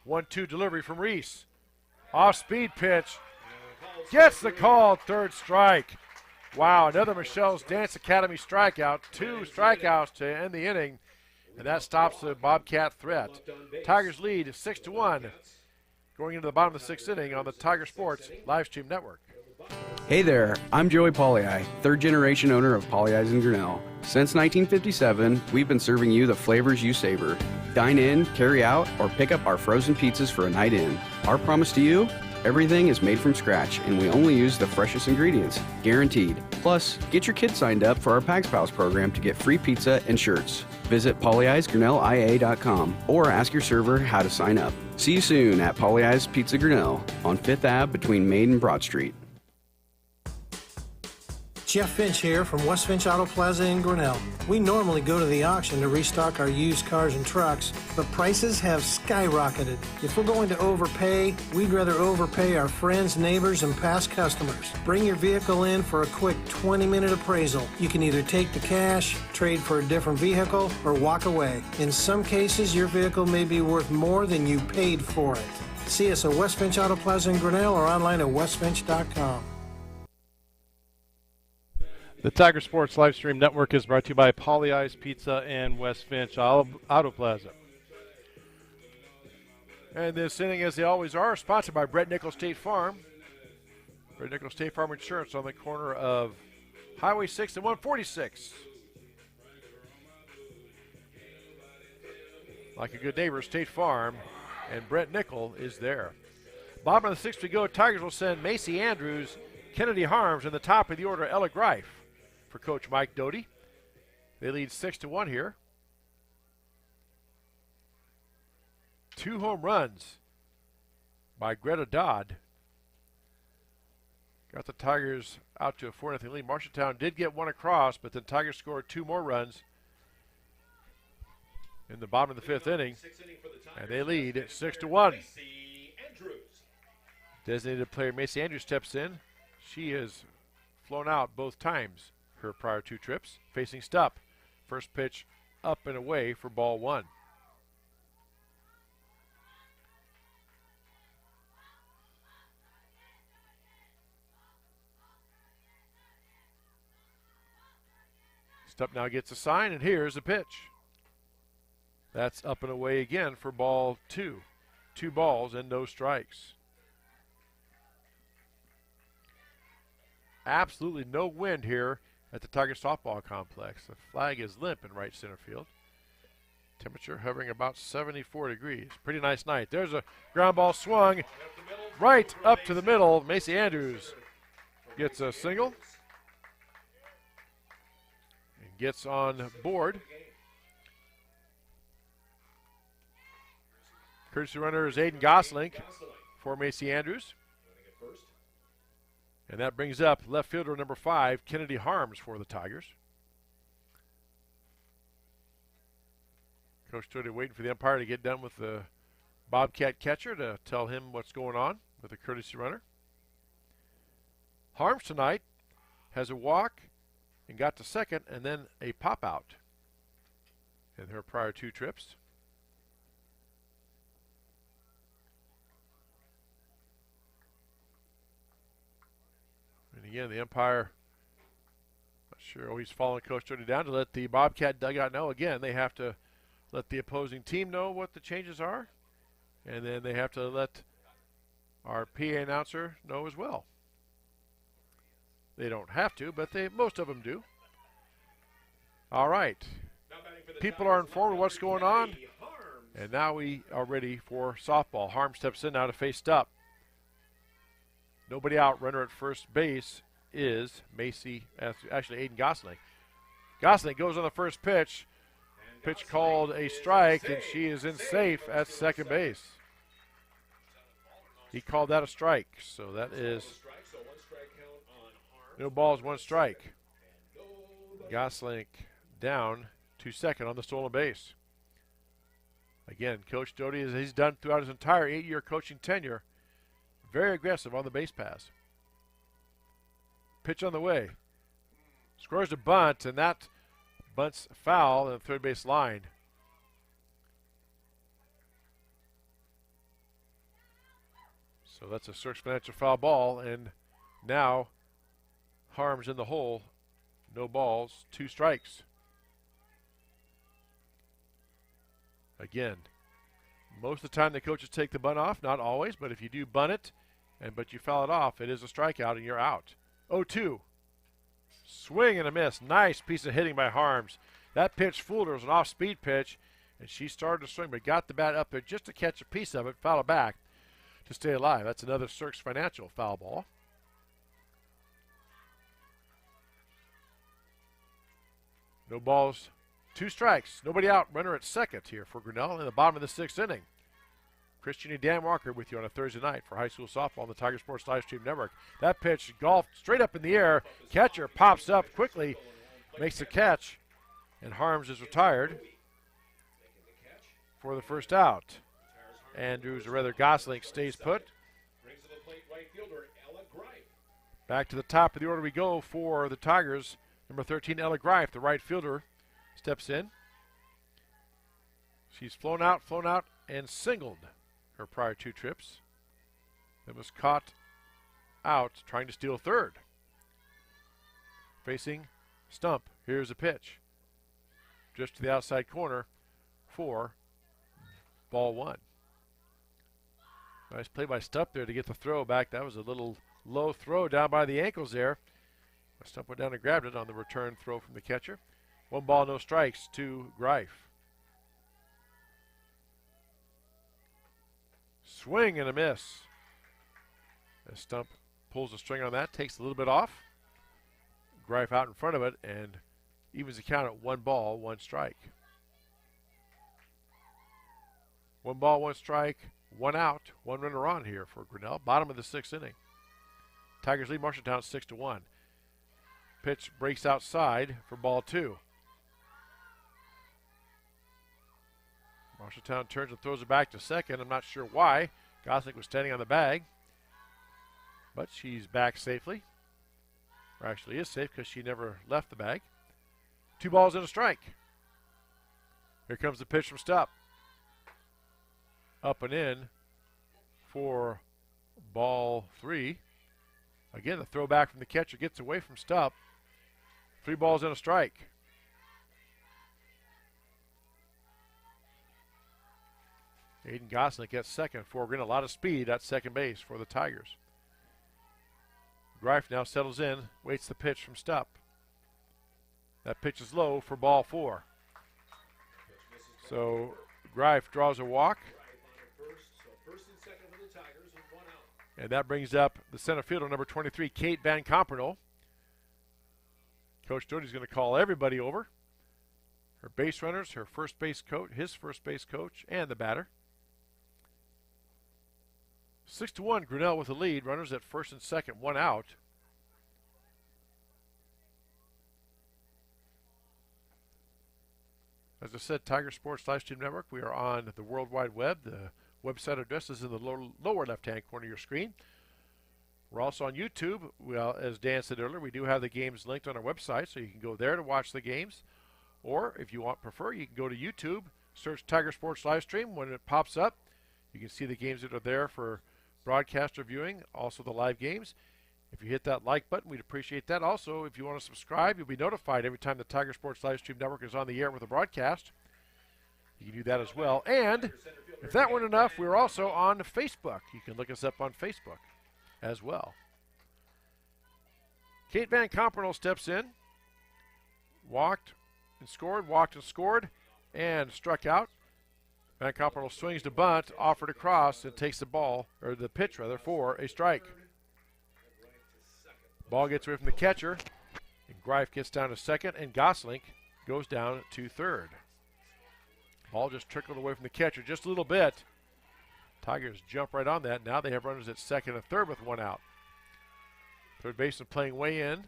One-two delivery from Reese. Off-speed pitch. Gets the call. 3rd strike. Wow, another Michelle's Dance Academy strikeout. 2 strikeouts to end the inning. And that stops the Bobcat threat. Tigers lead 6-1. Going into the bottom of the 6th inning on the Tiger Sports live stream network. Hey there, I'm Joey Pollei, 3rd generation owner of Polley's in Grinnell. Since 1957, we've been serving you the flavors you savor. Dine in, carry out, or pick up our frozen pizzas for a night in. Our promise to you? Everything is made from scratch, and we only use the freshest ingredients, guaranteed. Plus, get your kids signed up for our Pags Pals program to get free pizza and shirts. Visit polleisgrinnellia.com or ask your server how to sign up. See you soon at Polley's Pizza Grinnell on 5th Ave between Main and Broad Street. Jeff Finch here from West Finch Auto Plaza in Grinnell. We normally go to the auction to restock our used cars and trucks, but prices have skyrocketed. If we're going to overpay, we'd rather overpay our friends, neighbors, and past customers. Bring your vehicle in for a quick 20-minute appraisal. You can either take the cash, trade for a different vehicle, or walk away. In some cases, your vehicle may be worth more than you paid for it. See us at West Finch Auto Plaza in Grinnell or online at westfinch.com. The Tiger Sports live stream network is brought to you by Polley's Pizza and West Finch Auto Plaza. And this inning, as they always are, sponsored by Brett Nichols State Farm. Brett Nichols State Farm Insurance on the corner of Highway 6 and 146. Like a good neighbor, State Farm, and Brett Nickel is there. Bottom of the 6th we go. Tigers will send Macy Andrews, Kennedy Harms, and the top of the order, Ella Greif, for Coach Mike Doty. They lead 6-1 here. 2 home runs by Greta Dodd got the Tigers out to a 4-0 lead. Marshalltown did get 1 across, but the Tigers scored 2 more runs in the bottom of the 5th inning, and they lead 6-1. Designated player Macy Andrews steps in. She has flown out both times her prior 2 trips. Facing Stupp. First pitch up and away for ball 1. Stupp now gets a sign, and here's the pitch. That's up and away again for ball 2. 2 balls and no strikes. Absolutely no wind here at the Tiger softball complex. The flag is limp in right center field. Temperature hovering about 74 degrees. Pretty nice night. There's a ground ball swung right up to the middle. Macy Andrews gets a single and gets on board. Courtesy runner is Aiden Gosling for Macy Andrews. And that brings up left fielder number 5, Kennedy Harms, for the Tigers. Coach Doty waiting for the umpire to get done with the Bobcat catcher to tell him what's going on with the courtesy runner. Harms tonight has a walk and got to second, and then a pop out in her prior 2 trips. Again, the umpire, not sure, he's following Coach Jody down to let the Bobcat dugout know. Again, they have to let the opposing team know what the changes are, and then they have to let our PA announcer know as well. They don't have to, but most of them do. All right. People are informed of what's going on, and now we are ready for softball. Harm steps in now to face Stupp. Nobody out. Runner at first base is actually Aiden Gosling. Gosling goes on the first pitch. Pitch called a strike, and she is in safe at second base. He called that a strike, so that is no balls, one strike. Gosling down to second on the stolen base. Again, Coach Doty, as he's done throughout his entire 8-year coaching tenure, very aggressive on the base pass. Pitch on the way. Scores a bunt, and that bunt's foul in the third base line. So that's a search financial foul ball, and now Harm's in the hole. No balls, 2 strikes. Again, most of the time the coaches take the bunt off, not always, but if you do bunt it, but you foul it off, it is a strikeout and you're out. 0-2. Swing and a miss. Nice piece of hitting by Harms. That pitch fooled her. It was an off-speed pitch, and she started to swing, but got the bat up there just to catch a piece of it, foul it back to stay alive. That's another Cirques Financial foul ball. No balls, 2 strikes. Nobody out. Runner at second here for Grinnell in the bottom of the 6th inning. Christian and Dan Walker with you on a Thursday night for high school softball on the Tiger Sports Live Stream Network. That pitch golfed straight up in the air. Catcher pops up quickly, makes the catch, and Harms is retired for the first out. Andrews, or rather Gosling, stays put. Back to the top of the order we go for the Tigers. Number 13, Ella Greif, the right fielder, steps in. She's flown out, and singled her prior 2 trips. Then was caught out trying to steal third. Facing Stump. Here's a pitch. Just to the outside corner for ball 1. Nice play by Stump there to get the throw back. That was a little low throw down by the ankles there. Stump went down and grabbed it on the return throw from the catcher. 1 ball, no strikes to Greif. Swing and a miss. As Stump pulls the string on that, takes a little bit off. Greif out in front of it and evens the count at 1 ball, 1 strike. 1 ball, 1 strike, 1 out, 1 runner on here for Grinnell. Bottom of the 6th inning. Tigers lead Marshalltown 6-1. Pitch breaks outside for ball 2. Marshalltown turns and throws it back to second. I'm not sure why. Gosling was standing on the bag, but she's back safely. Or actually is safe because she never left the bag. 2 balls and a strike. Here comes the pitch from Stupp. Up and in for ball 3. Again, the throw back from the catcher gets away from Stupp. 3 balls and a strike. Aiden Gosling gets second for Grinnell. A lot of speed at second base for the Tigers. Greif now settles in, waits the pitch from Stupp. That pitch is low for ball 4. So Greif draws a walk. And that brings up the center fielder, number 23, Kate Van Compernel. Coach Doty's going to call everybody over. Her base runners, her first base coach, his first base coach, and the batter. 6-1, Grinnell with the lead. Runners at first and second, 1 out. As I said, Tiger Sports Live Stream Network. We are on the World Wide Web. The website address is in the lower left-hand corner of your screen. We're also on YouTube. Well, as Dan said earlier, we do have the games linked on our website, so you can go there to watch the games. Or if you prefer, you can go to YouTube, search Tiger Sports Live Stream. When it pops up, you can see the games that are there for broadcast or viewing, also the live games. If you hit that like button, we'd appreciate that. Also, if you want to subscribe, you'll be notified every time the Tiger Sports Livestream Network is on the air with a broadcast. You can do that as well. And if that weren't enough, we're also on Facebook. You can look us up on Facebook as well. Kate Van Compernoll steps in, walked and scored, and struck out. Van Compernoll swings to bunt, offered across, and takes the ball, or the pitch rather, for a strike. Ball gets away from the catcher, and Greif gets down to second, and Goslink goes down to third. Ball just trickled away from the catcher just a little bit. Tigers jump right on that. Now they have runners at second and third with one out. Third baseman playing way in.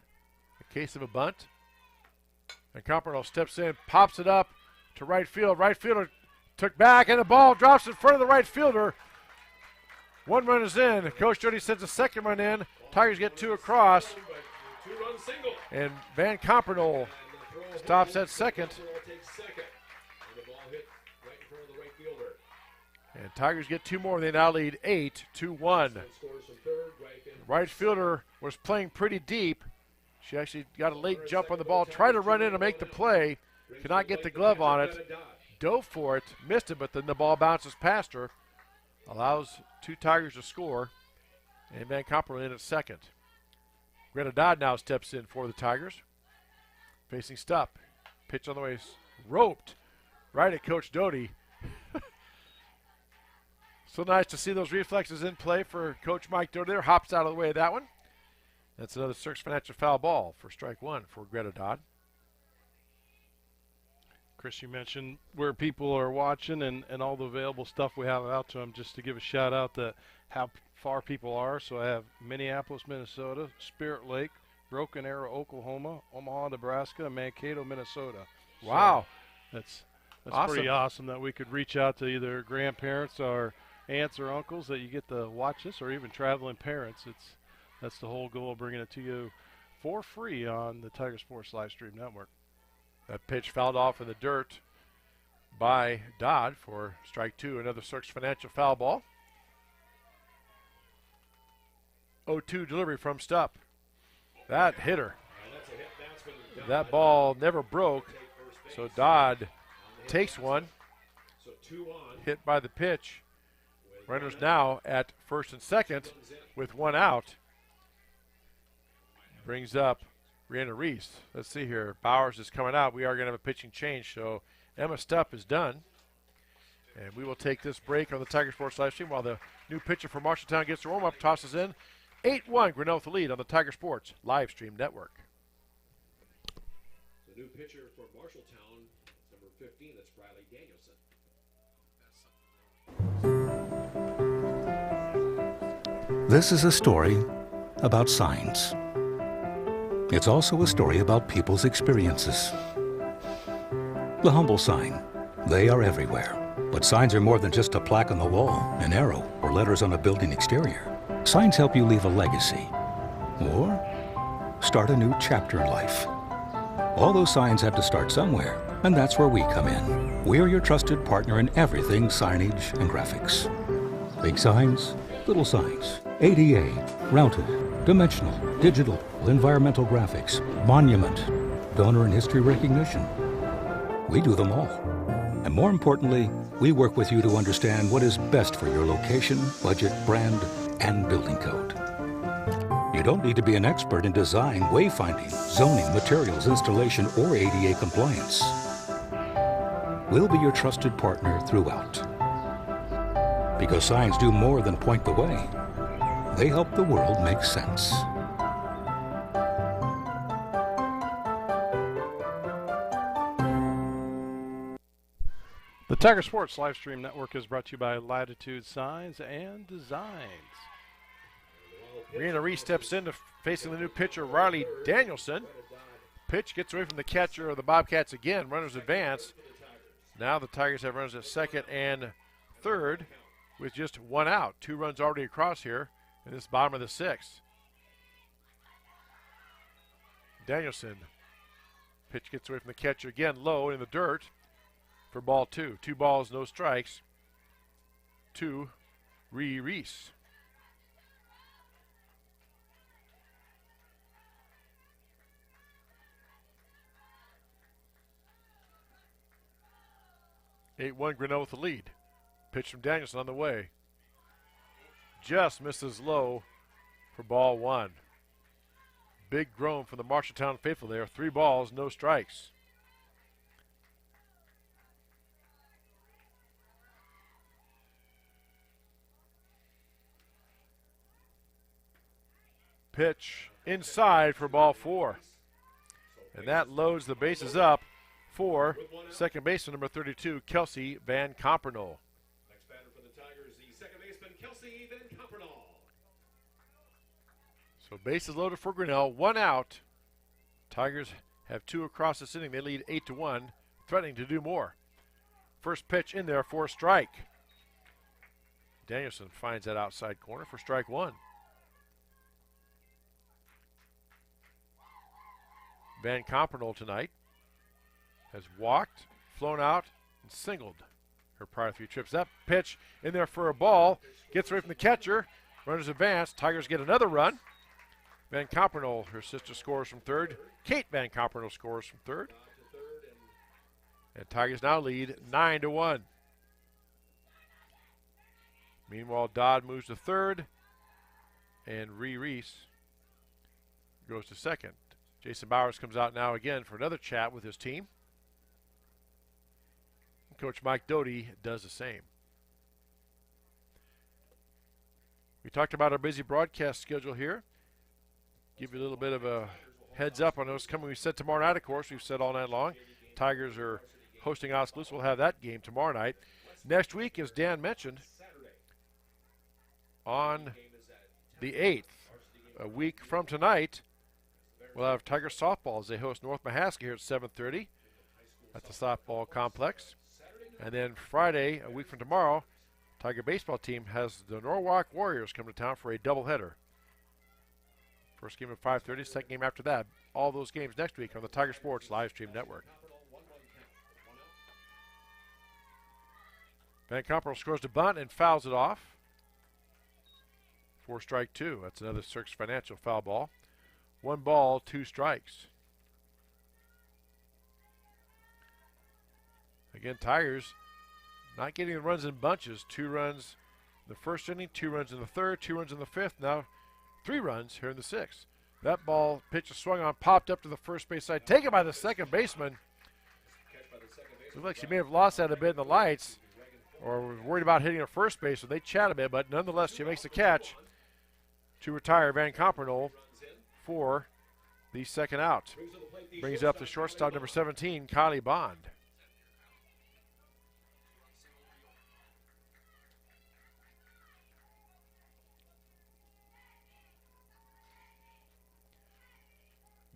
A case of a bunt. And Compernoll steps in, pops it up to right field. Right fielder took back, and the ball drops in front of the right fielder. One run is in. Coach Jody sends a second run in. Tigers get two across. And Van Compernoll stops at second. And Tigers get two more. They now lead 8-1. Right fielder was playing pretty deep. She actually got a late jump on the ball, tried to run in and make the play. Could not get the glove on it. Dove for it, missed it, but then the ball bounces past her. Allows two Tigers to score. And Van Compernoll in at second. Greta Dodd now steps in for the Tigers. Facing Stupp. Pitch on the way. Roped right at Coach Doty. So nice to see those reflexes in play for Coach Mike Doty there. Hops out of the way of that one. That's another Cirques Financial foul ball for strike one for Greta Dodd. Chris, you mentioned where people are watching and all the available stuff we have out to them. Just to give a shout out to how far people are. So I have Minneapolis, Minnesota, Spirit Lake, Broken Arrow, Oklahoma, Omaha, Nebraska, and Mankato, Minnesota. Wow. So that's awesome. Pretty awesome that we could reach out to either grandparents or aunts or uncles that you get to watch this, or even traveling parents. That's the whole goal of bringing it to you for free on the Tiger Sports Livestream Network. That pitch fouled off in the dirt by Dodd for strike two. Another Cirques Financial foul ball. 0-2 delivery from Stupp. That hit her. That ball never broke, so Dodd takes one. Hit by the pitch. Runners now at first and second with one out. Brings up Brianna Reese. Let's see here. Bowers is coming out. We are going to have a pitching change, so Emma Stupp is done. And we will take this break on the Tiger Sports Livestream while the new pitcher for Marshalltown gets the warm-up, tosses in. 8-1, Grinnell with the lead on the Tiger Sports Livestream Network. The new pitcher for Marshalltown, number 15, that's Riley Danielson. This is a story about signs. It's also a story about people's experiences. The humble sign. They are everywhere. But signs are more than just a plaque on the wall, an arrow, or letters on a building exterior. Signs help you leave a legacy or start a new chapter in life. All those signs have to start somewhere, and that's where we come in. We're your trusted partner in everything signage and graphics. Big signs, little signs, ADA, routed, dimensional, digital, environmental graphics, monument, donor and history recognition. We do them all. And more importantly, we work with you to understand what is best for your location, budget, brand, and building code. You don't need to be an expert in design, wayfinding, zoning, materials, installation, or ADA compliance. We'll be your trusted partner throughout. Because signs do more than point the way. They help the world make sense. The Tiger Sports Livestream Network is brought to you by Latitude Signs and Designs. Brianna Reese steps in to facing the new pitcher, Riley Danielson. Pitch gets away from the catcher of the Bobcats again. Runners advance. Now the Tigers have runners at second and third with just one out. 2 runs already across here in this bottom of the 6th. Danielson. Pitch gets away from the catcher again, low in the dirt for ball 2. 2 balls, no strikes to Reese. 8-1 Grinnell with the lead. Pitch from Danielson on the way. Just misses low for ball 1. Big groan from the Marshalltown faithful there. 3 balls, no strikes. Pitch inside for ball 4. And that loads the bases up for second baseman number 32, Kelsey Van Compernol. Next batter for the Tigers, the second baseman, Kelsey Van Compernol. So bases loaded for Grinnell, 1 out. Tigers have 2 across this inning. They lead 8-1, threatening to do more. First pitch in there for a strike. Danielson finds that outside corner for strike 1. Van Compernol tonight has walked, flown out, and singled her prior 3 trips. That pitch in there for a ball, gets away from the catcher, runners advance, Tigers get another run. Van Compernol, her sister, scores from third. Kate Van Compernol scores from third. And Tigers now lead 9-1. Meanwhile, Dodd moves to third, and Reese goes to second. Jason Bowers comes out now again for another chat with his team. Coach Mike Doty does the same. We talked about our busy broadcast schedule here. Give you a little bit of a heads up on those coming. We said tomorrow night, of course, we've said all night long. Tigers are hosting Oskaloosa. We'll have that game tomorrow night. Next week, as Dan mentioned, on the 8th, a week from tonight, we'll have Tiger softball as they host North Mahaska here at 7:30 at the softball complex. And then Friday, a week from tomorrow, Tiger baseball team has the Norwalk Warriors come to town for a doubleheader. First game at 5:30, second game after that. All those games next week on the Tiger Sports live stream network. Van Compernol scores the bunt and fouls it off for strike 2. That's another Cirques Financial foul ball. 1 ball, 2 strikes. Again, Tigers not getting the runs in bunches. 2 runs in the first inning, 2 runs in the third, 2 runs in the fifth. Now 3 runs here in the 6th. That ball, pitch is swung on, popped up to the first base side, taken by the second baseman. Looks like she may have lost that a bit in the lights, or was worried about hitting her first base, so they chat a bit, but nonetheless, she makes the catch to retire Van Compernol for the second out. Brings up the shortstop, number 17, Kylie Bond.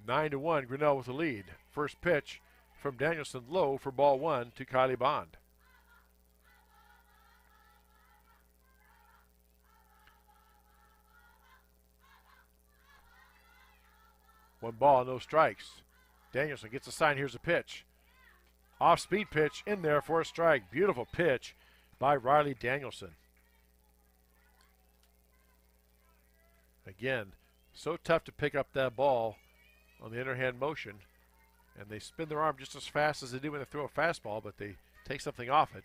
Nine to 1, Grinnell with the lead. First pitch from Danielson, low for ball 1 to Kylie Bond. One ball, no strikes. Danielson gets a sign. Here's a pitch. Off-speed pitch in there for a strike. Beautiful pitch by Riley Danielson. Again, so tough to pick up that ball on the underhand motion. And they spin their arm just as fast as they do when they throw a fastball, but they take something off it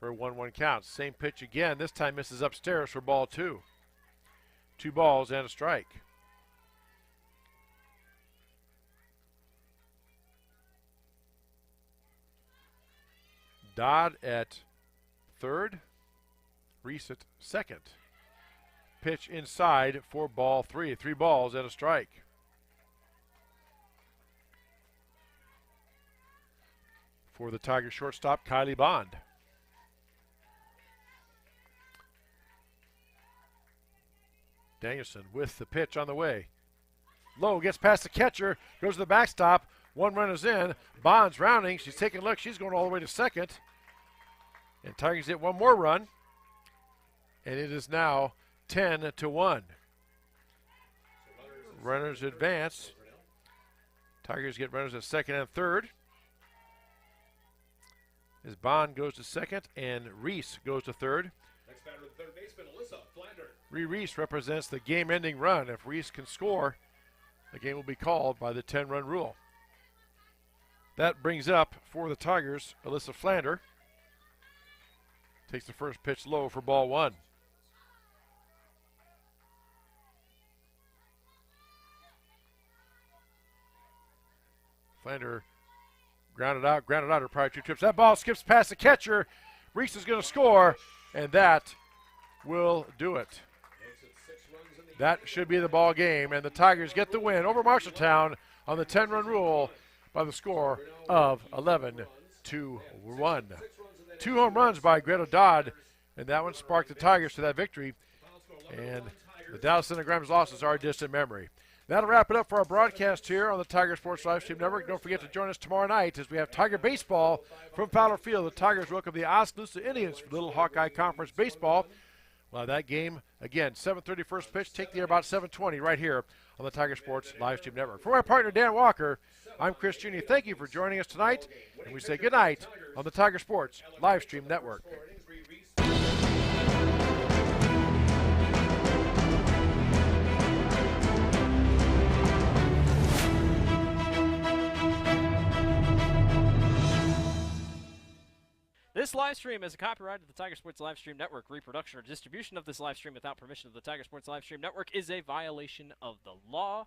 for a 1-1 count. Same pitch again. This time misses upstairs for ball 2. 2 balls and a strike. Dodd at third, Reese at second. Pitch inside for ball 3. 3 balls and a strike. For the Tigers shortstop, Kylie Bond. Danielson with the pitch on the way. Low gets past the catcher, goes to the backstop. 1 runner's in. Bond's rounding. She's taking a look. She's going all the way to second. And Tigers get 1 more run. And it is now 10 to 1. Runners advance. Tigers get runners at second and third. As Bond goes to second and Reese goes to third. Next batter, third baseman, Alyssa Flander. Reese represents the game-ending run. If Reese can score, the game will be called by the 10-run rule. That brings up for the Tigers, Alyssa Flander. takes the first pitch low for ball one. Flander grounded out her prior two trips. That ball skips past the catcher. Reese is going to score, and that will do it. That should be the ball game, and the Tigers get the win over Marshalltown on the 10-run rule by the score of 11-1. 2 home runs by Greta Dodd, and that one sparked the Tigers to that victory. And the Dallas Centigrams losses are a distant memory. That'll wrap it up for our broadcast here on the Tiger Sports Livestream Network. Don't forget to join us tomorrow night as we have Tiger Baseball from Fowler Field. The Tigers welcome the Oskaloosa Indians for Little Hawkeye Conference Baseball. Well, that game, again, 7:30 first pitch, take the air about 7:20 right here on the Tiger Sports Livestream Network. For my partner, Dan Walker, I'm Chris Juni. Thank you for joining us tonight, and we say good night on the Tiger Sports Livestream Network. This live stream is a copyright of the Tiger Sports Livestream Network. Reproduction or distribution of this live stream without permission of the Tiger Sports Livestream Network is a violation of the law.